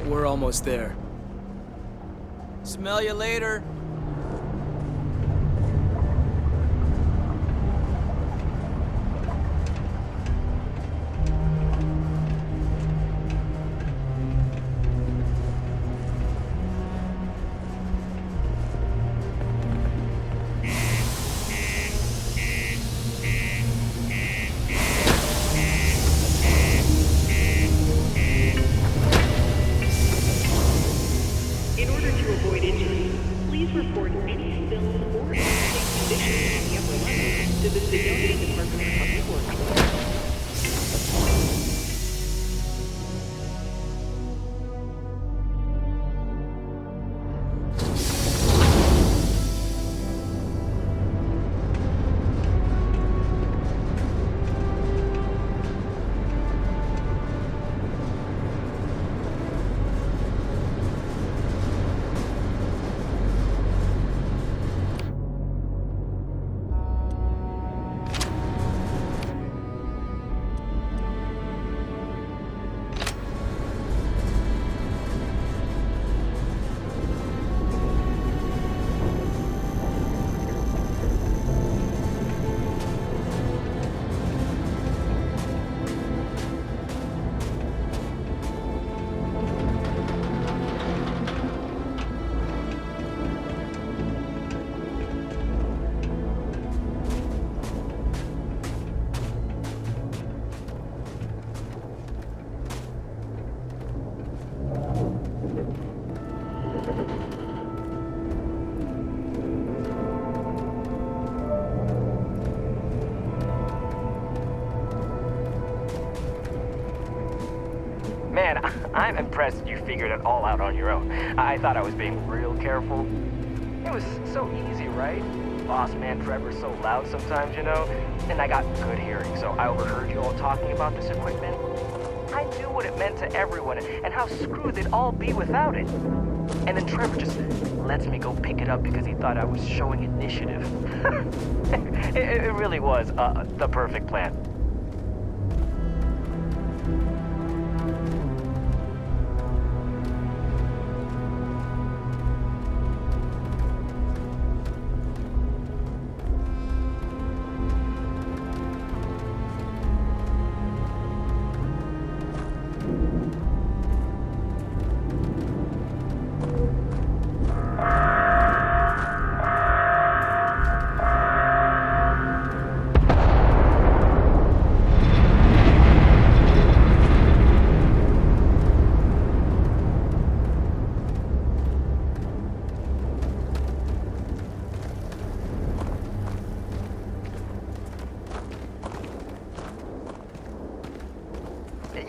We're almost there. Smell you later. In order to avoid injury, please report any spills or unsafe conditions on the upper level to the Civilian Department of Public Works. Man, I'm impressed you figured it all out on your own. I thought I was being real careful. It was so easy, right? Boss man Trevor's so loud sometimes, you know? And I got good hearing, so I overheard you all talking about this equipment. I knew what it meant to everyone and how screwed they'd all be without it. And then Trevor just lets me go pick it up because he thought I was showing initiative. It really was the perfect plan.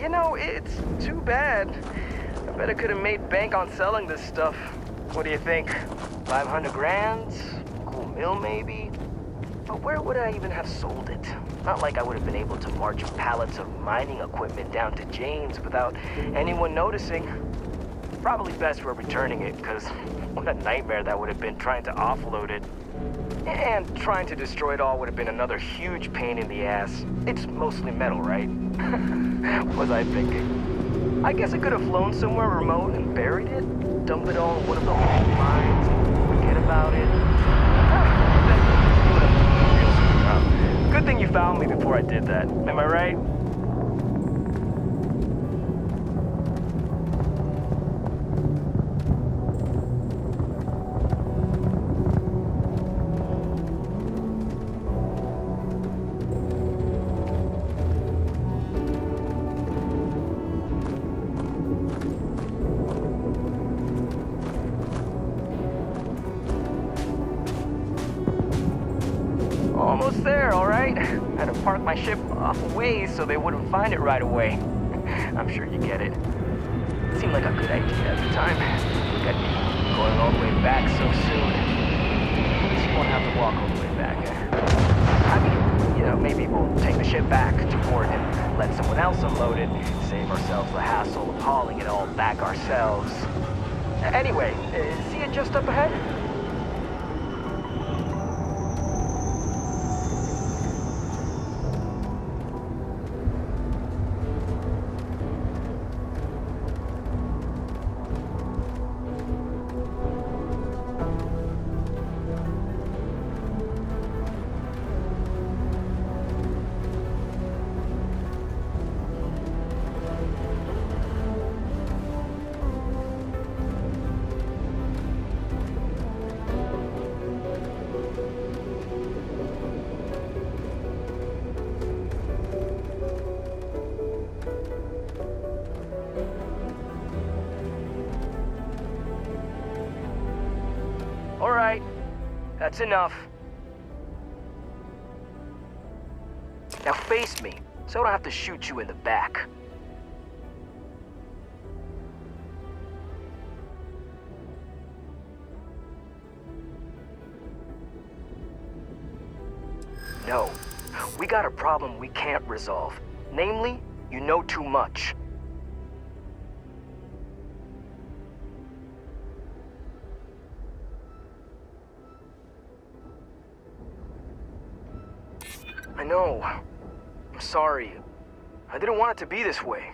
You know, it's too bad. I bet I could have made bank on selling this stuff. What do you think? 500 grand? Cool mill, maybe? But where would I even have sold it? Not like I would have been able to march pallets of mining equipment down to Jane's without anyone noticing. Probably best we're returning it, because what a nightmare that would have been trying to offload it. And trying to destroy it all would have been another huge pain in the ass. It's mostly metal, right? What was I thinking? I guess I could have flown somewhere remote and buried it, dump it all in one of the old mines, forget about it. Good thing you found me before I did that. Am I right? Almost there, all right? Had to park my ship off a ways so they wouldn't find it right away. I'm sure you get it. Seemed like a good idea at the time. Look at me, going all the way back so soon. At least you won't have to walk all the way back. I mean, you know, maybe we'll take the ship back to port and let someone else unload it. Save ourselves the hassle of hauling it all back ourselves. Anyway, see it just up ahead? All right, that's enough. Now face me, so I don't have to shoot you in the back. No, we got a problem we can't resolve. Namely, you know too much. I know. I'm sorry. I didn't want it to be this way.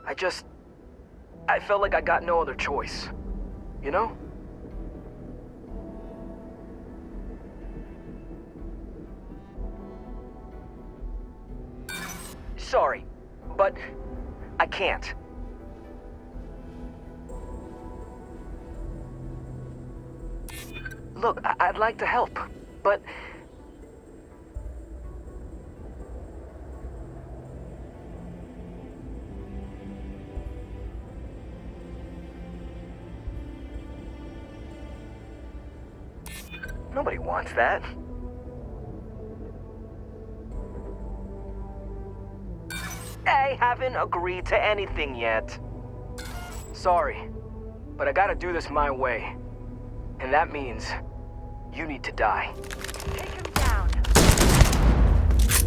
I felt like I got no other choice. You know? Sorry, but I can't. Look, I'd like to help, but... Nobody wants that. I haven't agreed to anything yet. Sorry, but I gotta do this my way. And that means you need to die. Take him down.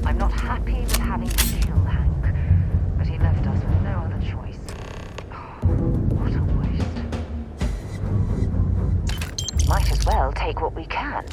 I'm not happy with having to kill Hank, but he left us with no other choice. Oh, what a waste. Might as well take what we can.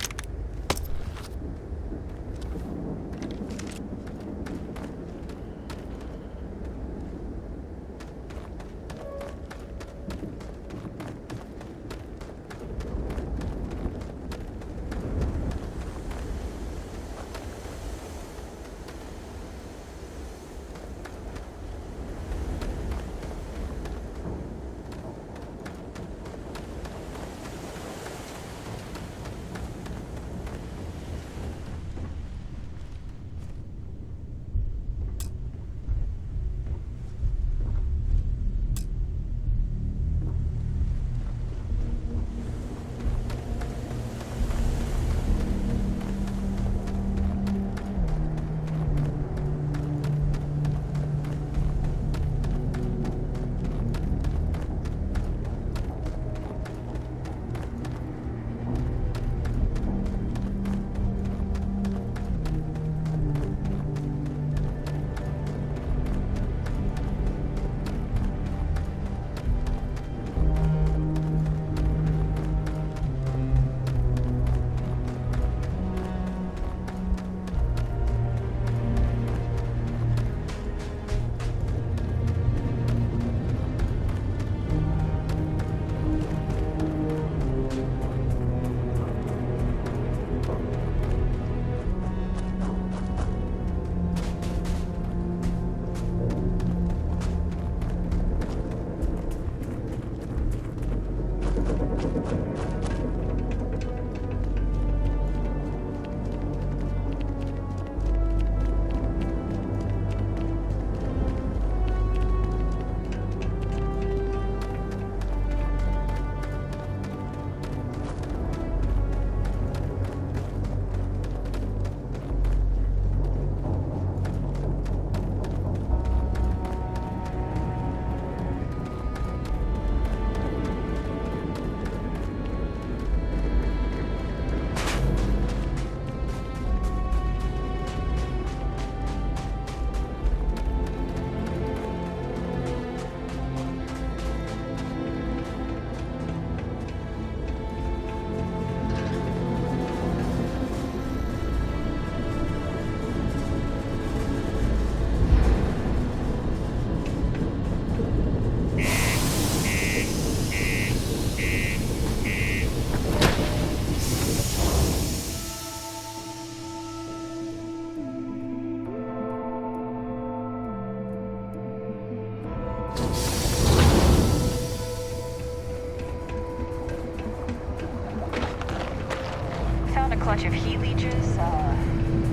Found a clutch of heat leeches,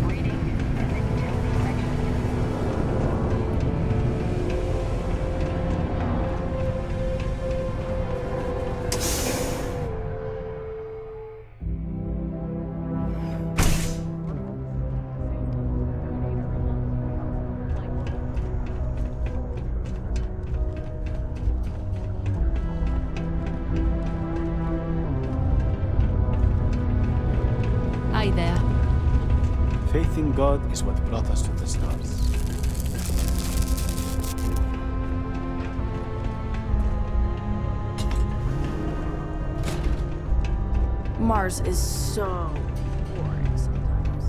breeding in the utility section. Hi there. Faith in God is what brought us to the stars. Mars is so boring sometimes.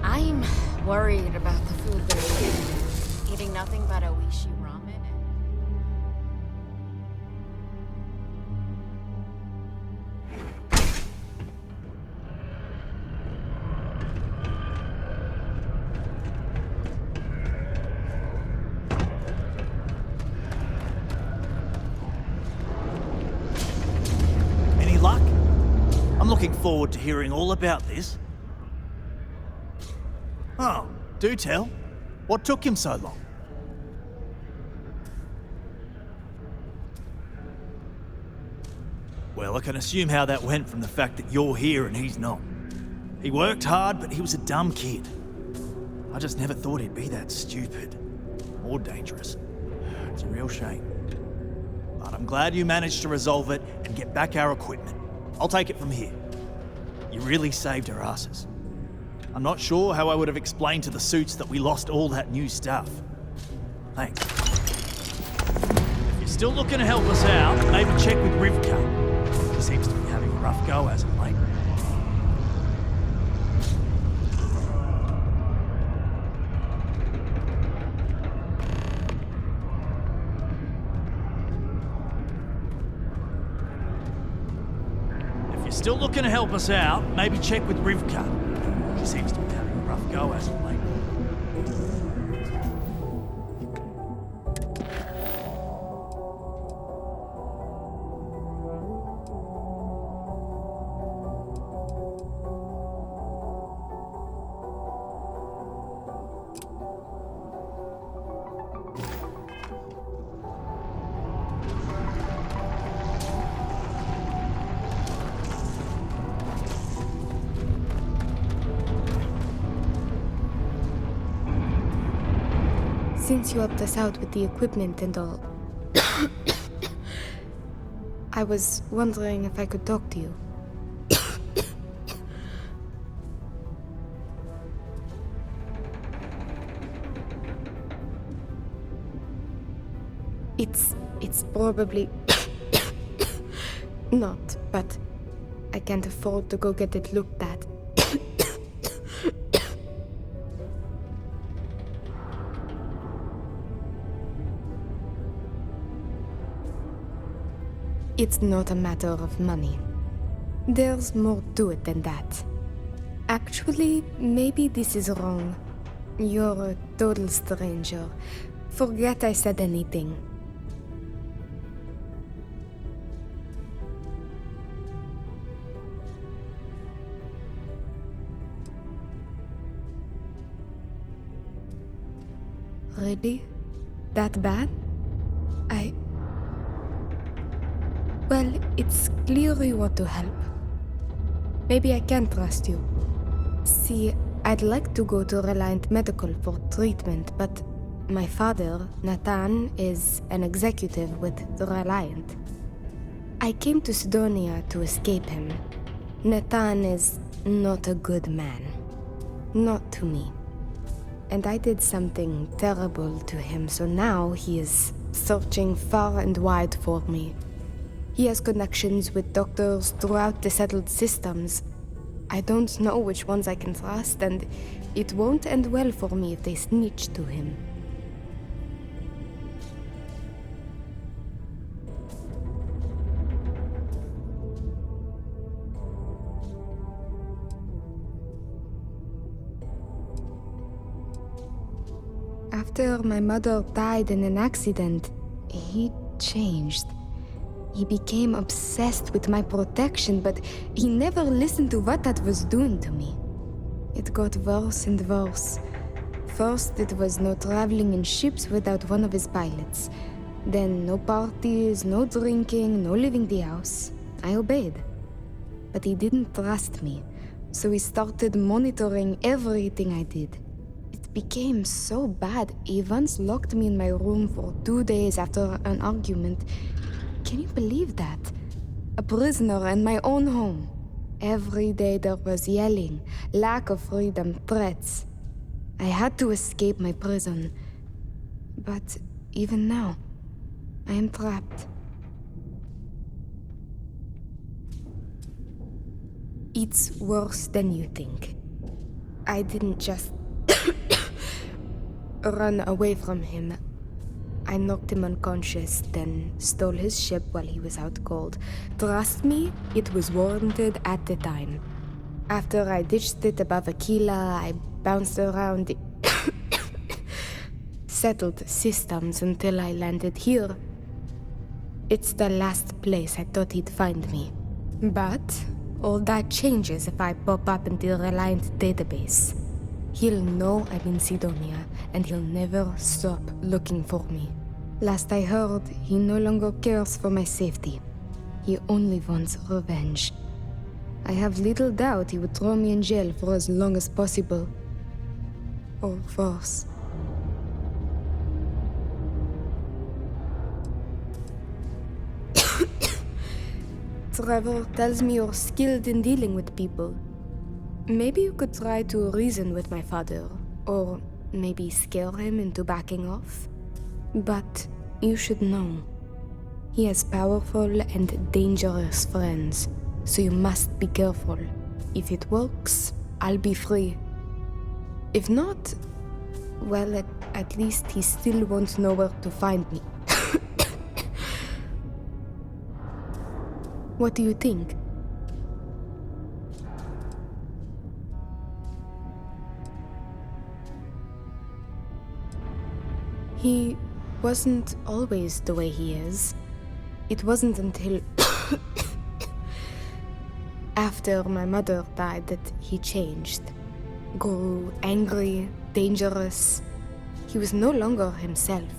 I'm worried about the food they're eating. Eating nothing but Oishi ramen. Any luck? I'm looking forward to hearing all about this. Oh, do tell. What took him so long? Well, I can assume how that went from the fact that you're here and he's not. He worked hard, but he was a dumb kid. I just never thought he'd be that stupid. Or dangerous. It's a real shame. But I'm glad you managed to resolve it and get back our equipment. I'll take it from here. You really saved our asses. I'm not sure how I would have explained to the suits that we lost all that new stuff. Thanks. If you're still looking to help us out, maybe check with Rivka. She seems to be having a rough go as of late. If you're still looking to help us out, maybe check with Rivka. She seems to be having a rough go as of late. Since you helped us out with the equipment and all, I was wondering if I could talk to you. It's probably not, but I can't afford to go get it looked at. It's not a matter of money. There's more to it than that. Actually, maybe this is wrong. You're a total stranger. Forget I said anything. Really? That bad? Well, it's clear you want to help. Maybe I can trust you. See, I'd like to go to Reliant Medical for treatment, but my father, Nathan, is an executive with the Reliant. I came to Sidonia to escape him. Nathan is not a good man. Not to me. And I did something terrible to him, so now he is searching far and wide for me. He has connections with doctors throughout the settled systems. I don't know which ones I can trust, and it won't end well for me if they snitch to him. After my mother died in an accident, he changed. He became obsessed with my protection, but he never listened to what that was doing to me. It got worse and worse. First, it was no traveling in ships without one of his pilots. Then no parties, no drinking, no leaving the house. I obeyed. But he didn't trust me, so he started monitoring everything I did. It became so bad, he once locked me in my room for 2 days after an argument. Can you believe that? A prisoner in my own home. Every day there was yelling, lack of freedom, threats. I had to escape my prison. But even now, I am trapped. It's worse than you think. I didn't just run away from him. I knocked him unconscious, then stole his ship while he was out cold. Trust me, it was warranted at the time. After I ditched it above Aquila, I bounced around the settled systems until I landed here. It's the last place I thought he'd find me. But all that changes if I pop up in the Reliant database. He'll know I'm in Sidonia, and he'll never stop looking for me. Last I heard, he no longer cares for my safety. He only wants revenge. I have little doubt he would throw me in jail for as long as possible. Or worse. Trevor tells me you're skilled in dealing with people. Maybe you could try to reason with my father, or maybe scare him into backing off. But you should know, he has powerful and dangerous friends, so you must be careful. If it works, I'll be free. If not, well, at least he still won't know where to find me. What do you think? He wasn't always the way he is. It wasn't until after my mother died that he changed. Grew angry, dangerous. He was no longer himself.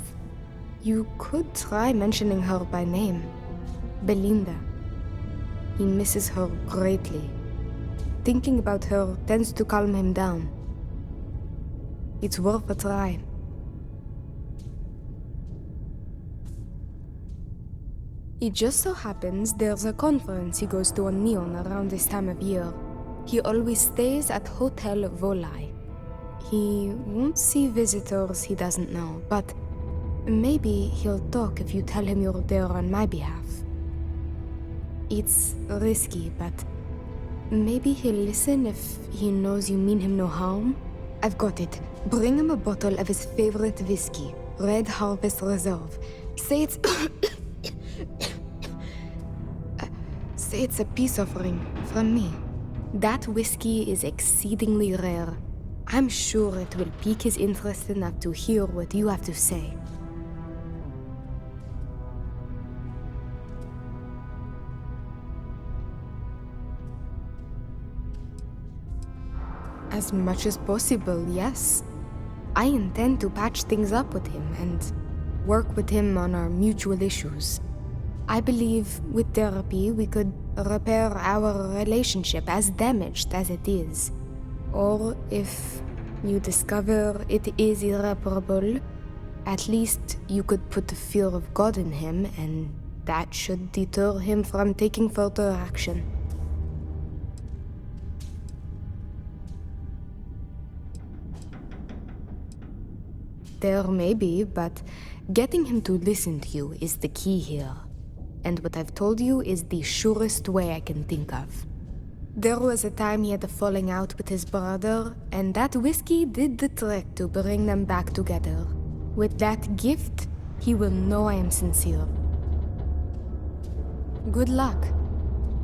You could try mentioning her by name. Belinda. He misses her greatly. Thinking about her tends to calm him down. It's worth a try. It just so happens there's a conference he goes to on Neon around this time of year. He always stays at Hotel Volai. He won't see visitors he doesn't know, but maybe he'll talk if you tell him you're there on my behalf. It's risky, but maybe he'll listen if he knows you mean him no harm. I've got it. Bring him a bottle of his favorite whiskey, Red Harvest Reserve. Say it's... Say it's a peace offering from me. That whiskey is exceedingly rare. I'm sure it will pique his interest enough to hear what you have to say. As much as possible, yes. I intend to patch things up with him and work with him on our mutual issues. I believe with therapy we could repair our relationship as damaged as it is. Or if you discover it is irreparable, at least you could put the fear of God in him, and that should deter him from taking further action. There may be, but getting him to listen to you is the key here. And what I've told you is the surest way I can think of. There was a time he had a falling out with his brother, and that whiskey did the trick to bring them back together. With that gift, he will know I am sincere. Good luck.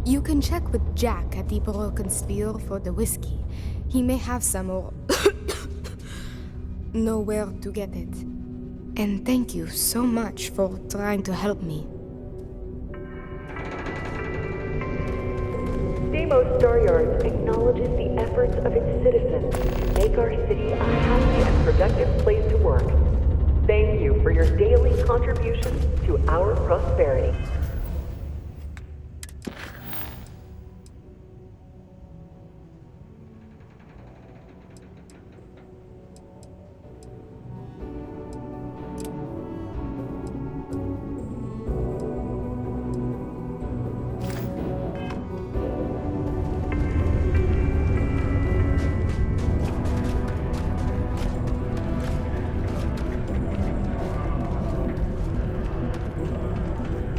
You can check with Jack at the Broken Sphere for the whiskey. He may have some or know where to get it. And thank you so much for trying to help me. Deimos Star Yards acknowledges the efforts of its citizens to make our city a happy and productive place to work. Thank you for your daily contributions to our prosperity.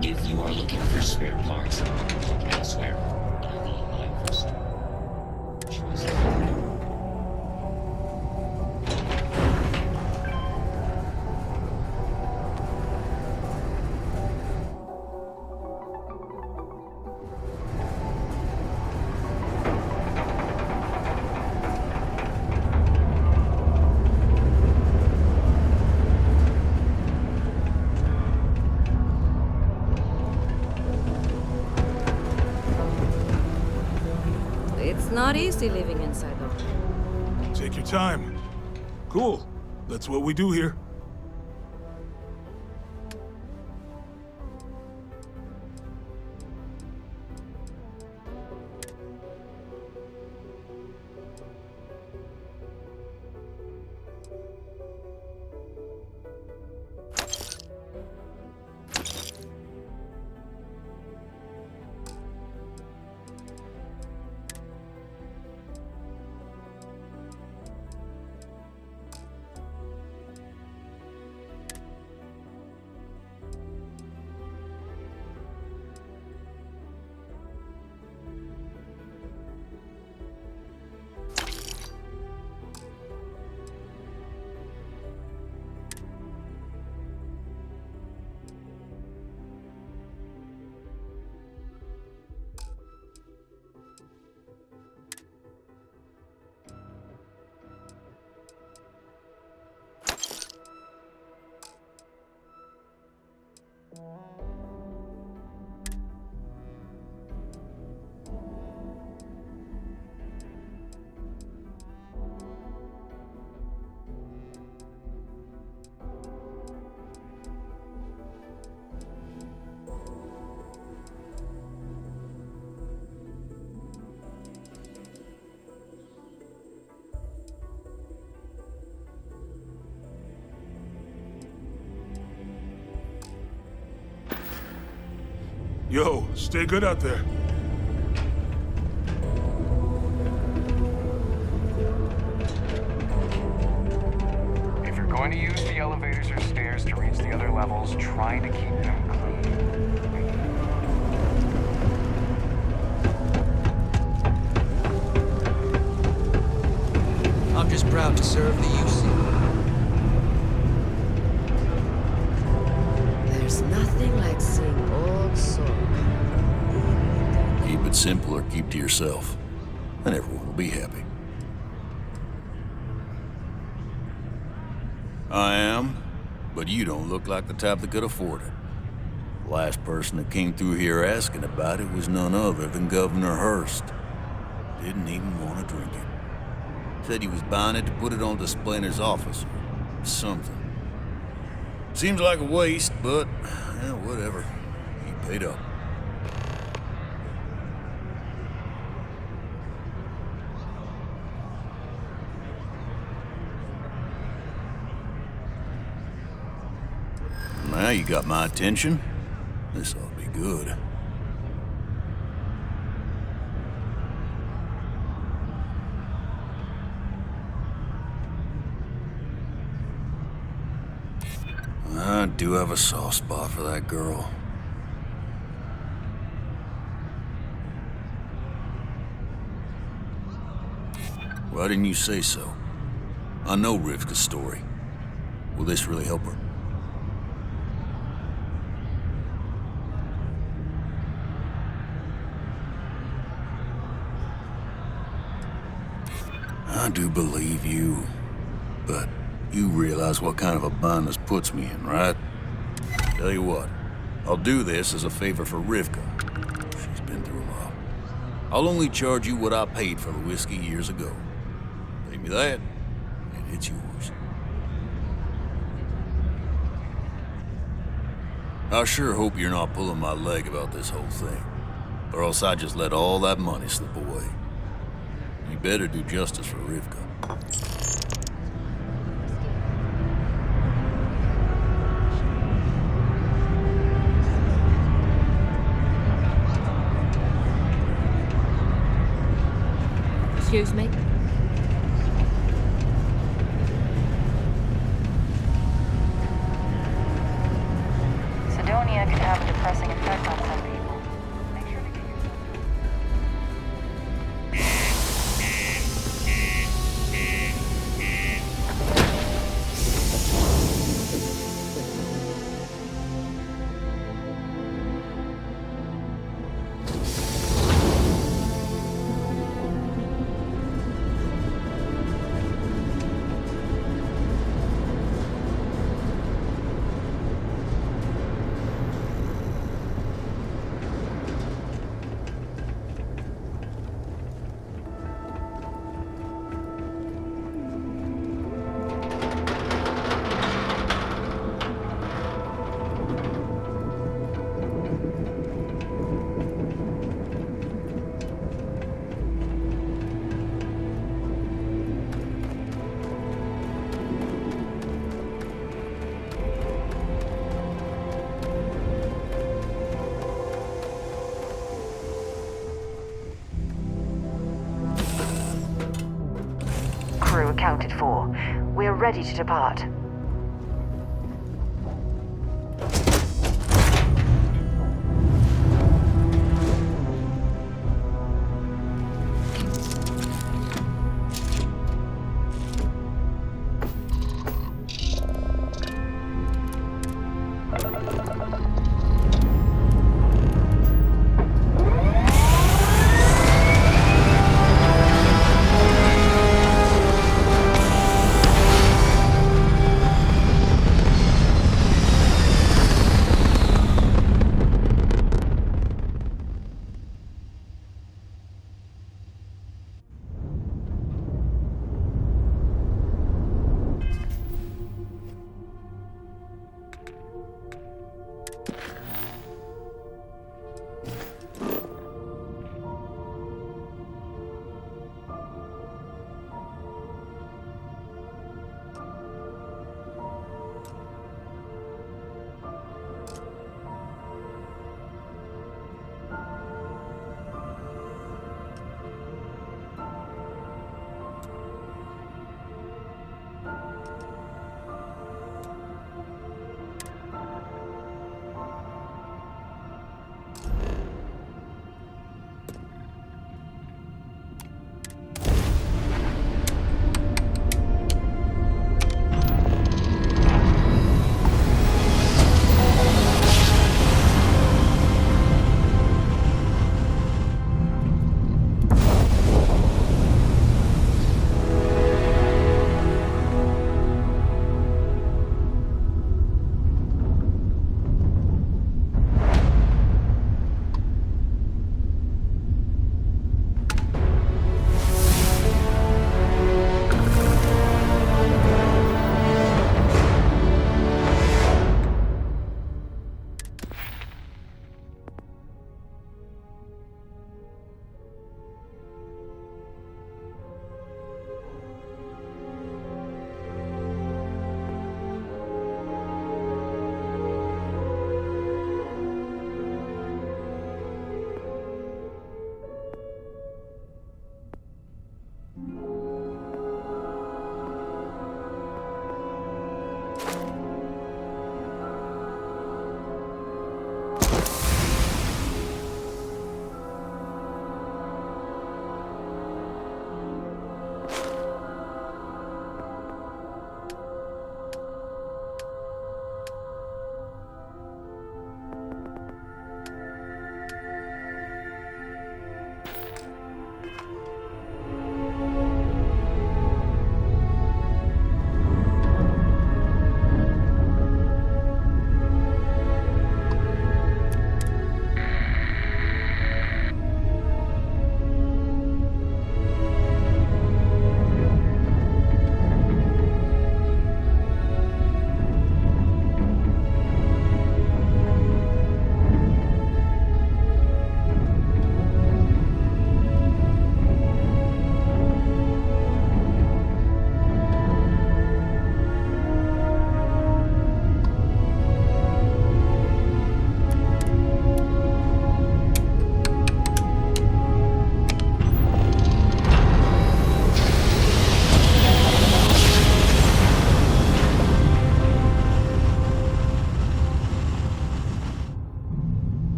If you are looking for spare parts, look elsewhere. I will align for some. It's not easy living inside of. Take your time. Cool. That's what we do here. Yo, stay good out there. If you're going to use the elevators or stairs to reach the other levels, try to keep them clean. I'm just proud to serve the UC. There's nothing like seeing old soul. Keep it simple or keep to yourself. and everyone will be happy. I am, but you don't look like the type that could afford it. The last person that came through here asking about it was none other than Governor Hurst. Didn't even want to drink it. Said he was buying it to put it on display in his office or something. Seems like a waste, but whatever. He paid up. Now you got my attention. This ought to be good. I do have a soft spot for that girl. Why didn't you say so? I know Rivka's story. Will this really help her? I do believe you, but you realize what kind of a bind this puts me in, right? Tell you what, I'll do this as a favor for Rivka. She's been through a lot. I'll only charge you what I paid for the whiskey years ago. Pay me that, and it's yours. I sure hope you're not pulling my leg about this whole thing, or else I just let all that money slip away. You better do justice for Rivka. Excuse me? Sidonia can have a depressing effect on some people. Make sure to get your... Crew accounted for. We're ready to depart.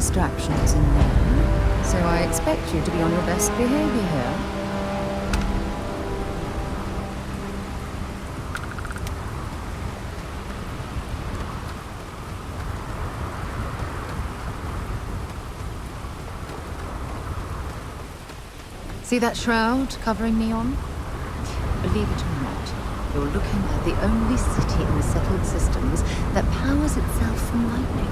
distractions in there, so I expect you to be on your best behavior here. See that shroud covering Neon? Believe it or not, you're looking at the only city in the settled systems that powers itself from lightning.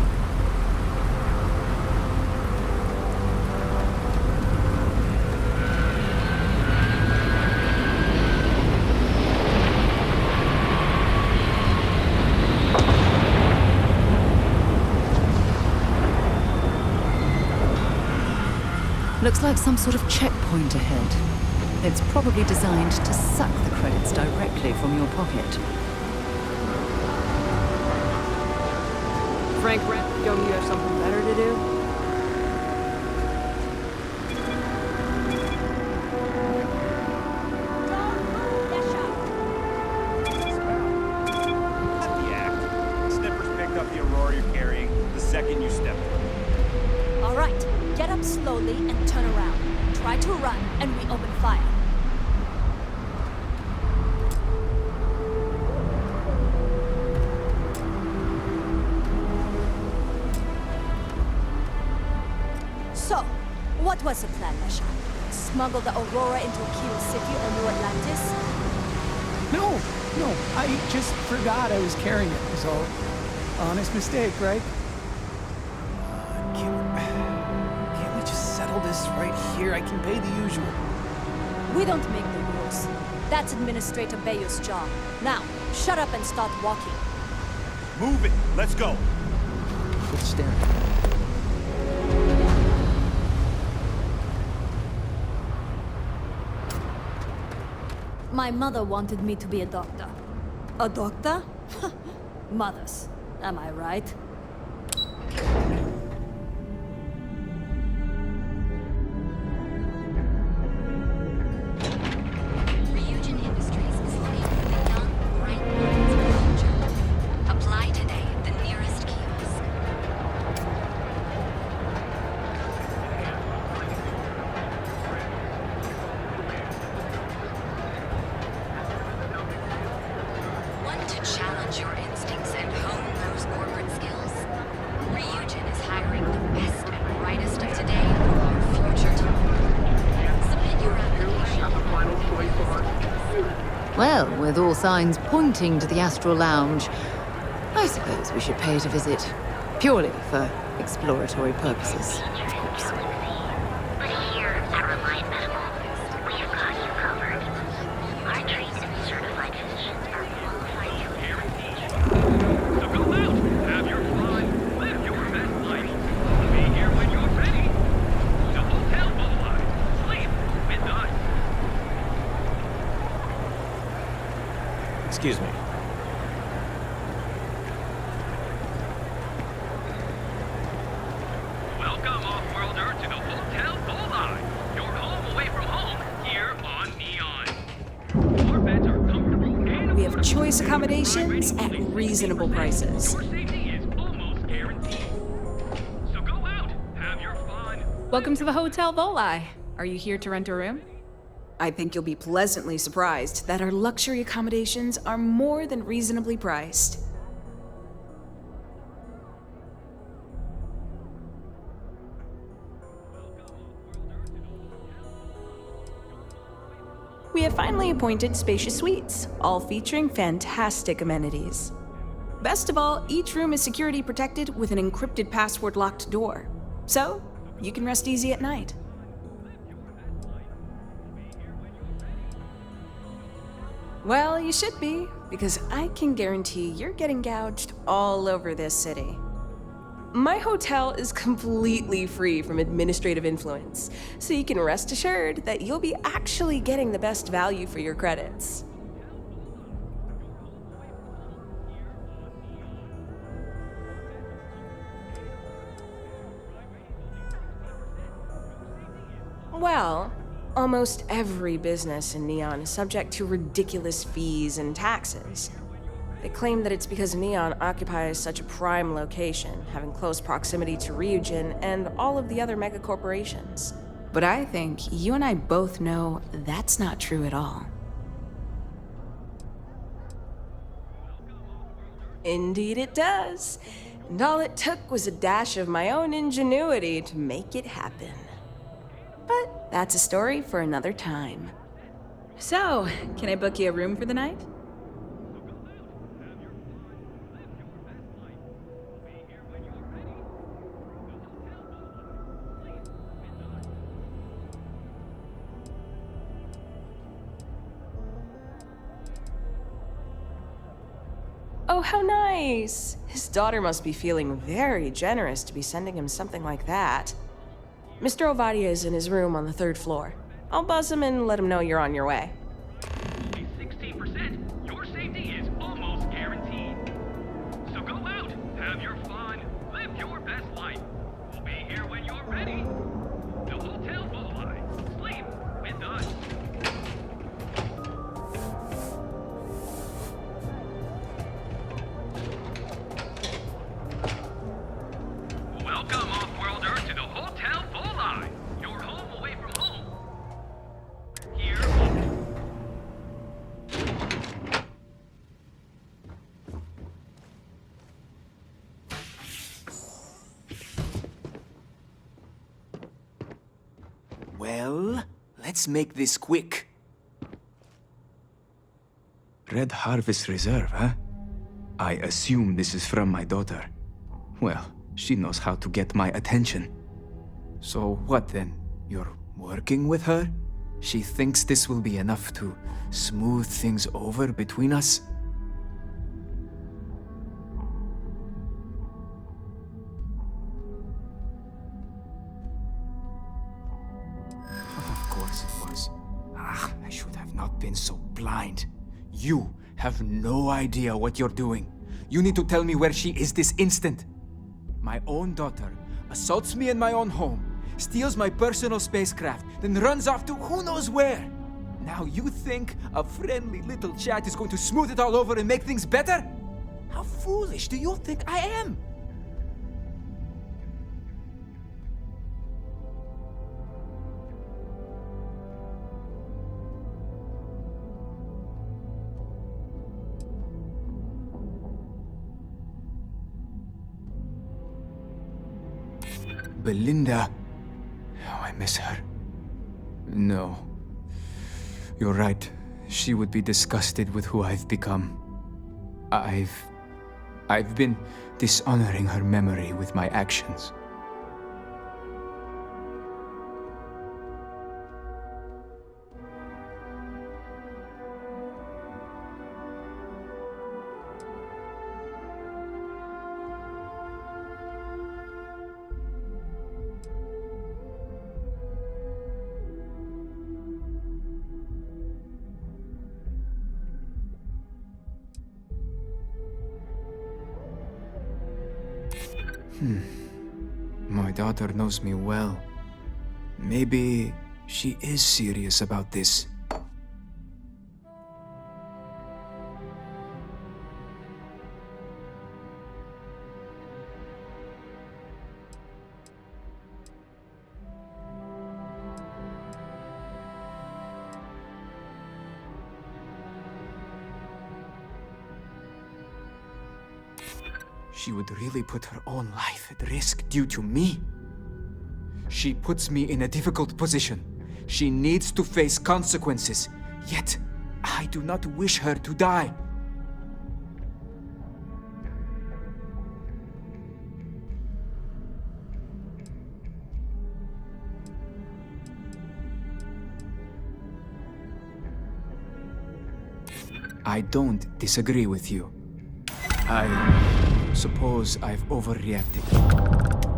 Looks like some sort of checkpoint ahead. It's probably designed to suck the credits directly from your pocket. Frank Brent, don't you have something better to do? The act. Snippers picked up the Aurora you're carrying the second you stepped in. All right, get up slowly and turn around. Try to run, and we open fire. So, what was the plan, Lesha? Smuggle the Aurora into Kilo City or New Atlantis? No, I just forgot I was carrying it, was all. Honest mistake, right? Can't we just settle this right here? I can pay the usual. We don't make the rules. That's Administrator Bayo's job. Now, shut up and start walking. Move it. Let's go. Quit staring. My mother wanted me to be a doctor. A doctor? Mothers. Am I right? Well, with all signs pointing to the Astral Lounge, I suppose we should pay it a visit. Purely for exploratory purposes, of course. But here at Reliant Medical, we've got you covered. Our trained and certified physicians are qualified to So go out, have your fun, live your best life. Be here when you're ready. The Hotel Boulevard. Sleep with us. Excuse me. Welcome, off-worlder, to the Hotel Boulevard. Your home away from home, here on Neon. Our beds are comfortable and We have choice accommodations at reasonable prices. Welcome to the Hotel Volai. Are you here to rent a room? I think you'll be pleasantly surprised that our luxury accommodations are more than reasonably priced. We have finally appointed spacious suites, all featuring fantastic amenities. Best of all, each room is security protected with an encrypted password-locked door. So, you can rest easy at night. Well, you should be, because I can guarantee you're getting gouged all over this city. My hotel is completely free from administrative influence, so you can rest assured that you'll be actually getting the best value for your credits. Well, almost every business in Neon is subject to ridiculous fees and taxes. They claim that it's because Neon occupies such a prime location, having close proximity to Ryujin and all of the other megacorporations. But I think you and I both know that's not true at all. Indeed it does. And all it took was a dash of my own ingenuity to make it happen. But that's a story for another time. So, can I book you a room for the night? Oh, how nice! His daughter must be feeling very generous to be sending him something like that. Mr. Ovadia is in his room on the 3rd floor. I'll buzz him and let him know you're on your way. 16%. Your safety is almost guaranteed. So go out, have your fun, live your best life. We'll be here when you're ready. The Hotel Bullseye. Sleep with us. Welcome, Off-Worlder, to the Hotel Bullseye. Your home away from home. Here. Well, let's make this quick. Red Harvest Reserve, huh? I assume this is from my daughter. Well, she knows how to get my attention. So what then? You're working with her? She thinks this will be enough to smooth things over between us? Of course it was. I should have not been so blind. You have no idea what you're doing. You need to tell me where she is this instant. My own daughter assaults me in my own home, steals my personal spacecraft, then runs off to who knows where. Now you think a friendly little chat is going to smooth it all over and make things better? How foolish do you think I am? Belinda. Oh, I miss her. No. You're right. She would be disgusted with who I've become. I've been dishonoring her memory with my actions. My daughter knows me well. Maybe she is serious about this. She would really put her own life at risk due to me. She puts me in a difficult position. She needs to face consequences. Yet, I do not wish her to die. I don't disagree with you. I suppose I've overreacted.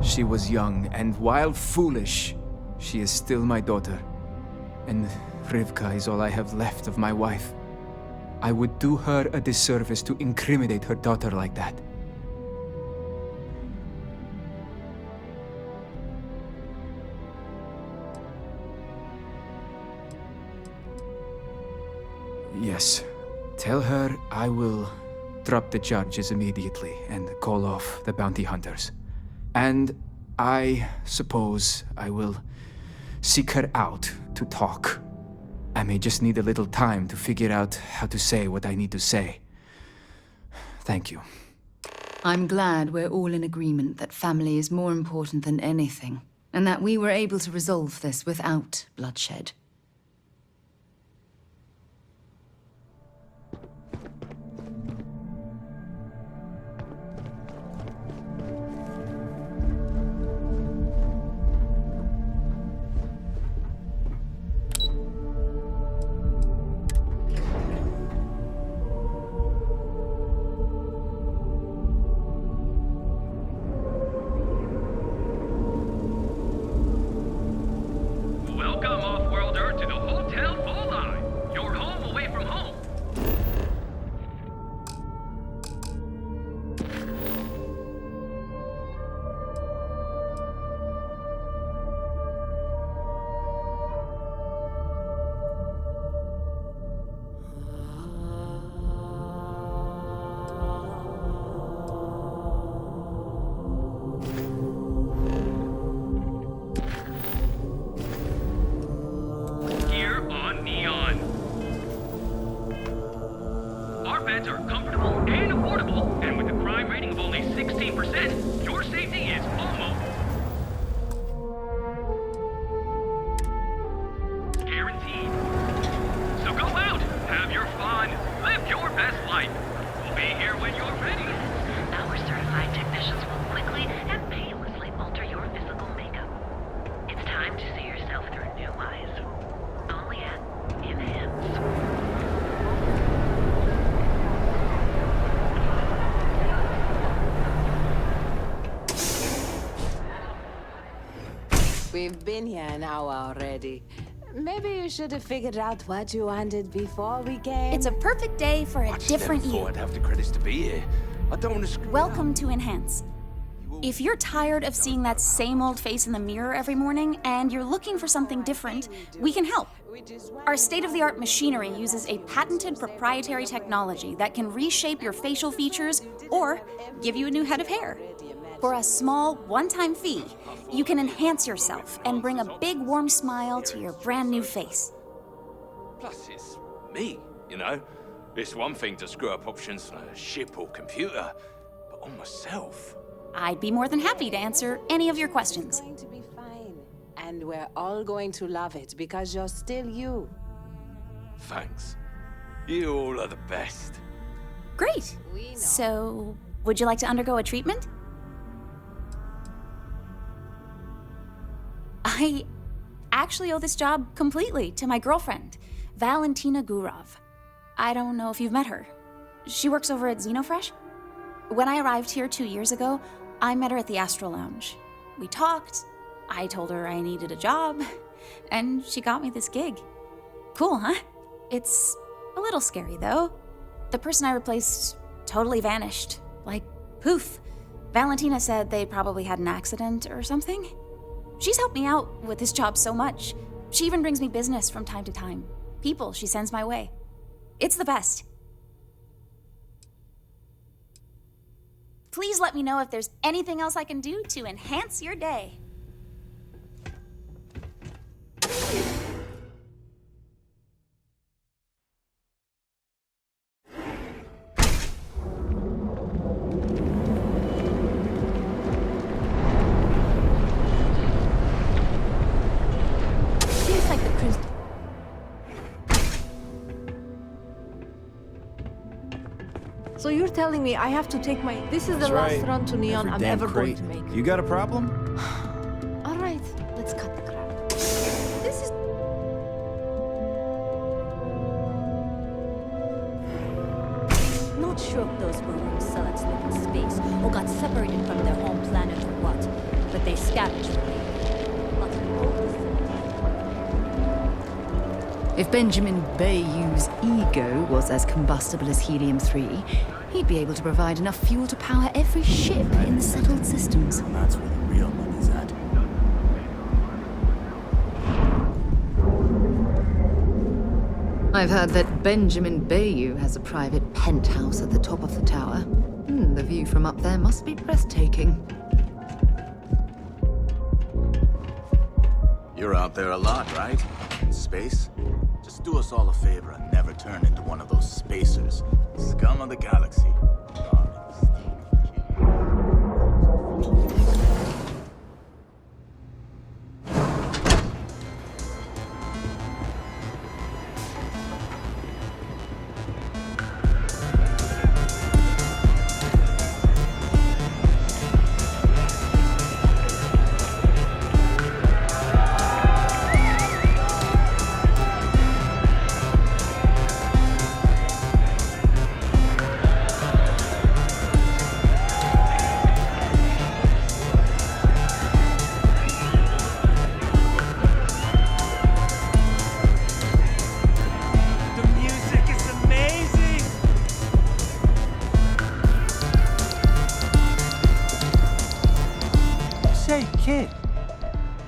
She was young, and while foolish, she is still my daughter. And Rivka is all I have left of my wife. I would do her a disservice to incriminate her daughter like that. Yes, tell her I will drop the charges immediately and call off the bounty hunters. And I suppose I will seek her out to talk. I may just need a little time to figure out how to say what I need to say. Thank you. I'm glad we're all in agreement that family is more important than anything, and that we were able to resolve this without bloodshed. Welcome, off-worlder, to the Hotel Volai, your home away from home. Here on Neon. Our beds are comfortable and affordable, and with a crime rating of only 16%, your safety is almost guaranteed. So go out, have your fun, live your best life. We'll be here when you're ready. Our certified technicians will quickly and painlessly alter your physical makeup. It's time to see yourself through new eyes. Only at Enhance. We've been here an hour already. Maybe you should have figured out what you wanted before we came. It's a perfect day for a different Never you. thought I'd have the credits to be here. I don't want to screw Welcome to Enhance. If you're tired of seeing that same old face in the mirror every morning and you're looking for something different, we can help. Our state-of-the-art machinery uses a patented proprietary technology that can reshape your facial features or give you a new head of hair. For a small, one-time fee, you can enhance yourself and bring a big, warm smile to your brand new face. Plus, it's me, you know? It's one thing to screw up options on a ship or computer, but on myself. I'd be more than happy to answer any of your questions. Going to be fine. And we're all going to love it because you're still you. Thanks. You all are the best. Great. So, would you like to undergo a treatment? I actually owe this job completely to my girlfriend, Valentina Gurov. I don't know if you've met her. She works over at Xenofresh. When I arrived here 2 years ago, I met her at the Astro Lounge. We talked, I told her I needed a job, and she got me this gig. Cool, huh? It's a little scary, though. The person I replaced totally vanished. Like, poof. Valentina said they probably had an accident or something. She's helped me out with this job so much. She even brings me business from time to time. People she sends my way. It's the best. Please let me know if there's anything else I can do to enhance your day. Seems like the prince. So you're telling me I have to take my... This is the last run to Neon I'm ever going to make. You got a problem? All right, let's cut the crap. This is... Not sure if those balloons Sellects live in space or got separated from their home planet or what, but they scavenged for me. If Benjamin Bayou's ego was as combustible as helium-3, he'd be able to provide enough fuel to power every ship in the settled systems. That's where the real money's at. I've heard that Benjamin Bayou has a private penthouse at the top of the tower. from up there must be breathtaking. You're out there a lot, right? In space? Just do us all a favor and never turn into one of those spacers. Scum of the galaxy.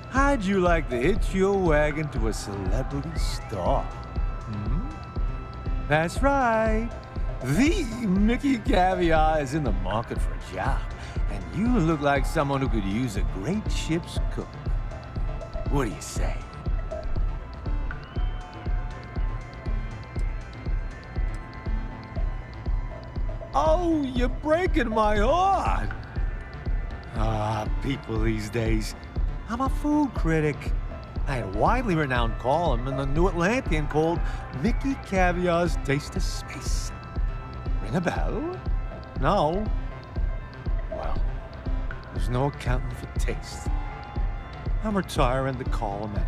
How'd you like to hitch your wagon to a celebrity star? Hmm? That's right. The Mickey Caviar is in the market for a job, and you look like someone who could use a great ship's cook. What do you say? Oh, you're breaking my heart. Ah, people these days. I'm a food critic. I had a widely renowned column in the New Atlantean called Mickey Caviar's Taste of Space. Ring a bell? No? Well, there's no accounting for taste. I'm retiring the column anyway.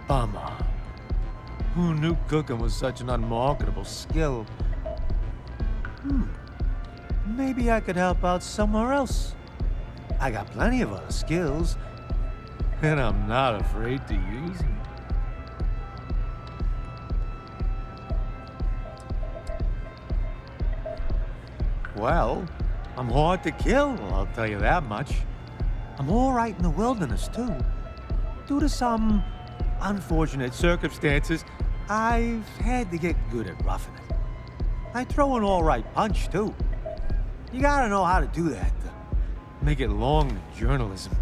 Bummer. Who knew cooking was such an unmarketable skill? Maybe I could help out somewhere else. I got plenty of other skills, and I'm not afraid to use them. Well, I'm hard to kill, I'll tell you that much. I'm all right in the wilderness, too. Due to some unfortunate circumstances, I've had to get good at roughing it. I throw an all right punch, too. You gotta know how to do that to make it long to journalism.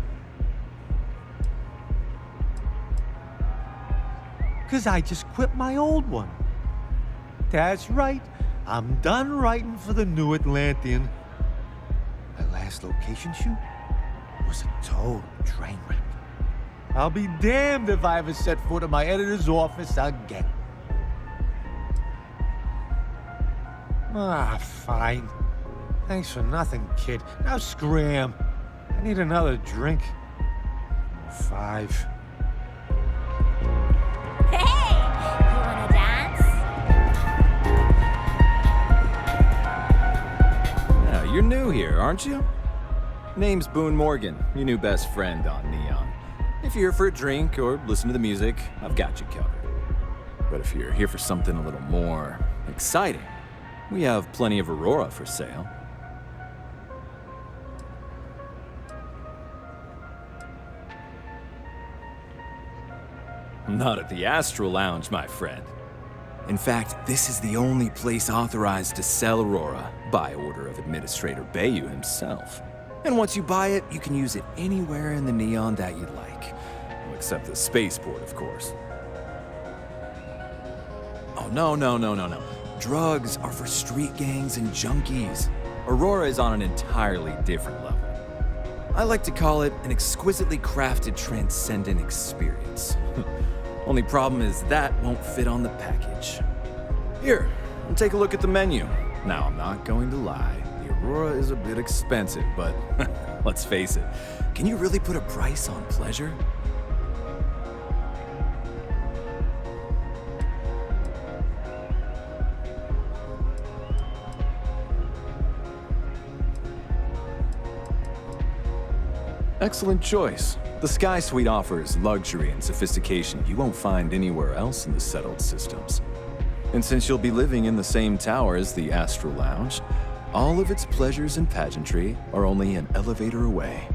'Cause I just quit my old one. That's right, I'm done writing for the New Atlantean. My last location shoot was a total train wreck. I'll be damned if I ever set foot in my editor's office again. Ah, fine. Thanks for nothing, kid. Now scram. I need another drink. 5. Hey! You wanna dance? Yeah, you're new here, aren't you? Name's Boone Morgan, your new best friend on Neon. If you're here for a drink or listen to the music, I've got you covered. But if you're here for something a little more exciting, we have plenty of Aurora for sale. Not at the Astral Lounge, my friend. In fact, this is the only place authorized to sell Aurora by order of Administrator Bayou himself. And once you buy it, you can use it anywhere in the Neon that you'd like. Well, except the spaceport, of course. Oh, no. Drugs are for street gangs and junkies. Aurora is on an entirely different level. I like to call it an exquisitely crafted, transcendent experience. Only problem is that won't fit on the package. Here, take a look at the menu. Now, I'm not going to lie. The Aurora is a bit expensive, but let's face it. Can you really put a price on pleasure? Excellent choice. The Sky Suite offers luxury and sophistication you won't find anywhere else in the settled systems. And since you'll be living in the same tower as the Astral Lounge, all of its pleasures and pageantry are only an elevator away.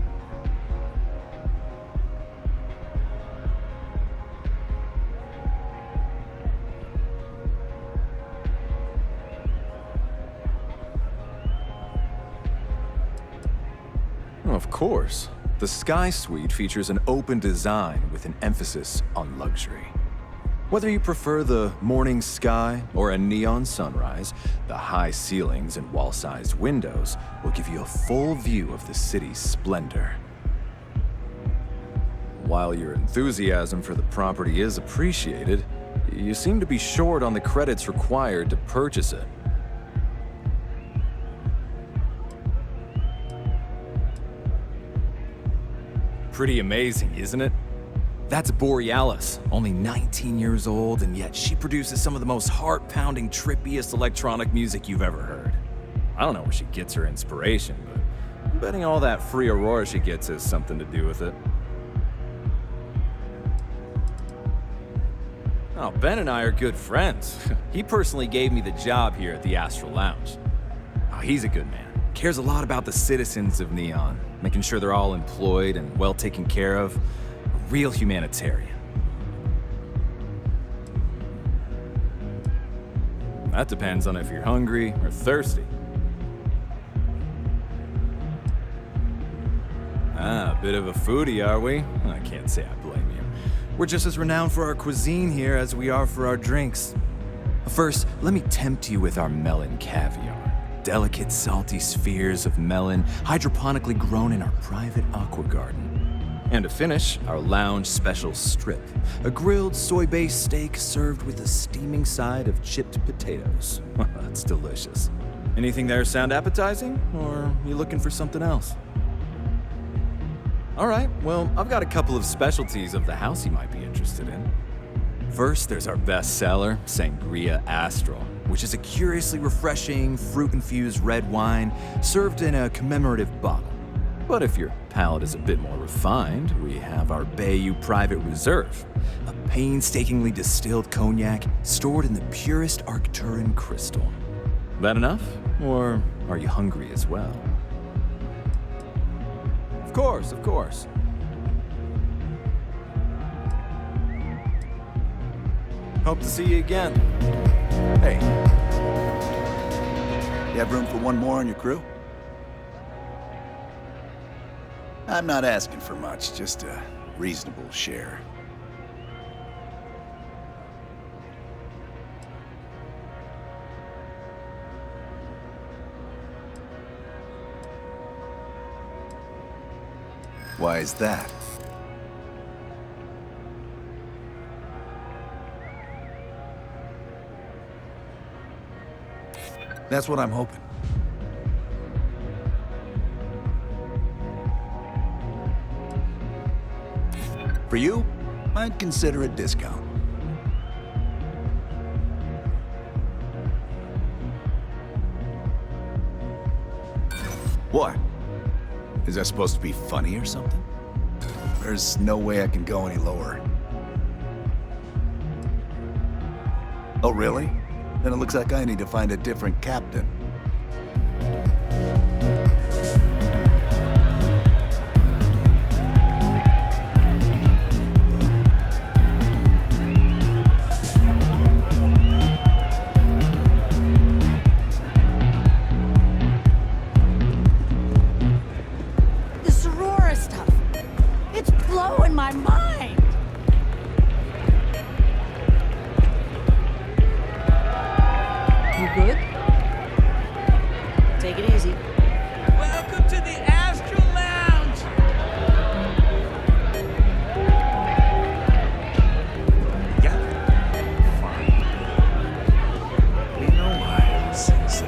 Of course. The Sky Suite features an open design with an emphasis on luxury. Whether you prefer the morning sky or a neon sunrise, the high ceilings and wall-sized windows will give you a full view of the city's splendor. While your enthusiasm for the property is appreciated, you seem to be short on the credits required to purchase it. Pretty amazing, isn't it? That's Borealis, only 19 years old, and yet she produces some of the most heart-pounding, trippiest electronic music you've ever heard. I don't know where she gets her inspiration, but I'm betting all that free Aurora she gets has something to do with it. Oh, Ben and I are good friends. He personally gave me the job here at the Astral Lounge. Oh, he's a good man. Cares a lot about the citizens of Neon, making sure they're all employed and well taken care of. A real humanitarian. That depends on if you're hungry or thirsty. Ah, a bit of a foodie, are we? I can't say I blame you. We're just as renowned for our cuisine here as we are for our drinks. First, let me tempt you with our melon caviar. Delicate, salty spheres of melon, hydroponically grown in our private aqua garden. And to finish, our lounge special strip, a grilled soy-based steak served with a steaming side of chipped potatoes. That's delicious. Anything there sound appetizing, or are you looking for something else? All right, well, I've got a couple of specialties of the house you might be interested in. First, there's our best seller, Sangria Astral, which is a curiously refreshing, fruit-infused red wine served in a commemorative bottle. But if your palate is a bit more refined, we have our Bayou Private Reserve, a painstakingly distilled cognac stored in the purest Arcturan crystal. That enough? Or are you hungry as well? Of course, of course. Hope to see you again. Hey. You have room for one more on your crew? I'm not asking for much, just a reasonable share. Why is that? That's what I'm hoping. For you, I'd consider a discount. What? Is that supposed to be funny or something? There's no way I can go any lower. Oh, really? Then it looks like I need to find a different captain. This Aurora stuff, it's blowing my mind. You good? Take it easy. Welcome to the Astral Lounge! Yeah. Fine. You know why I was saying so.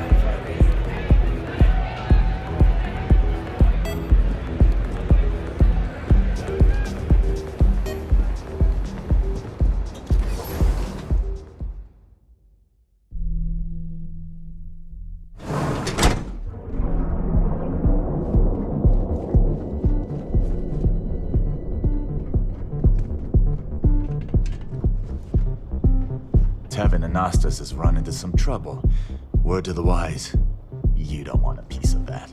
Tevin Anastas has run into some trouble. Word to the wise, you don't want a piece of that.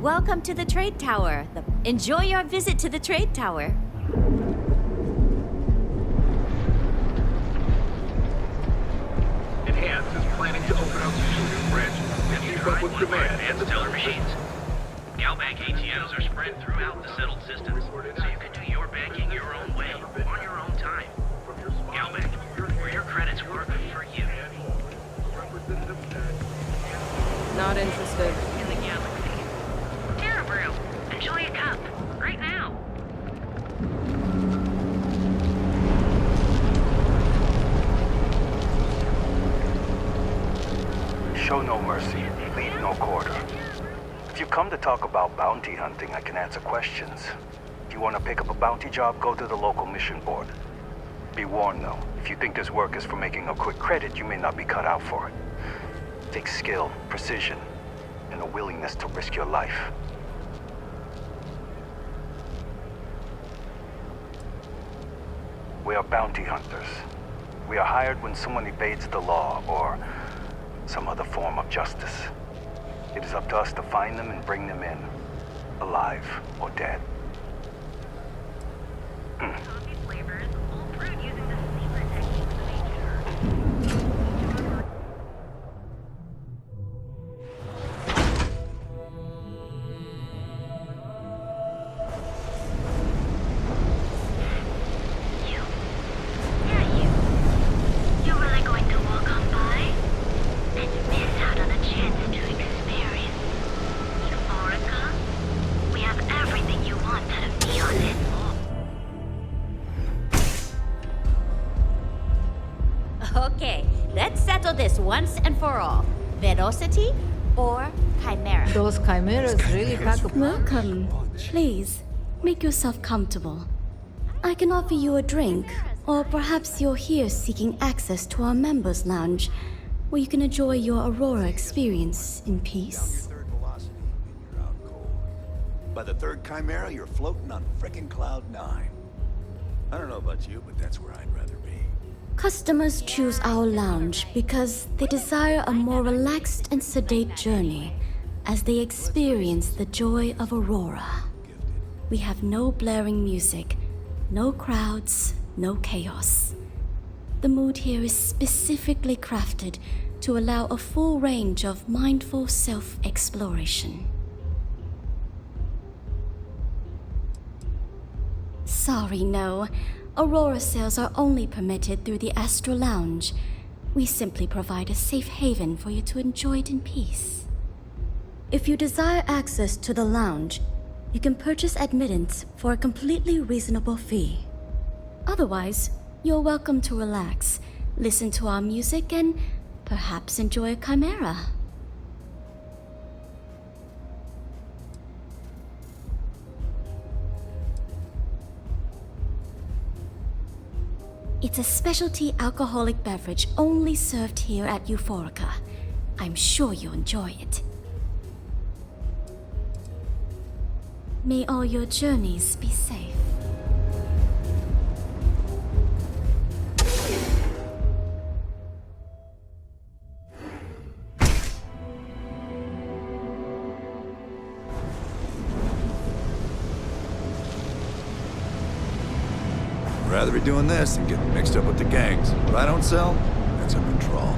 Welcome to the Trade Tower. Enjoy your visit to the Trade Tower. Enhance is planning to open up 2 new branches and keep up with demand. Advanced teller machines. GalBank ATMs are spread throughout the settled systems, so you can do your banking your own way, on your own time. GalBank, where your credits work for you. Not interested. In the galaxy. Caribou, enjoy a cup. Right now. Show no mercy, leave no quarter. If you come to talk about bounty hunting, I can answer questions. If you want to pick up a bounty job, go to the local mission board. Be warned though, if you think this work is for making a quick credit, you may not be cut out for it. It takes skill, precision, and a willingness to risk your life. We are bounty hunters. We are hired when someone evades the law or some other form of justice. It is up to us to find them and bring them in, alive or dead. You're really going to walk on by and miss out on a chance to experience Euphorica? We have everything you want out of Neon and more. Okay, let's settle this once and for all. Velocity or Chimera? Those chimeras really pack a punch. Welcome. Please, make yourself comfortable. I can offer you a drink, or perhaps you're here seeking access to our members' lounge, where you can enjoy your Aurora experience in peace. By the third Chimera, you're floating on frickin' Cloud 9. I don't know about you, but that's where I'd rather be. Customers choose our lounge because they desire a more relaxed and sedate journey as they experience the joy of Aurora. We have no blaring music, no crowds, no chaos. The mood here is specifically crafted to allow a full range of mindful self-exploration. Sorry, no. Aurora sales are only permitted through the Astral Lounge. We simply provide a safe haven for you to enjoy it in peace. If you desire access to the lounge, you can purchase admittance for a completely reasonable fee. Otherwise, you're welcome to relax, listen to our music, and perhaps enjoy a chimera. It's a specialty alcoholic beverage only served here at Euphorica. I'm sure you'll enjoy it. May all your journeys be safe. Rather be doing this than getting mixed up with the gangs. What I don't sell, that's under control.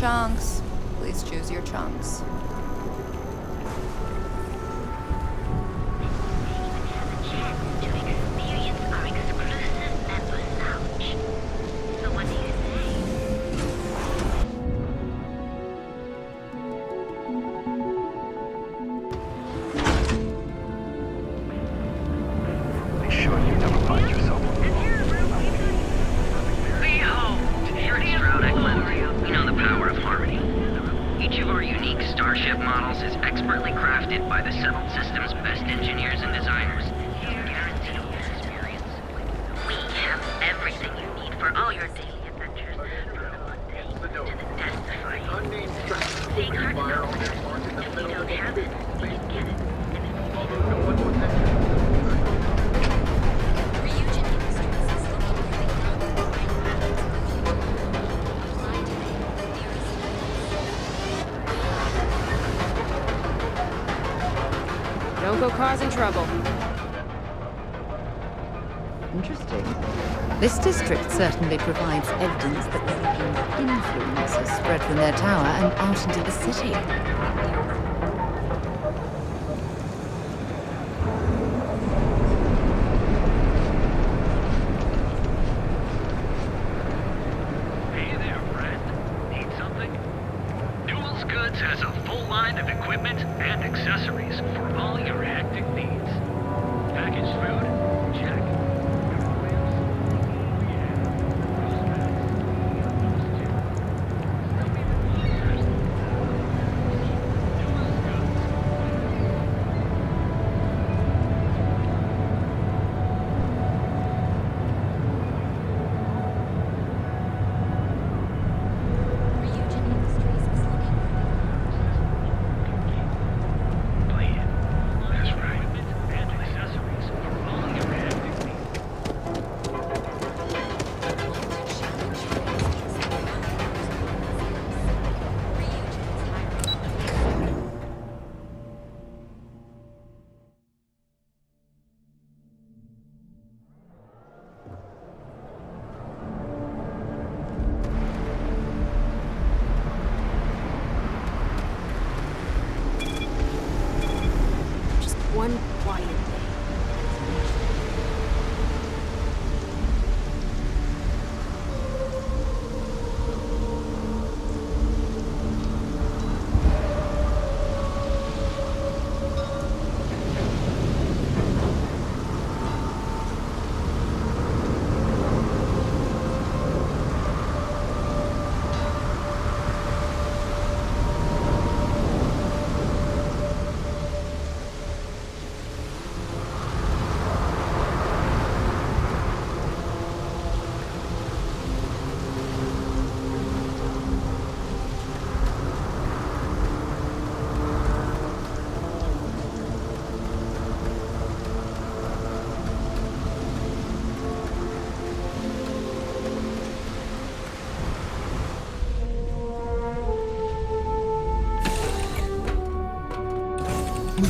chunks. Please choose your chunks. Starship models is expertly crafted by the settled system's best engineers and designers. Guaranteed experience. We have everything you need for all your daily adventures, from the mundane to the death-defying. Seeing hard enough. If you don't have it, you can get it. Don't go causing trouble. Interesting. This district certainly provides evidence that malign influence has spread from their tower and out into the city. Hey there, friend. Need something? Newell's Goods has a full line of equipment and accessories for all your hectic needs. Packaged food? Check. One quiet day.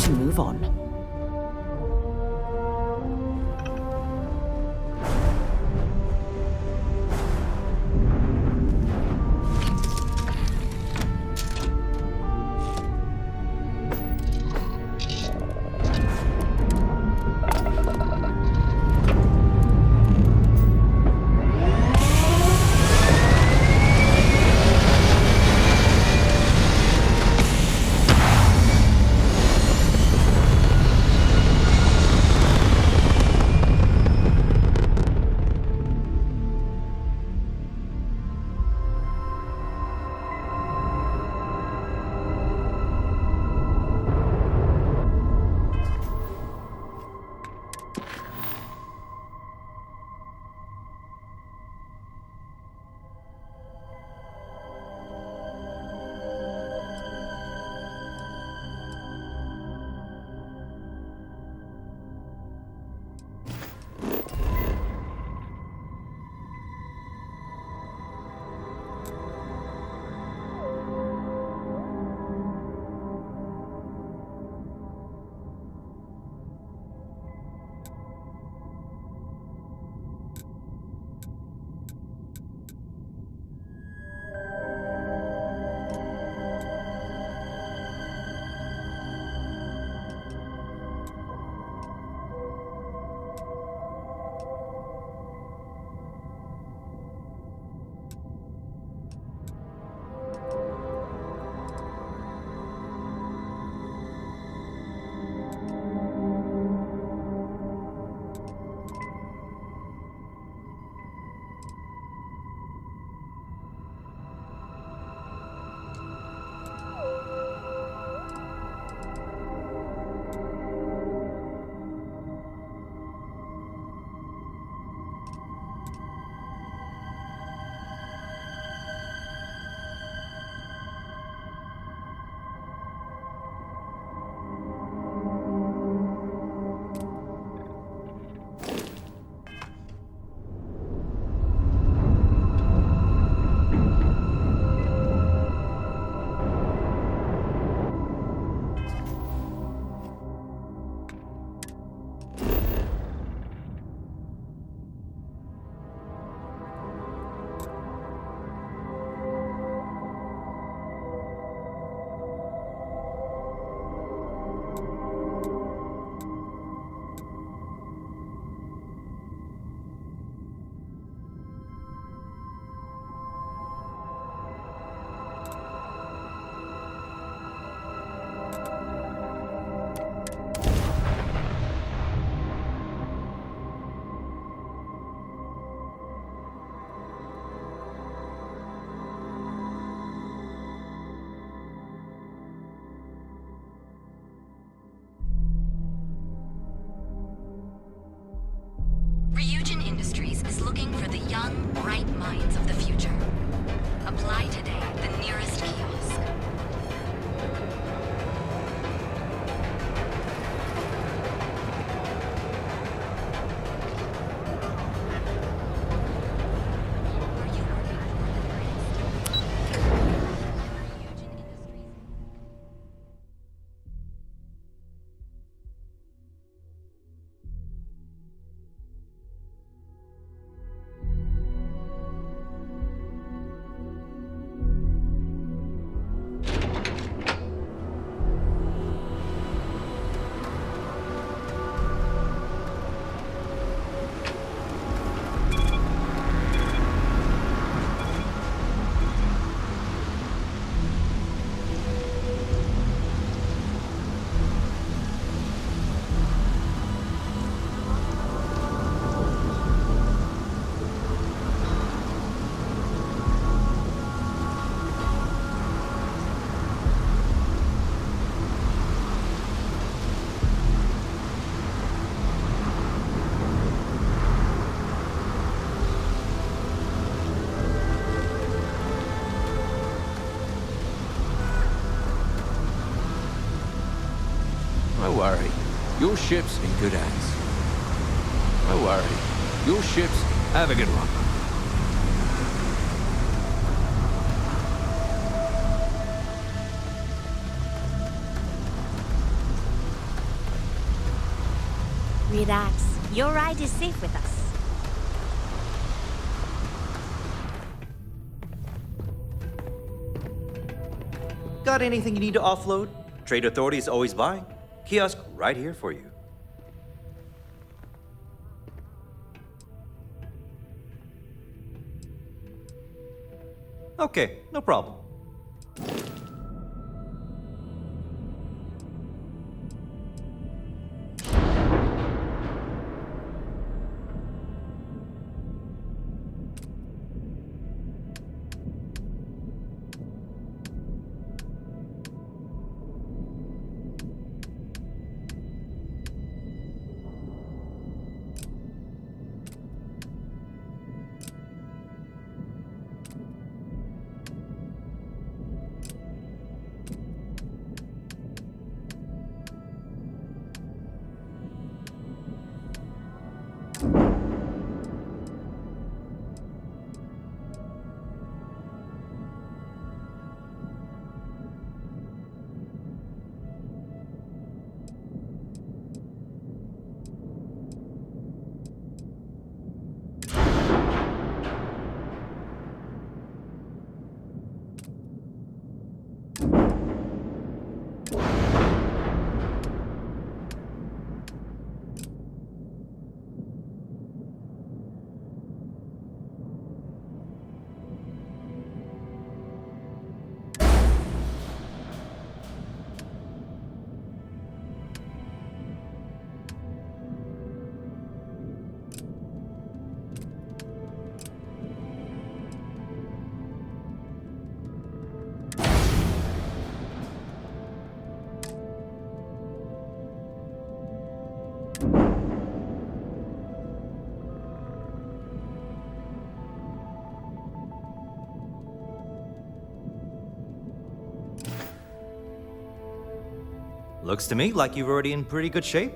To move on. bright minds of the future. Apply today at the nearest kiosk. Don't worry, your ship's in good hands. Don't worry, your ship's... Have a good one. Relax. Your ride is safe with us. Got anything you need to offload? Trade Authority is always buying. Kiosk right here for you. Okay, no problem. Looks to me like you're already in pretty good shape.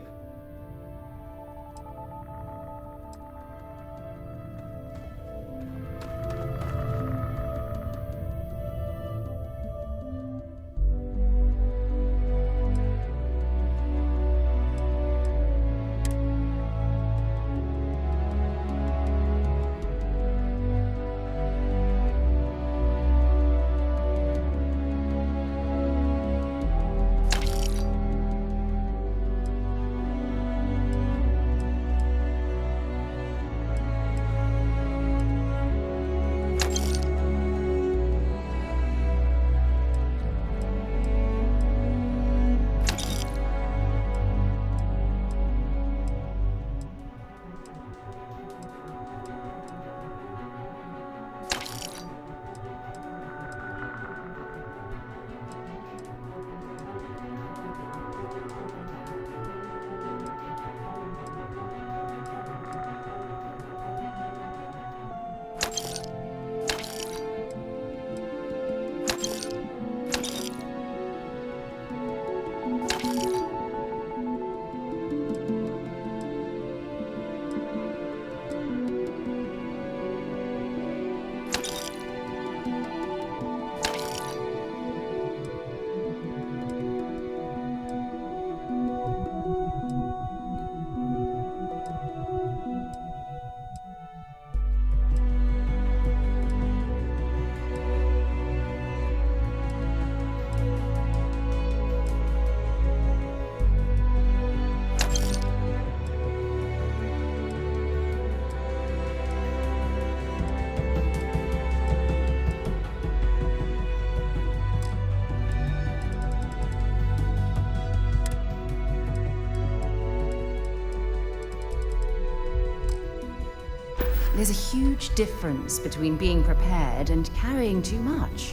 There's a huge difference between being prepared and carrying too much.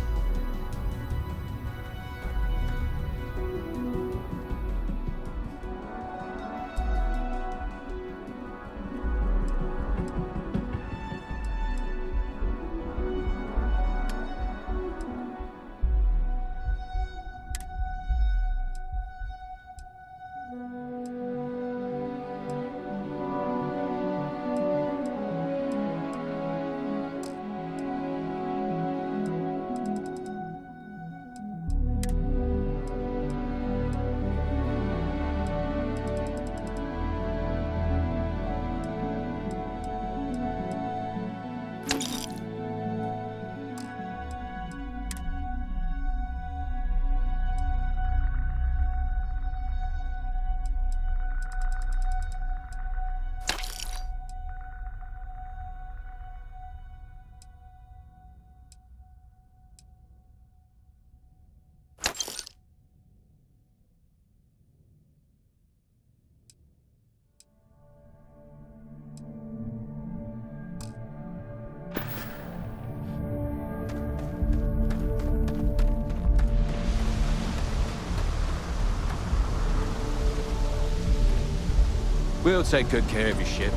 We'll take good care of your ship.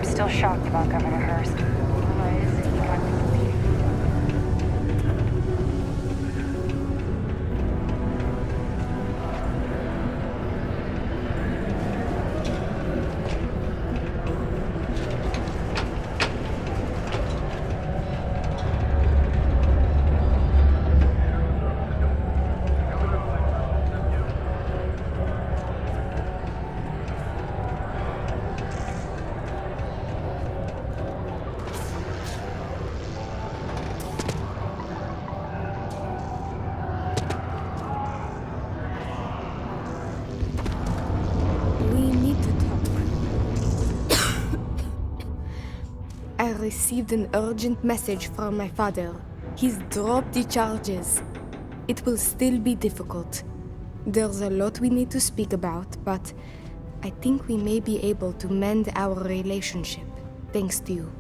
Still shocked about Governor Hurst. Realize he got defeated. received an urgent message from my father. He's dropped the charges. It will still be difficult. There's a lot we need to speak about, but I think we may be able to mend our relationship, thanks to you.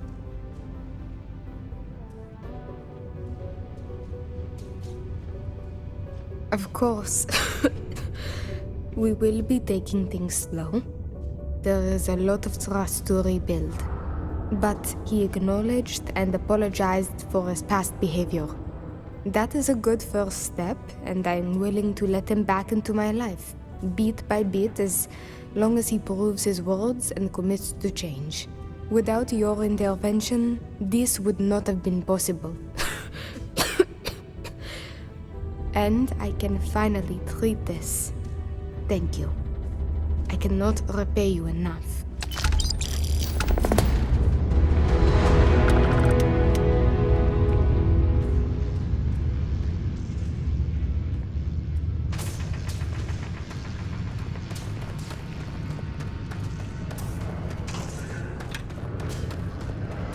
Of course, we will be taking things slow. There is a lot of trust to rebuild. But he acknowledged and apologized for his past behavior. That is a good first step, and I'm willing to let him back into my life, bit by bit, as long as he proves his words and commits to change. Without your intervention, this would not have been possible. And I can finally treat this. Thank you. I cannot repay you enough.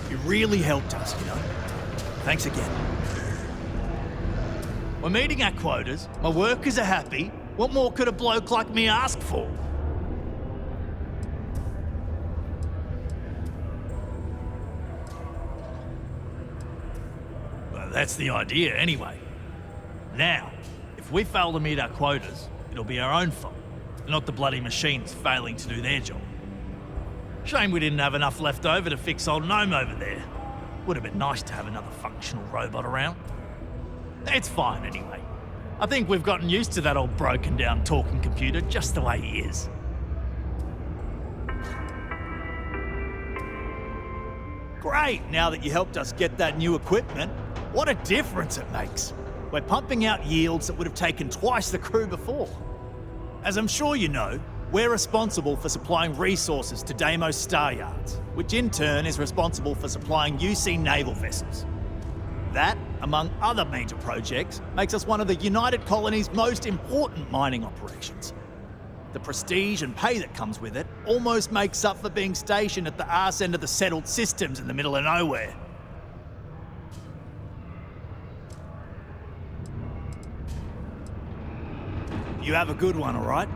You really helped us, you know. Thanks again. We're meeting our quotas, my workers are happy. What more could a bloke like me ask for? Well, that's the idea, anyway. Now, if we fail to meet our quotas, it'll be our own fault, not the bloody machines failing to do their job. Shame we didn't have enough left over to fix old Gnome over there. Would have been nice to have another functional robot around. It's fine anyway. I think we've gotten used to that old broken down talking computer just the way he is. Great, now that you helped us get that new equipment, what a difference it makes. We're pumping out yields that would have taken twice the crew before. As I'm sure you know, we're responsible for supplying resources to Deimos Star Yards, which in turn is responsible for supplying UC naval vessels. That, among other major projects, makes us one of the United Colony's most important mining operations. The prestige and pay that comes with it almost makes up for being stationed at the arse end of the settled systems in the middle of nowhere. You have a good one, all right?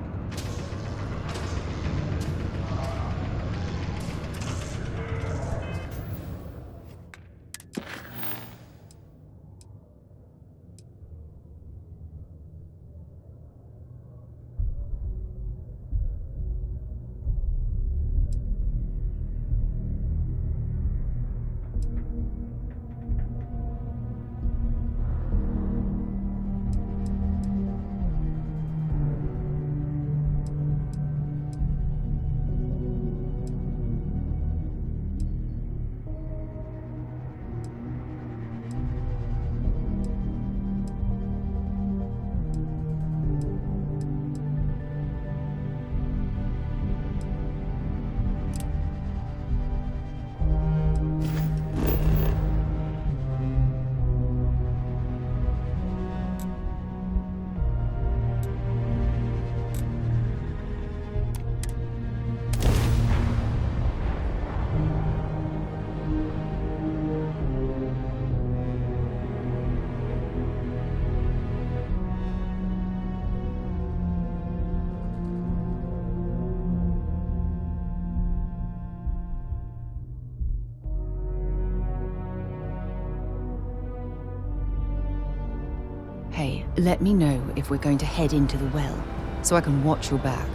Hey, let me know if we're going to head into the well, so I can watch your back.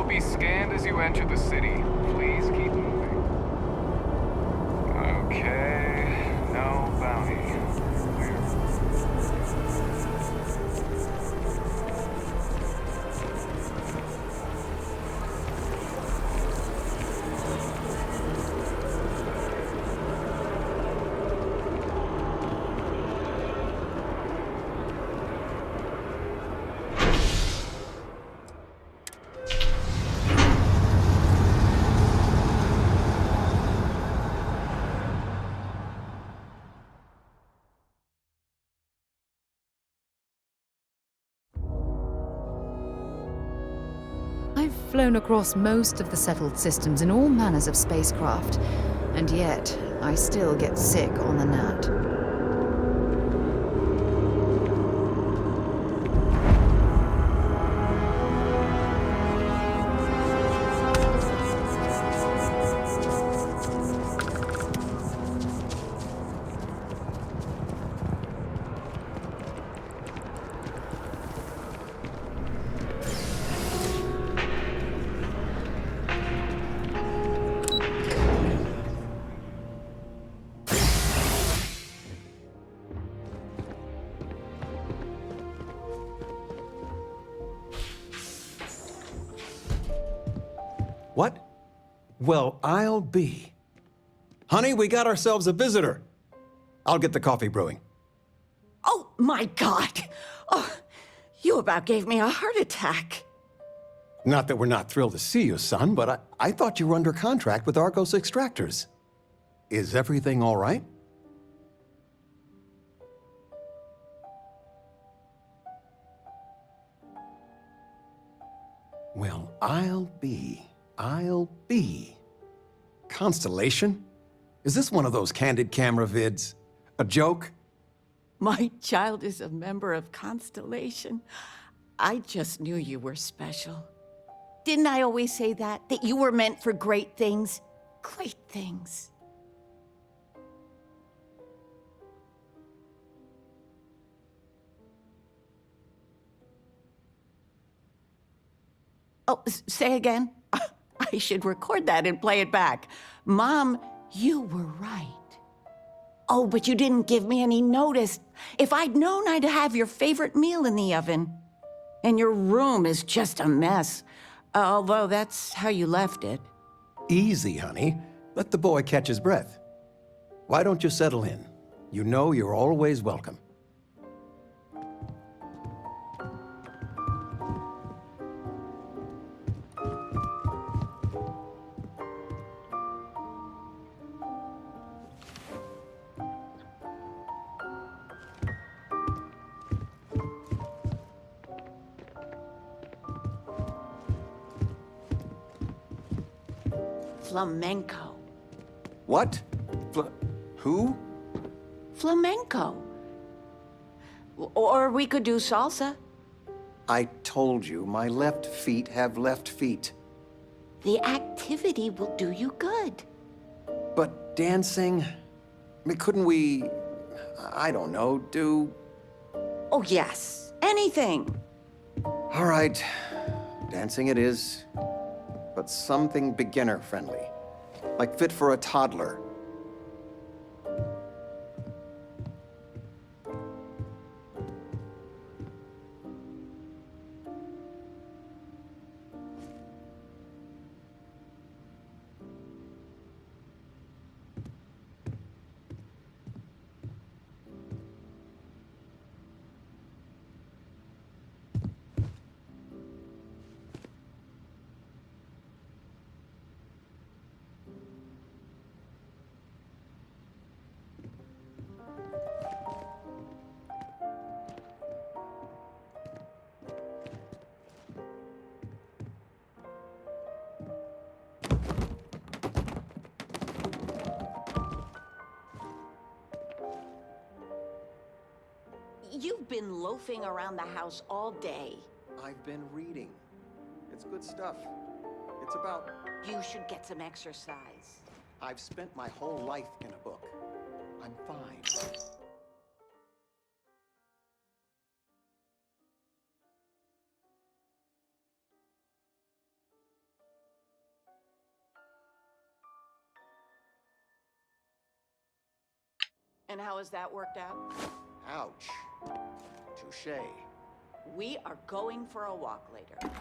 will be scanned as you enter the city. Please keep moving. Okay, no bounty. I've flown across most of the settled systems in all manners of spacecraft, and yet I still get sick on the gnat. What? Well, I'll be. Honey, we got ourselves a visitor. I'll get the coffee brewing. Oh, my God. Oh, you about gave me a heart attack. Not that we're not thrilled to see you, son, but I thought you were under contract with Argos Extractors. Is everything all right? Well, I'll be. Constellation? Is this one of those candid camera vids? A joke? My child is a member of Constellation. I just knew you were special. Didn't I always say that? That you were meant for great things? Great things. Oh, say again? I should record that and play it back. Mom, you were right. Oh, but you didn't give me any notice. If I'd known, I'd have your favorite meal in the oven. And your room is just a mess. Although that's how you left it. Easy, honey. Let the boy catch his breath. Why don't you settle in? You know you're always welcome. Flamenco. What? Who? Flamenco. Or we could do salsa. I told you, my left feet have left feet. The activity will do you good. But dancing? Couldn't we, I don't know, do... Oh, yes. Anything. All right. Dancing it is. But something beginner-friendly. Like fit for a toddler. You've been loafing around the house all day. I've been reading. It's good stuff. It's about... You should get some exercise. I've spent my whole life in a book. I'm fine. And how has that worked out? Ouch. Touche. We are going for a walk later.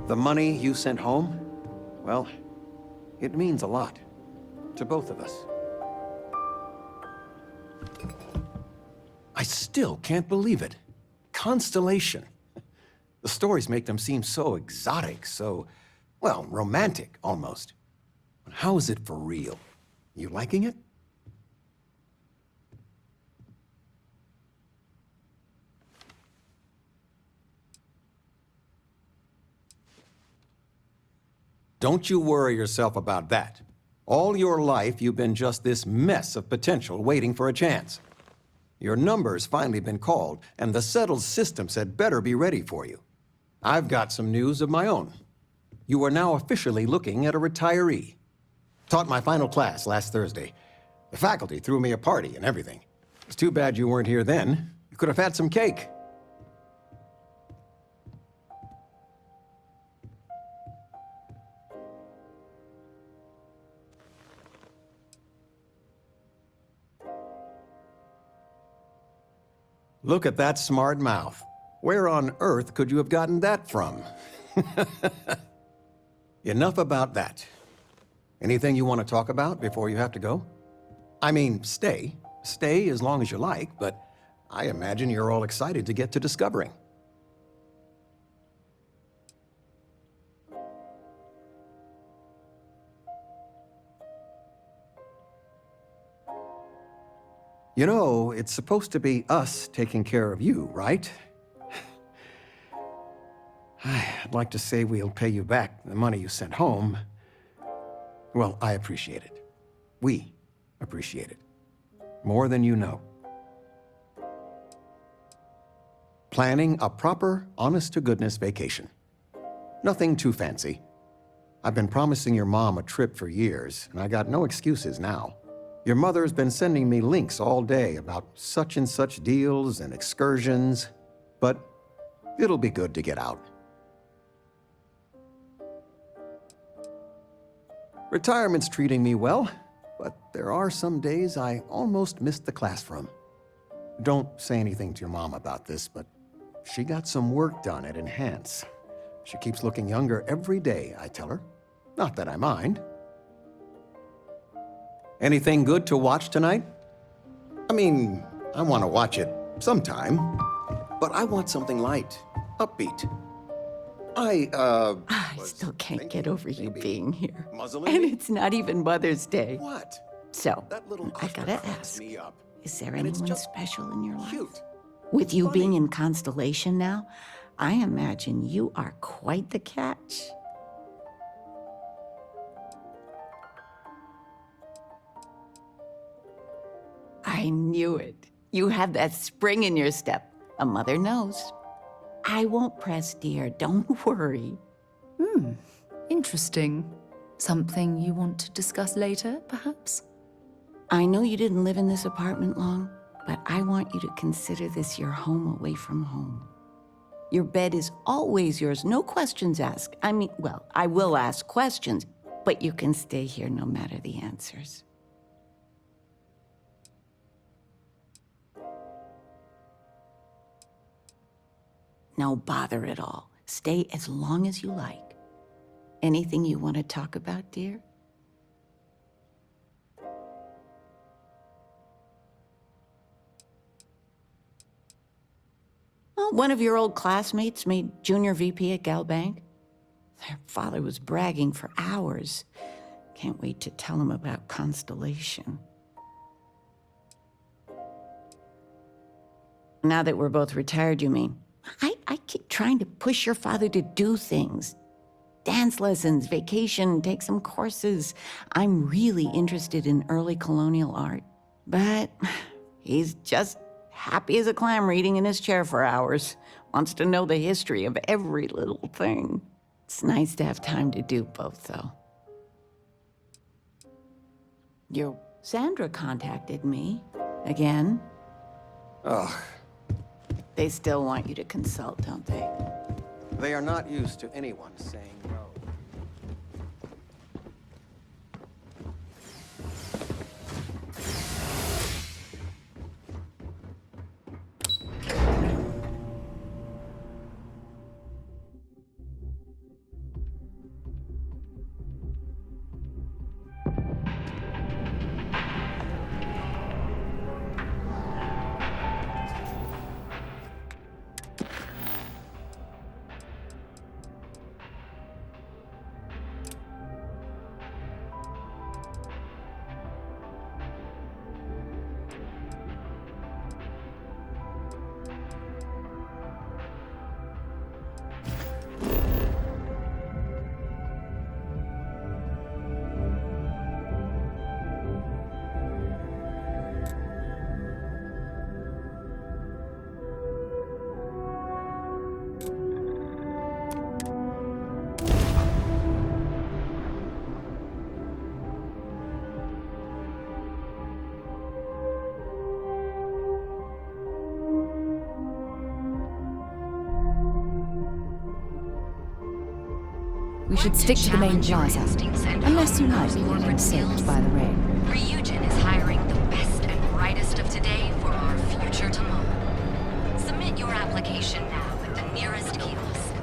The money you sent home, well, it means a lot to both of us. I still can't believe it. Constellation. The stories make them seem so exotic, so, well, romantic almost. But how is it for real? You liking it? Don't you worry yourself about that. All your life, you've been just this mess of potential waiting for a chance. Your number's finally been called, and the settled systems had better be ready for you. I've got some news of my own. You are now officially looking at a retiree. Taught my final class last Thursday. The faculty threw me a party and everything. It's too bad you weren't here then. You could have had some cake. Look at that smart mouth. Where on earth could you have gotten that from? Enough about that. Anything you want to talk about before you have to go? I mean, stay. Stay as long as you like, but I imagine you're all excited to get to discovering. You know, it's supposed to be us taking care of you, right? I'd like to say we'll pay you back the money you sent home. Well, I appreciate it. We appreciate it. More than you know. Planning a proper, honest-to-goodness vacation. Nothing too fancy. I've been promising your mom a trip for years, and I got no excuses now. Your mother's been sending me links all day about such and such deals and excursions, but it'll be good to get out. Retirement's treating me well, but there are some days I almost missed the classroom. Don't say anything to your mom about this, but she got some work done at Enhance. She keeps looking younger every day, I tell her. Not that I mind. Anything good to watch tonight? I mean, I want to watch it sometime, but I want something light, upbeat. I still can't get over you being here. Muzzling And me? it's not even Mother's Day. What? So, That little I gotta cracks ask, me up. is there And it's anyone just special in your life? cute. With you Funny. being in Constellation now, I imagine you are quite the catch. I knew it. You have that spring in your step. A mother knows. I won't press, dear. Don't worry. Interesting. Something you want to discuss later, perhaps? I know you didn't live in this apartment long, but I want you to consider this your home away from home. Your bed is always yours, no questions asked. I mean, well, I will ask questions, but you can stay here no matter the answers. No bother at all. Stay as long as you like. Anything you want to talk about, dear? Well, one of your old classmates made junior VP at Gal Bank. Their father was bragging for hours. Can't wait to tell him about Constellation. Now that we're both retired, you mean? I keep trying to push your father to do things. Dance lessons, vacation, take some courses. I'm really interested in early colonial art. But he's just happy as a clam reading in his chair for hours. Wants to know the history of every little thing. It's nice to have time to do both, though. Sandra contacted me. Again. Ugh. They still want you to consult, don't they? They are not used to anyone saying no. We should stick to the main plaza, unless you like being soaked by the rain. Ryujin is hiring the best and brightest of today for our future tomorrow. Submit your application now at the nearest kiosk.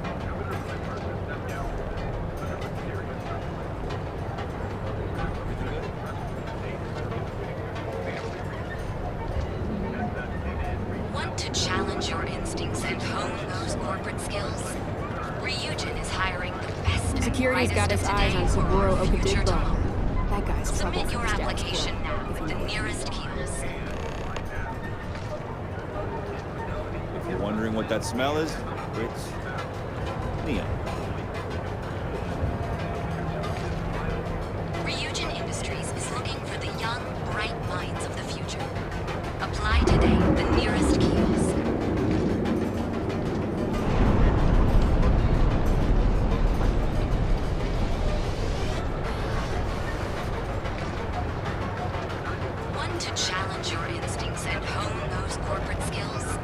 Want to challenge your instincts and hone those corporate skills? Ryujin is hiring the best and Security's got brightest his of eyes today on for our Saburo future Okadibro. tomorrow. That guy's trouble Submit your for his application dad's now work, at the nearest kiosk. If you're wondering what that smell is, it's neon. Ryujin Industries is looking for the young, bright minds of the future. Apply today at the nearest kiosk. Want to challenge your instincts and hone those corporate skills?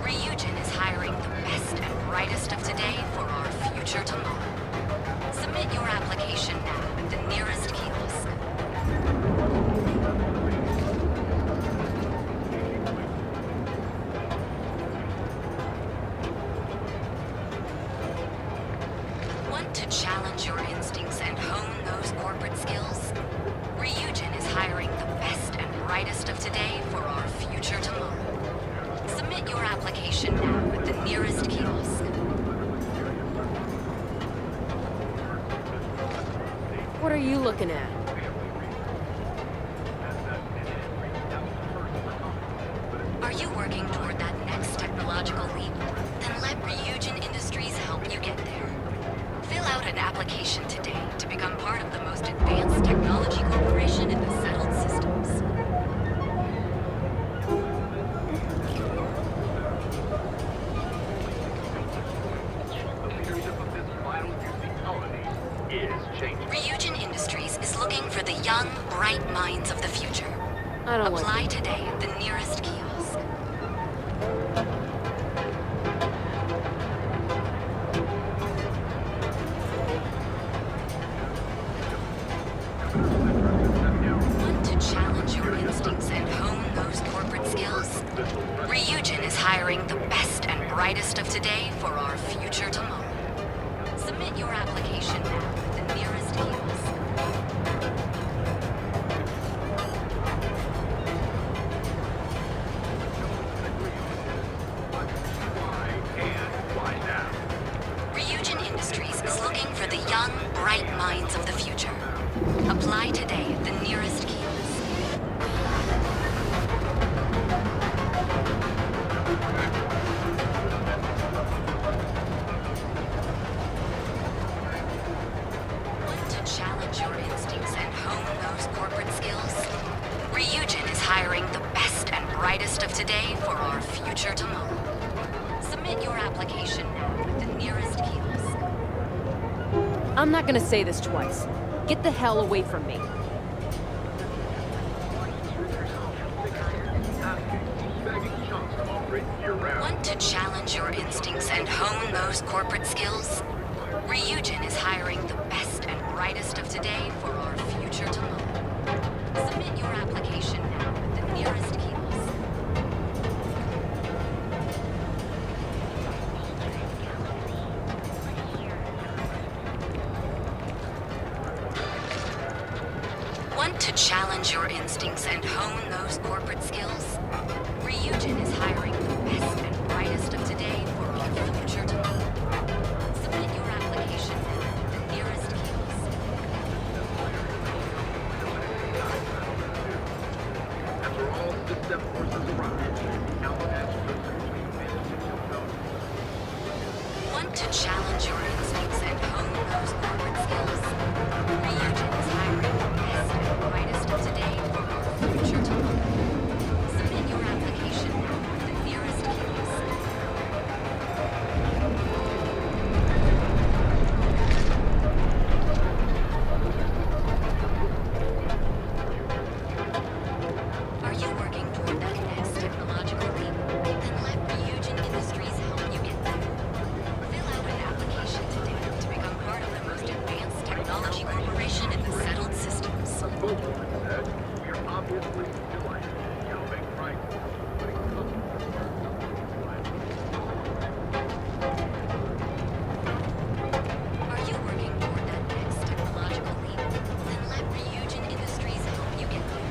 Ryujin is hiring the best and brightest of today for our future tomorrow. Submit your application now at the nearest kiosk. Want to challenge your instincts and hone those corporate skills? Ryujin is hiring the best and brightest of today for our future tomorrow. Submit your application now at the nearest kiosk. What are you looking at? Are you working toward that next technological leap? Then let Ryujin Industries help you get there. Fill out an application today to become part of the most advanced technology corporation in the settled systems. Ryujin Industries is looking for the young, bright minds of the future. I don't Apply like today at the nearest kiosk. Want to challenge your instincts and hone those corporate skills? Ryujin is hiring the best and brightest of today for our future tomorrow. Submit your application now at the nearest kiosk. Ryujin Industries is looking for the young, bright minds of the future. Apply today at the nearest kiosk. future tomorrow. Submit your application now at the nearest kiosk. I'm not gonna say this twice. Get the hell away from me. Want to challenge your instincts and hone those corporate skills? Ryujin is hiring the best and brightest of today for our future tomorrow. Submit your application now at the nearest kiosk. Want to challenge your instincts and hone those corporate skills? Ryujin is hiring the best and brightest of today for our future tomorrow. Submit your application now at the nearest kiosk. After all, system forces arrived. Want to challenge your instincts and hone those corporate skills? Ryujin is hiring the best and brightest of today for our future tomorrow. Submit your application now at the nearest kiosk. Are you working toward that next technological leap? Then let Ryujin Industries help you get there. Fill out an application today to become part of the most advanced technology corporation in the settled systems. We're obviously delighted. Calvin Price. Are you working toward that next technological leap? Then let Ryujin Industries help you get there.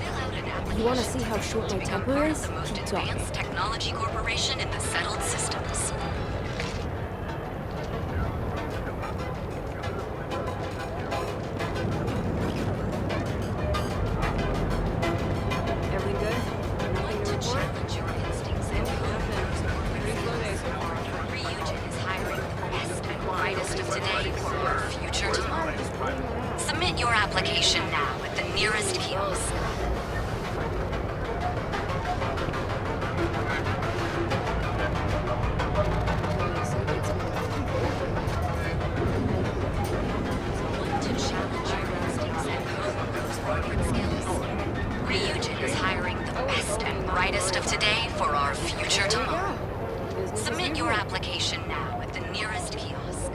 Fill out an application You wanna see how today short to my become temper part is? of the most Keep talking. advanced technology corporation in the settled systems. Everything good? Want to challenge your instincts and hone those corporate skills? Ryujin is hiring the best and brightest of today for our future tomorrow. Submit your application now at the nearest kiosk. Want to challenge your instincts and hone those corporate skills? Ryujin is hiring the best and brightest of today for our future tomorrow. Submit your application now at the nearest kiosk.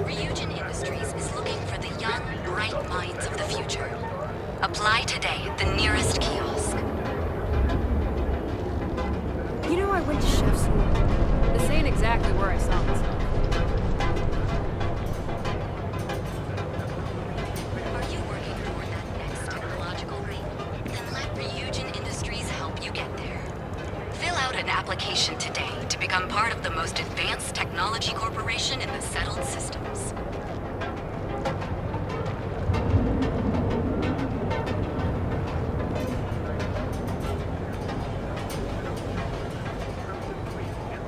Ryujin Industries is looking for the young, bright minds of the future. Apply today at the nearest kiosk. You know, I went to chef school. This ain't exactly where I saw myself. Are you working toward that next technological leap? Then let Ryujin Industries help you get there. Fill out an application today to become part of the most advanced technology corporation in the settled systems.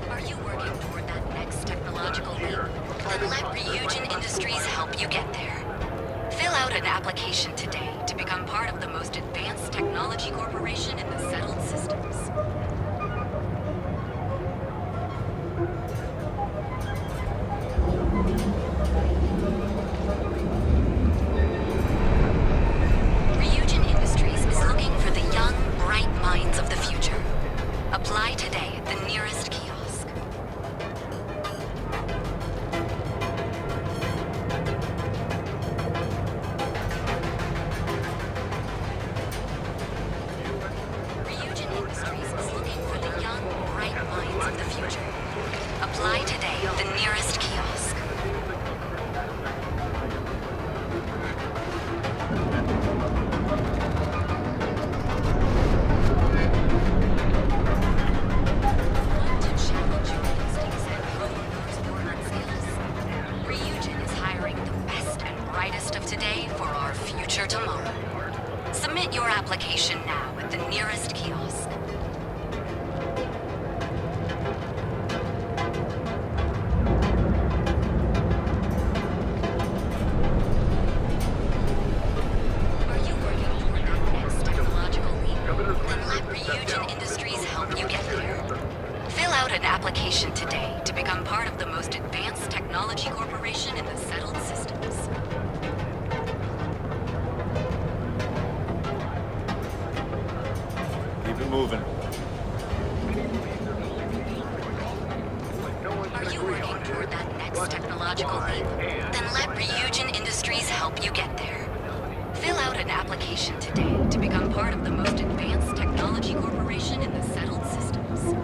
Are you working toward that next technological leap? Then let Ryujin Industries help you get there. Fill out an application today to become part of the most advanced technology corporation in the settled systems. Ryujin Industries is looking for the young, bright minds of the future. Apply today at the nearest kiosk. Ryujin Industries is looking for the young, bright minds of the future. Apply today at the nearest kiosk. Want to challenge your instincts and hone those corporate skills? Ryujin is hiring the best and brightest of today for our future tomorrow. Submit your application now at the nearest kiosk. Then let Ryujin Industries help you get there. Fill out an application today to become part of the most advanced technology corporation in the settled systems. Keep it moving. Are you working toward that next technological leap? Then let Ryujin Industries help you get there. Fill out an application today to become part of the most advanced technology corporation in the settled systems.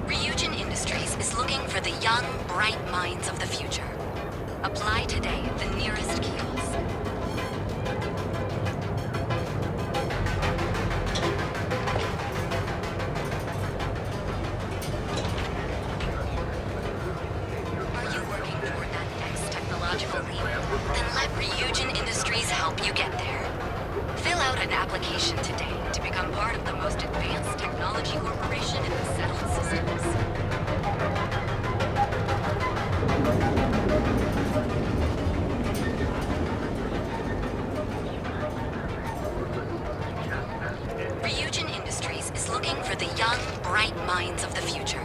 Ryujin Industries is looking for the young, bright minds of the future. Apply today at the nearest kiosk. Are you working toward that next technological leap? Then let Ryujin Industries help you get there. Fill out an application today to become part of the most advanced technology corporation in the settled systems. Ryujin Industries is looking for the young, bright minds of the future.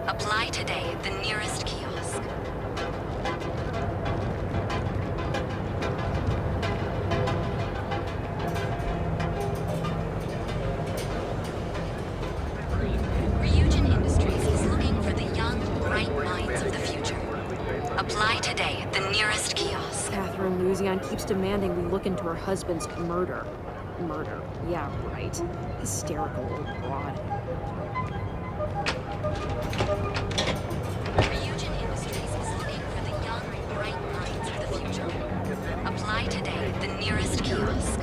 Apply today at the nearest kiosk. Ryujin Industries is looking for the young, bright minds of the future. Apply today at the nearest kiosk. Catherine Luzian keeps demanding we look into her husband's murder. Murder. Yeah, right. Hysterical old broad. Ryujin Industries is looking for the young, bright minds of the future. Apply today at the nearest kiosk.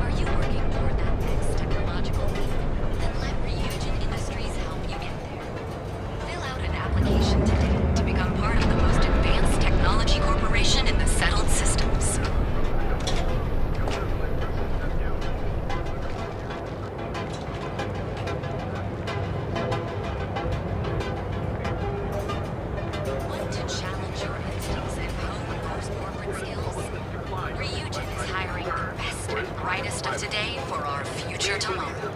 Are you working toward that next technological leap? Then let Ryujin Industries help you get there. Fill out an application today to become part of the most advanced technology corporation in the settled systems. Want to challenge your instincts and hone those corporate skills? Ryujin is hiring the best and brightest of today for our future tomorrow.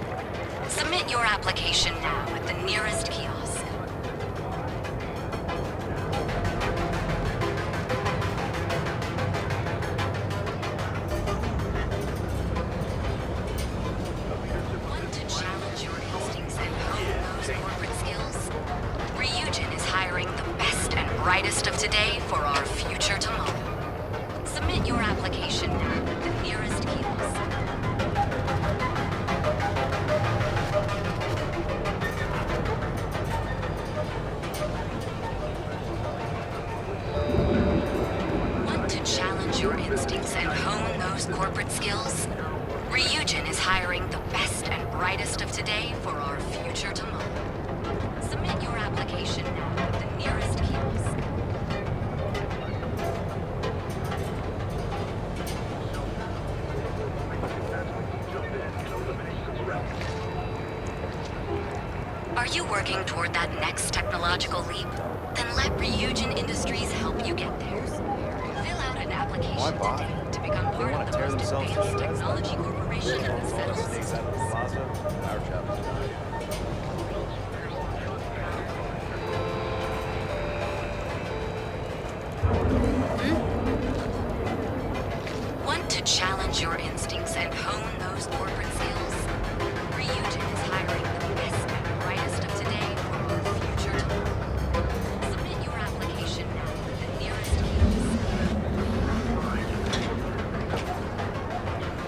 Submit your application now at the nearest kiosk. Want to challenge your instincts and hone those corporate skills? Ryujin is hiring the best and brightest of today for our future tomorrow. Submit your application now at the nearest kiosk. Want to challenge your instincts and hone those corporate skills? Ryujin is hiring the best and brightest of today for our future tomorrow. Submit your application now at the nearest kiosk. Are you working toward that next technological leap? Then let Ryujin Industries help you get there. Fill out an application today to become part of the most advanced technology corporation in the settled systems. Want to challenge your instincts and hone those corporate skills? Ryujin is hiring the best and brightest of today for our future tomorrow. Submit your application now at the nearest kiosk.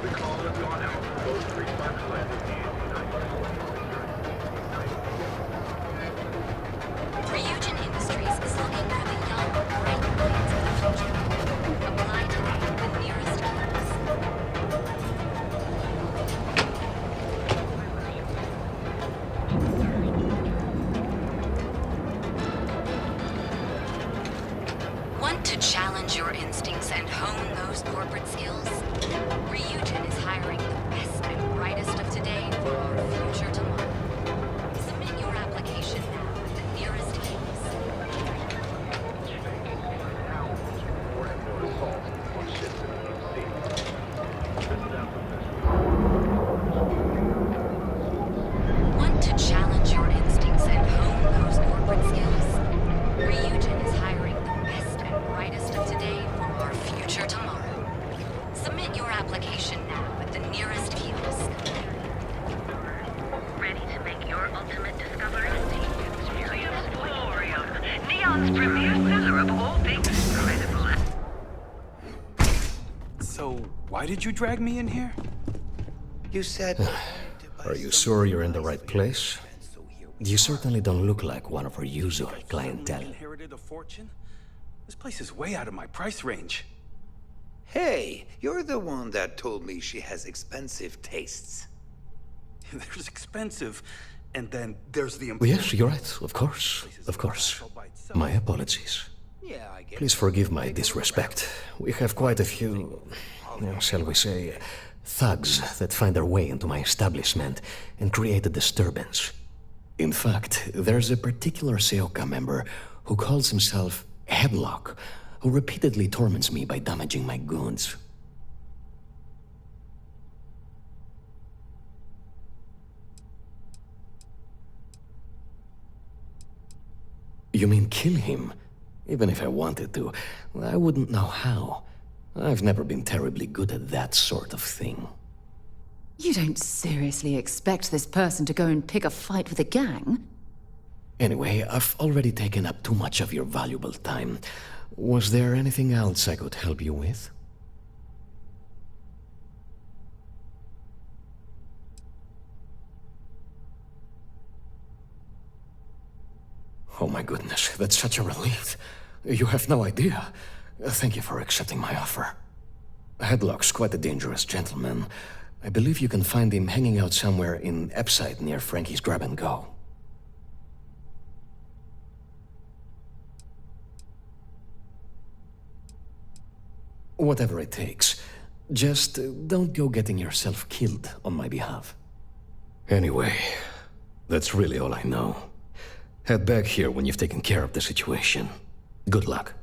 The call has gone out for those 35 landing Ryujin Industries is looking for the young, bright minds of the future. Apply today at the nearest kiosk. future tomorrow. Submit your application now at the nearest kiosk. Ready to make your ultimate discovery? Experience Emporium, Neon's premier seller of all things incredible. So, why did you drag me in here? You said... Are you sure you're in the right place? You certainly don't look like one of our usual clientele. Inherited a fortune? This place is way out of my price range. Hey, you're the one that told me she has expensive tastes. There's expensive, and then there's the... Yes, you're right. Of course. Of course. My apologies. Please forgive my disrespect. We have quite a few, shall we say, thugs that find their way into my establishment and create a disturbance. In fact, there's a particular Seoka member who calls himself Headlock, who repeatedly torments me by damaging my goods. You mean kill him? Even if I wanted to, I wouldn't know how. I've never been terribly good at that sort of thing. You don't seriously expect this person to go and pick a fight with a gang? Anyway, I've already taken up too much of your valuable time. Was there anything else I could help you with? Oh my goodness, that's such a relief. You have no idea. Thank you for accepting my offer. Headlock's quite a dangerous gentleman. I believe you can find him hanging out somewhere in Epside near Frankie's Grab and Go. Whatever it takes. Just don't go getting yourself killed on my behalf. Anyway, that's really all I know. Head back here when you've taken care of the situation. Good luck.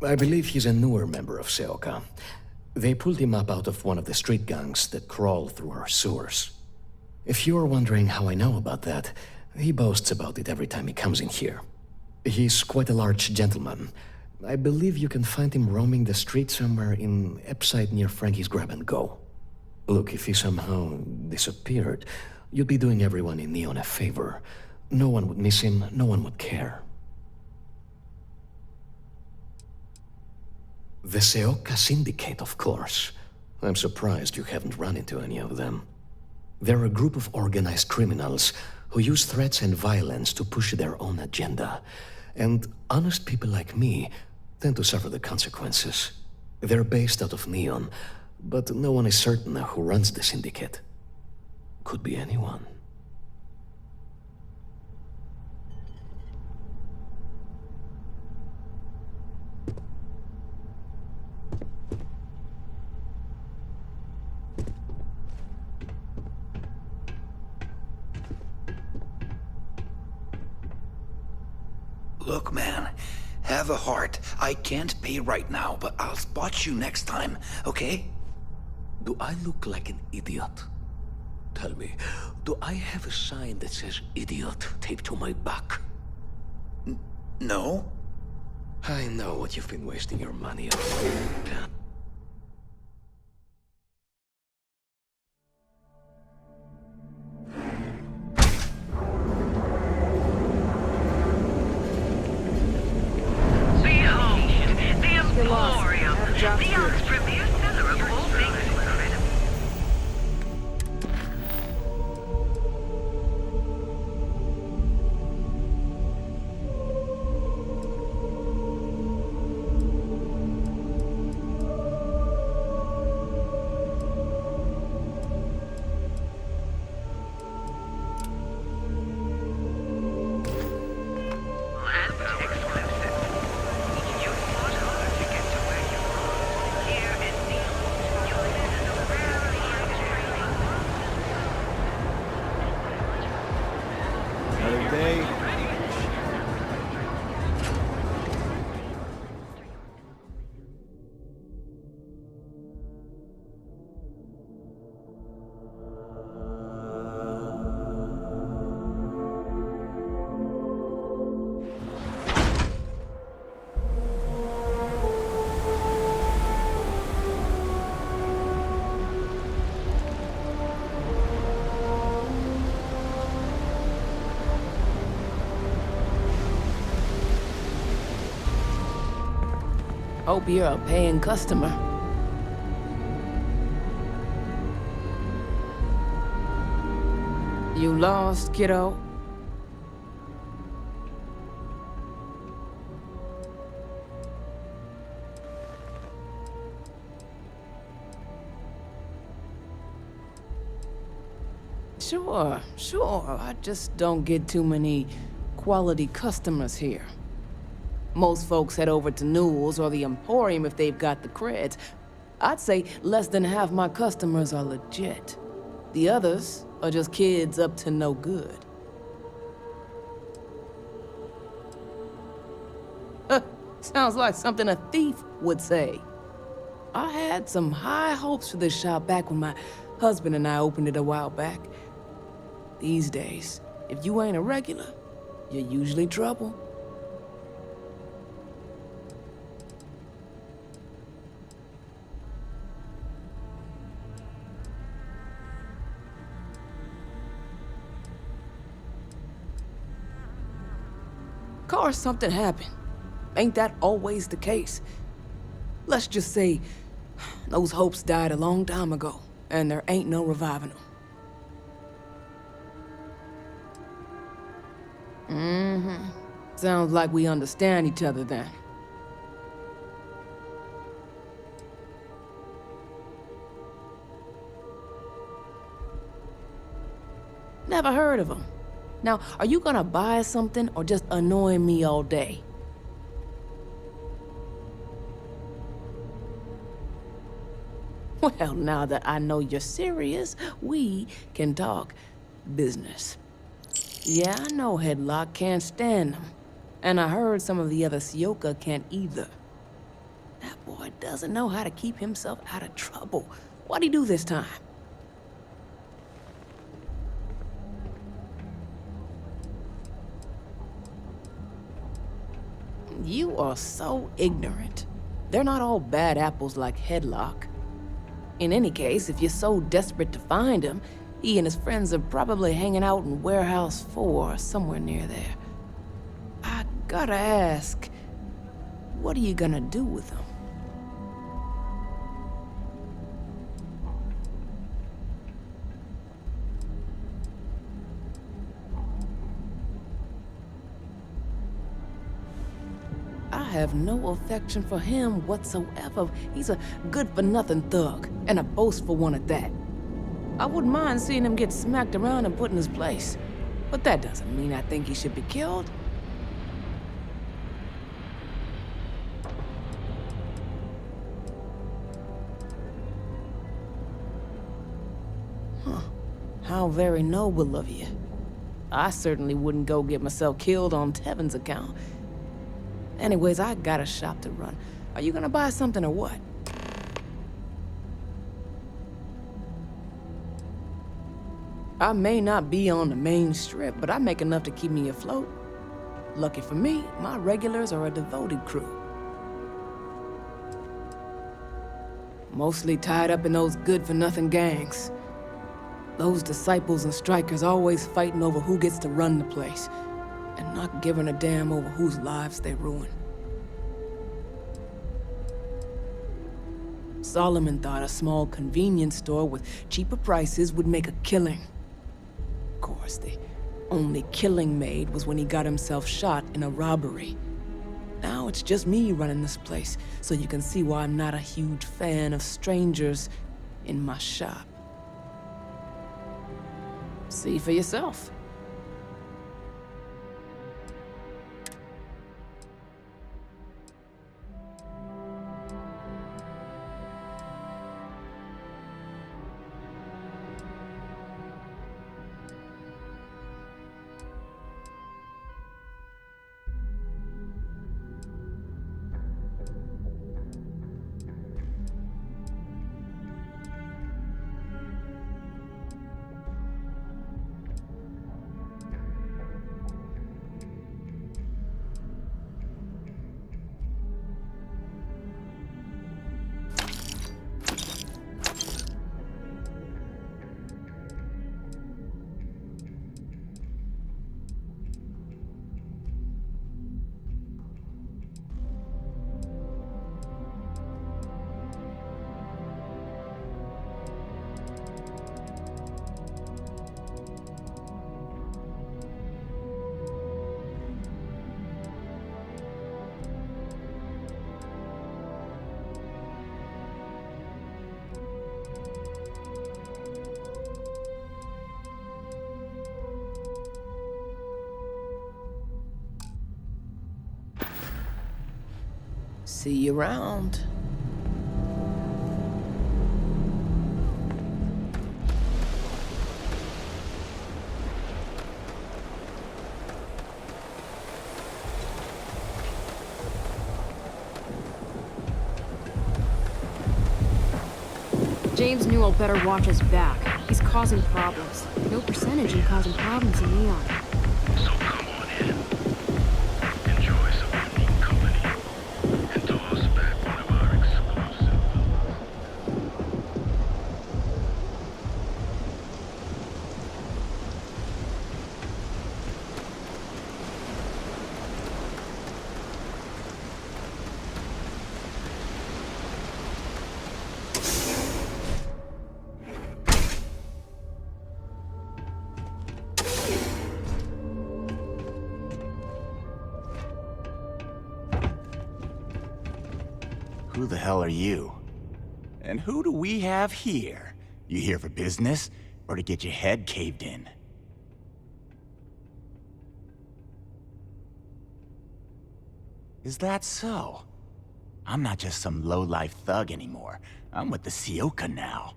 I believe he's a newer member of Seoka. They pulled him up out of one of the street gangs that crawl through our sewers. If you're wondering how I know about that, he boasts about it every time he comes in here. He's quite a large gentleman. I believe you can find him roaming the street somewhere in Epside near Frankie's Grab and Go. Look, if he somehow disappeared, you'd be doing everyone in Neon a favor. No one would miss him, no one would care. The Seoka Syndicate, of course. I'm surprised you haven't run into any of them. They're a group of organized criminals who use threats and violence to push their own agenda. And honest people like me tend to suffer the consequences. They're based out of Neon, but no one is certain who runs the syndicate. Could be anyone. Look, man, have a heart. I can't pay right now, but I'll spot you next time, okay? Do I look like an idiot? Tell me, do I have a sign that says idiot taped to my back? No. I know what you've been wasting your money on. Emporium, Neon's premier seller of all things incredible. Hope you're a paying customer. You lost, kiddo? Sure. I just don't get too many quality customers here. Most folks head over to Newell's or the Emporium if they've got the creds. I'd say less than half my customers are legit. The others are just kids up to no good. Sounds like something a thief would say. I had some high hopes for this shop back when my husband and I opened it a while back. These days, if you ain't a regular, you're usually trouble. Of course, something happened. Ain't that always the case? Let's just say those hopes died a long time ago, and there ain't no reviving them. Sounds like we understand each other then. Never heard of them. Now, are you gonna buy something or just annoy me all day? Well, now that I know you're serious, we can talk business. Yeah, I know Headlock can't stand them. And I heard some of the other Sioka can't either. That boy doesn't know how to keep himself out of trouble. What'd he do this time? You are so ignorant. They're not all bad apples like Headlock. In any case, if you're so desperate to find him, he and his friends are probably hanging out in Warehouse 4 or somewhere near there. I gotta ask, what are you gonna do with him? I have no affection for him whatsoever. He's a good-for-nothing thug, and a boastful one at that. I wouldn't mind seeing him get smacked around and put in his place. But that doesn't mean I think he should be killed. Huh. How very noble of you. I certainly wouldn't go get myself killed on Tevin's account. Anyways, I got a shop to run. Are you gonna buy something or what? I may not be on the main strip, but I make enough to keep me afloat. Lucky for me, my regulars are a devoted crew. Mostly tied up in those good-for-nothing gangs. Those disciples and strikers always fighting over who gets to run the place, and not giving a damn over whose lives they ruin. Solomon thought a small convenience store with cheaper prices would make a killing. Of course, the only killing made was when he got himself shot in a robbery. Now it's just me running this place, so you can see why I'm not a huge fan of strangers in my shop. See for yourself. See you around. James Newell better watch his back. He's causing problems. No percentage in causing problems in Neon. So come on in. Enjoy some unique company. And toss back one of our exclusive Who the hell are you? And who do we have here? You here for business, or to get your head caved in? Is that so? I'm not just some low-life thug anymore. I'm with the Sioka now.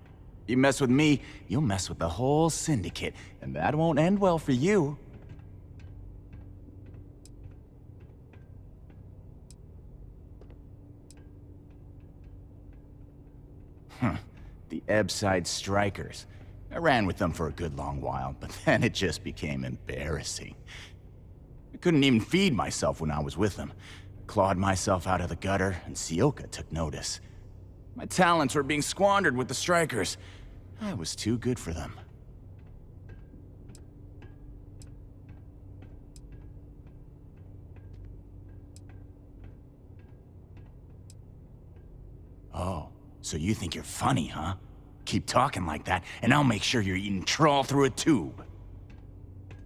You mess with me, you'll mess with the whole syndicate, and that won't end well for you. The Ebbside Strikers. I ran with them for a good long while, but then it just became embarrassing. I couldn't even feed myself when I was with them. I clawed myself out of the gutter, and Sioka took notice. My talents were being squandered with the Strikers. I was too good for them. Oh. So you think you're funny, huh? Keep talking like that, and I'll make sure you're eating trawl through a tube.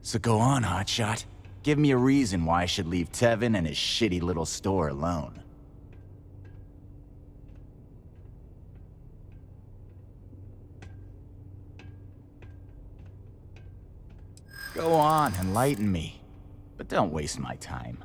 So go on, hotshot. Give me a reason why I should leave Tevin and his shitty little store alone. Go on, enlighten me. But don't waste my time.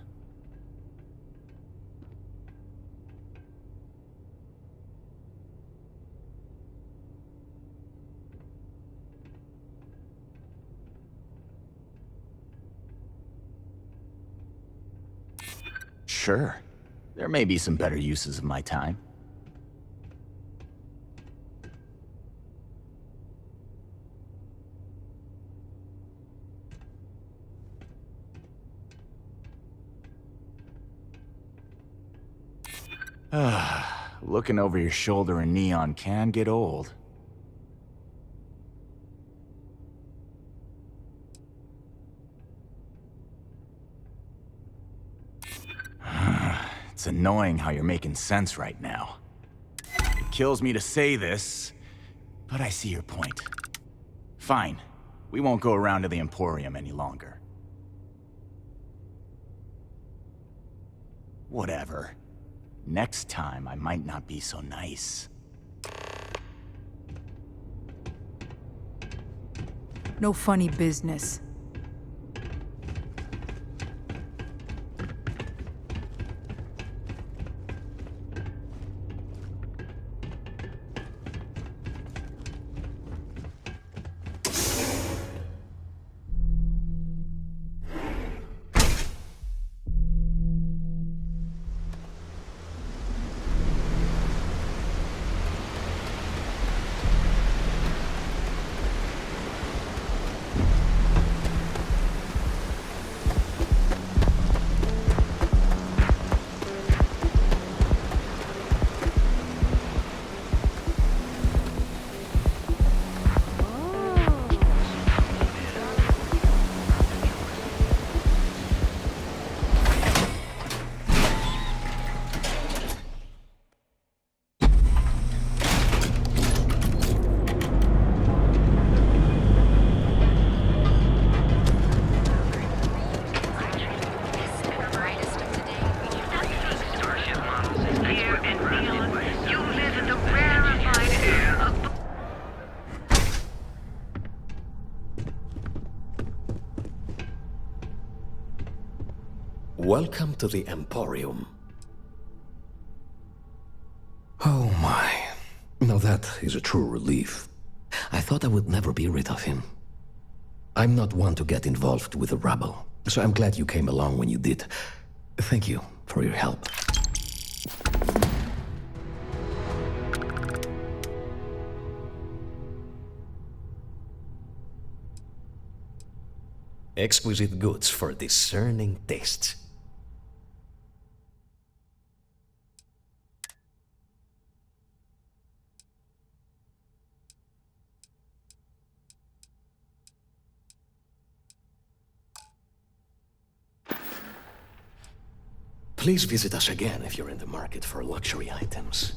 Sure. There may be some better uses of my time. Looking over your shoulder in Neon can get old. It's annoying how you're making sense right now. It kills me to say this, but I see your point. Fine. We won't go around to the Emporium any longer. Whatever. Next time, I might not be so nice. No funny business. Welcome to the Emporium. that is a true relief. I thought I would never be rid of him. I'm not one to get involved with the rabble, so I'm glad you came along when you did. Thank you for your help. Exquisite goods for discerning tastes. Please visit us again if you're in the market for luxury items.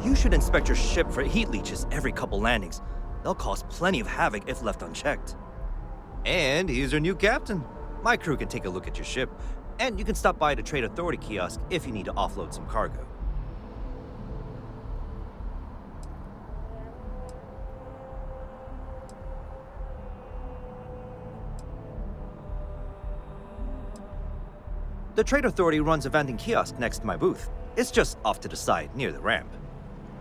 You should inspect your ship for heat leeches every couple landings. They'll cause plenty of havoc if left unchecked. And here's your new captain. My crew can take a look at your ship, and you can stop by the Trade Authority kiosk if you need to offload some cargo. The Trade Authority runs a vending kiosk next to my booth. It's just off to the side, near the ramp.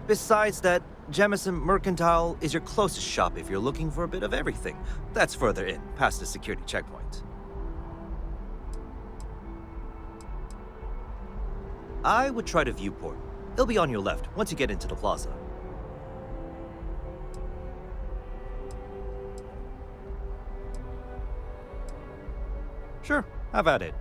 Besides that, Jemison Mercantile is your closest shop if you're looking for a bit of everything. That's further in, past the security checkpoint. I would try the viewport. It'll be on your left once you get into the plaza. Sure, have at it.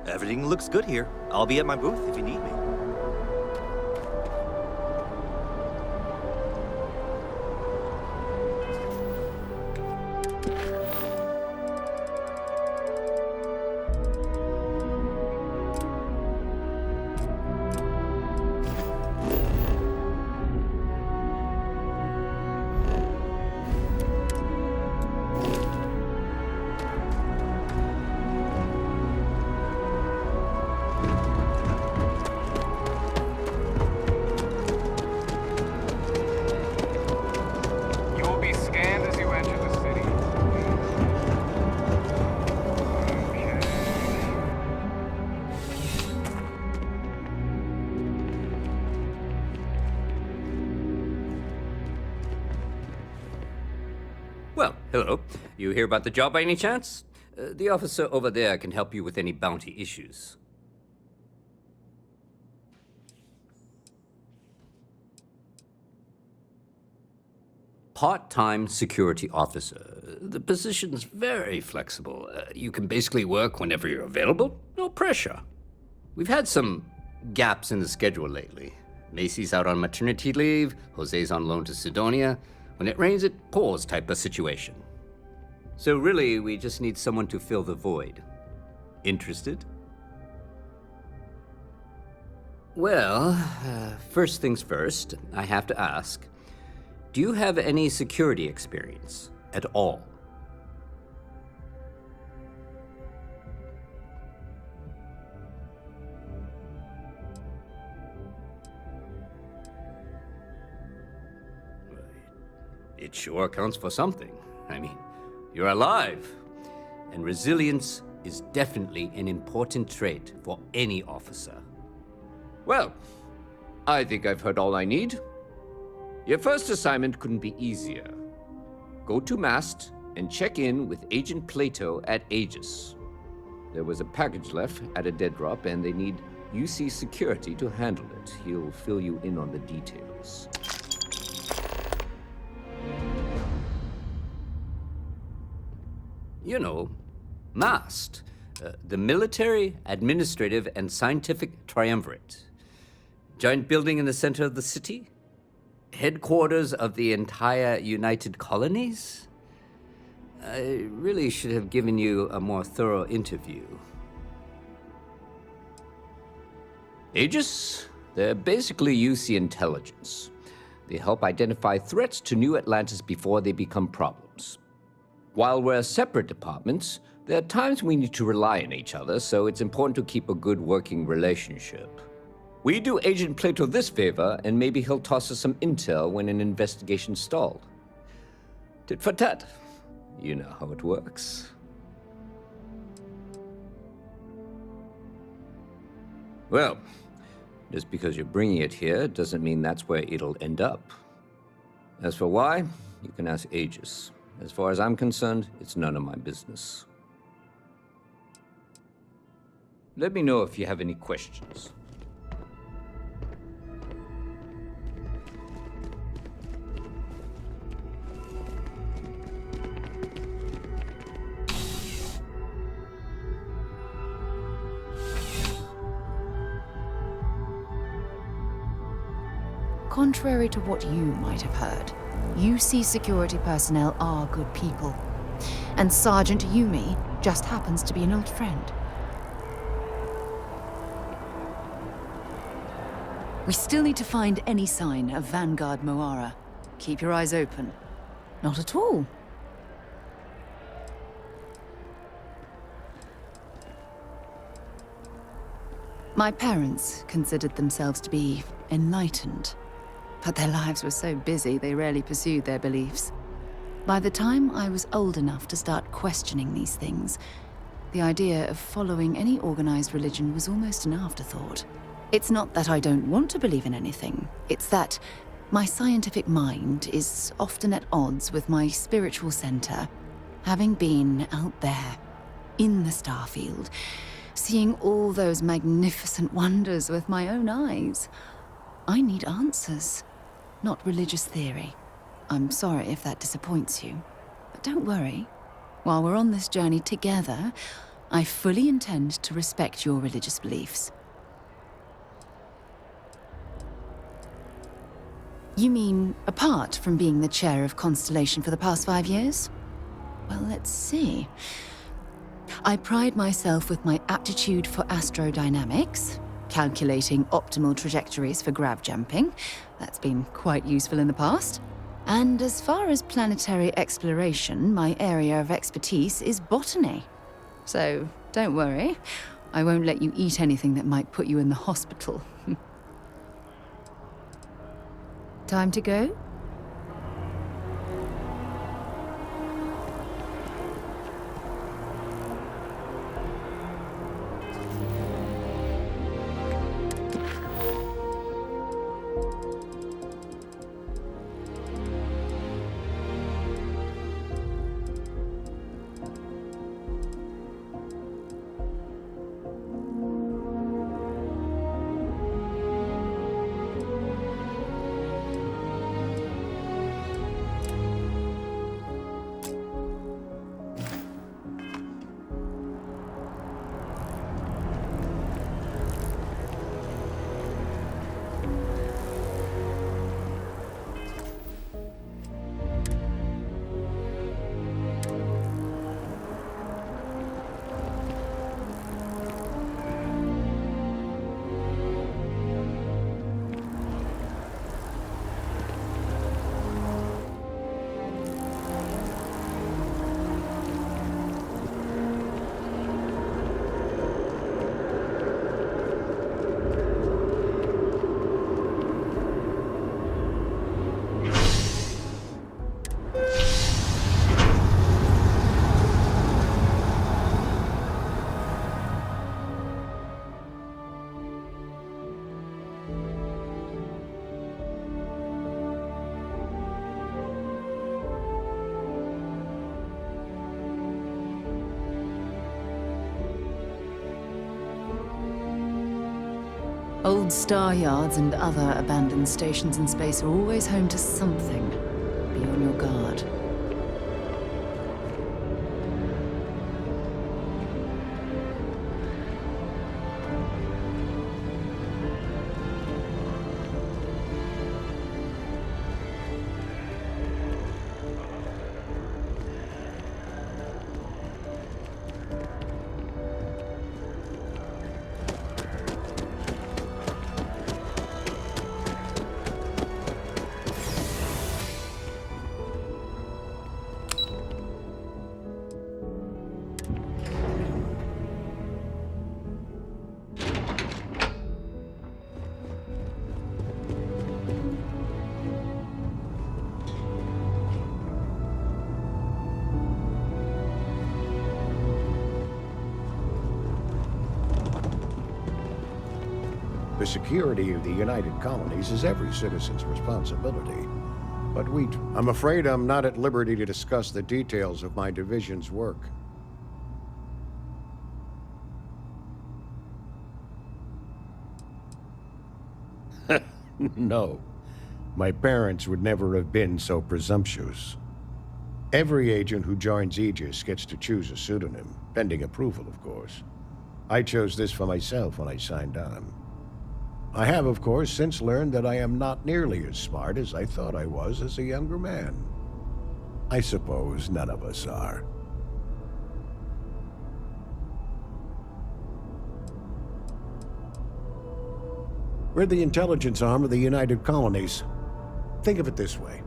Everything looks good here. I'll be at my booth if you need me. Well, hello. You hear about the job by any chance? The officer over there can help you with any bounty issues. Part-time security officer. The position's very flexible. You can basically work whenever you're available. No pressure. We've had some gaps in the schedule lately. Macy's out on maternity leave, Jose's on loan to Sidonia. When it rains, it pours type of situation. So really, we just need someone to fill the void. Interested? Well, first things first, I have to ask, do you have any security experience at all? It sure counts for something. I mean, you're alive. And resilience is definitely an important trait for any officer. Well, I think I've heard all I need. Your first assignment couldn't be easier. Go to Mast and check in with Agent Plato at Aegis. There was a package left at a dead drop, and they need UC security to handle it. He'll fill you in on the details. You know, MAST, the Military, Administrative, and Scientific Triumvirate. Giant building in the center of the city? Headquarters of the entire United Colonies? I really should have given you a more thorough interview. Aegis? They're basically UC intelligence. They help identify threats to New Atlantis before they become problems. While we're separate departments, there are times we need to rely on each other, so it's important to keep a good working relationship. We do Agent Plato this favor, and maybe he'll toss us some intel when an investigation's stalled. Tit for tat. You know how it works. Well, just because you're bringing it here doesn't mean that's where it'll end up. As for why, you can ask Aegis. As far as I'm concerned, it's none of my business. Let me know if you have any questions. Contrary to what you might have heard, UC security personnel are good people. And Sergeant Yumi just happens to be an old friend. We still need to find any sign of Vanguard Moara. Keep your eyes open. Not at all. My parents considered themselves to be enlightened. But their lives were so busy, they rarely pursued their beliefs. By the time I was old enough to start questioning these things, the idea of following any organized religion was almost an afterthought. It's not that I don't want to believe in anything. It's that my scientific mind is often at odds with my spiritual center, having been out there, in the Starfield, seeing all those magnificent wonders with my own eyes. I need answers, not religious theory. I'm sorry if that disappoints you, but don't worry. While we're on this journey together, I fully intend to respect your religious beliefs. You mean apart from being the chair of Constellation for the past 5 years? Well, let's see. I pride myself with my aptitude for astrodynamics, calculating optimal trajectories for grav jumping. That's been quite useful in the past. And as far as planetary exploration, my area of expertise is botany. So don't worry, I won't let you eat anything that might put you in the hospital. Time to go? Old star yards and other abandoned stations in space are always home to something. Be on your guard. The security of the United Colonies is every citizen's responsibility. But I'm afraid I'm not at liberty to discuss the details of my division's work. No. My parents would never have been so presumptuous. Every agent who joins Aegis gets to choose a pseudonym, pending approval, of course. I chose this for myself when I signed on. I have, of course, since learned that I am not nearly as smart as I thought I was as a younger man. I suppose none of us are. We're the intelligence arm of the United Colonies. Think of it this way.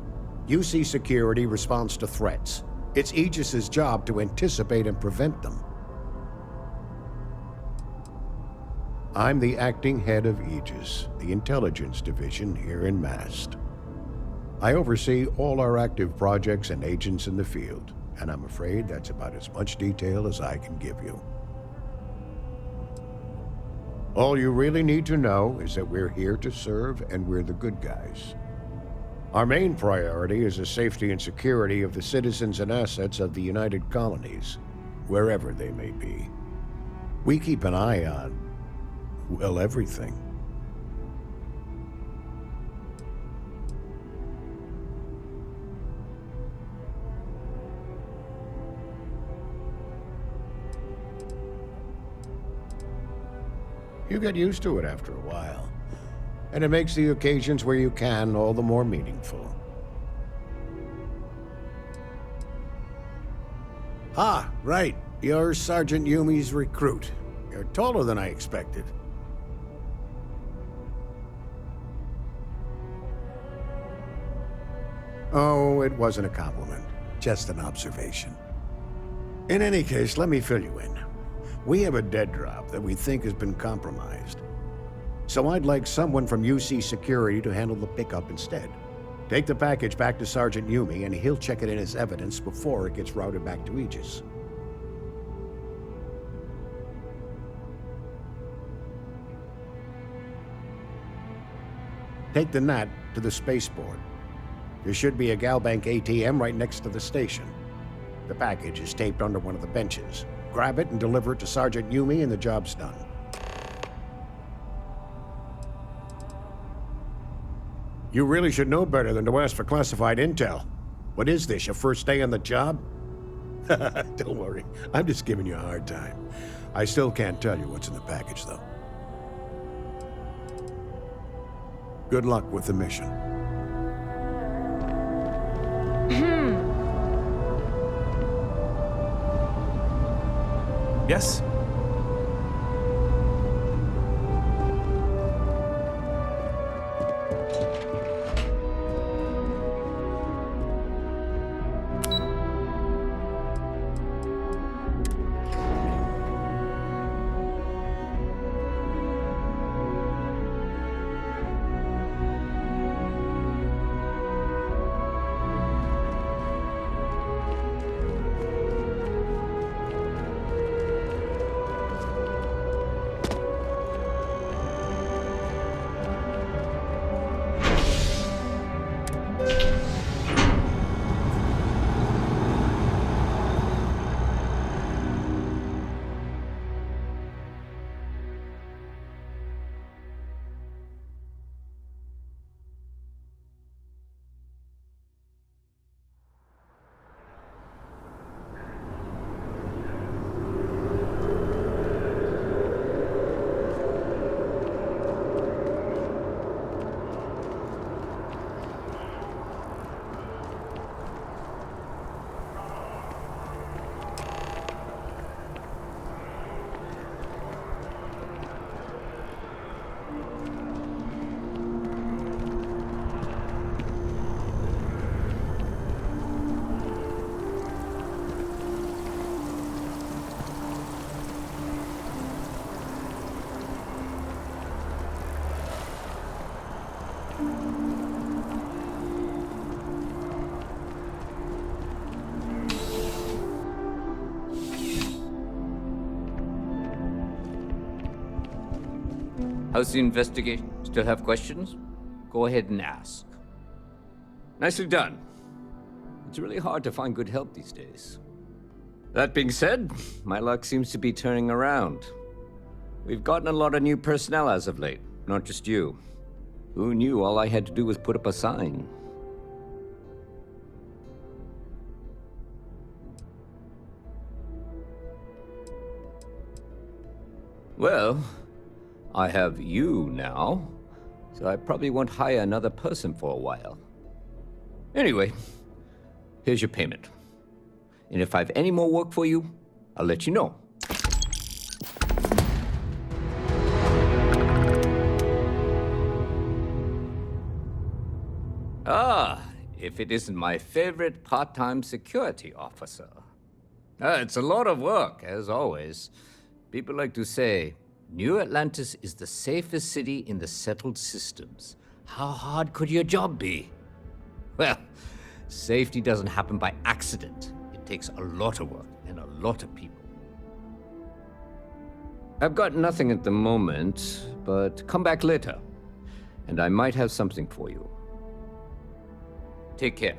UC Security responds to threats. It's Aegis's job to anticipate and prevent them. I'm the acting head of Aegis, the intelligence division here in MAST. I oversee all our active projects and agents in the field, and I'm afraid that's about as much detail as I can give you. All you really need to know is that we're here to serve and we're the good guys. Our main priority is the safety and security of the citizens and assets of the United Colonies, wherever they may be. We keep an eye on, well, everything. You get used to it after a while, and it makes the occasions where you can all the more meaningful. Ah, right. You're Sergeant Yumi's recruit. You're taller than I expected. Oh, it wasn't a compliment. Just an observation. In any case, let me fill you in. We have a dead drop that we think has been compromised. So I'd like someone from UC Security to handle the pickup instead. Take the package back to Sergeant Yumi, and he'll check it in as evidence before it gets routed back to Aegis. Take the NAT to the spaceport. There should be a Galbank ATM right next to the station. The package is taped under one of the benches. Grab it and deliver it to Sergeant Yumi and the job's done. You really should know better than to ask for classified intel. What is this, your first day on the job? Don't worry, I'm just giving you a hard time. I still can't tell you what's in the package, though. Good luck with the mission. Yes? How's the investigation? Still have questions? Go ahead and ask. Nicely done. It's really hard to find good help these days. That being said, my luck seems to be turning around. We've gotten a lot of new personnel as of late, not just you. Who knew all I had to do was put up a sign? Well, I have you now, so I probably won't hire another person for a while. Anyway, here's your payment. And if I have any more work for you, I'll let you know. Ah, if it isn't my favorite part-time security officer. It's a lot of work, as always. People like to say, New Atlantis is the safest city in the settled systems. How hard could your job be? Well, safety doesn't happen by accident. It takes a lot of work and a lot of people. I've got nothing at the moment, but come back later, and I might have something for you. Take care.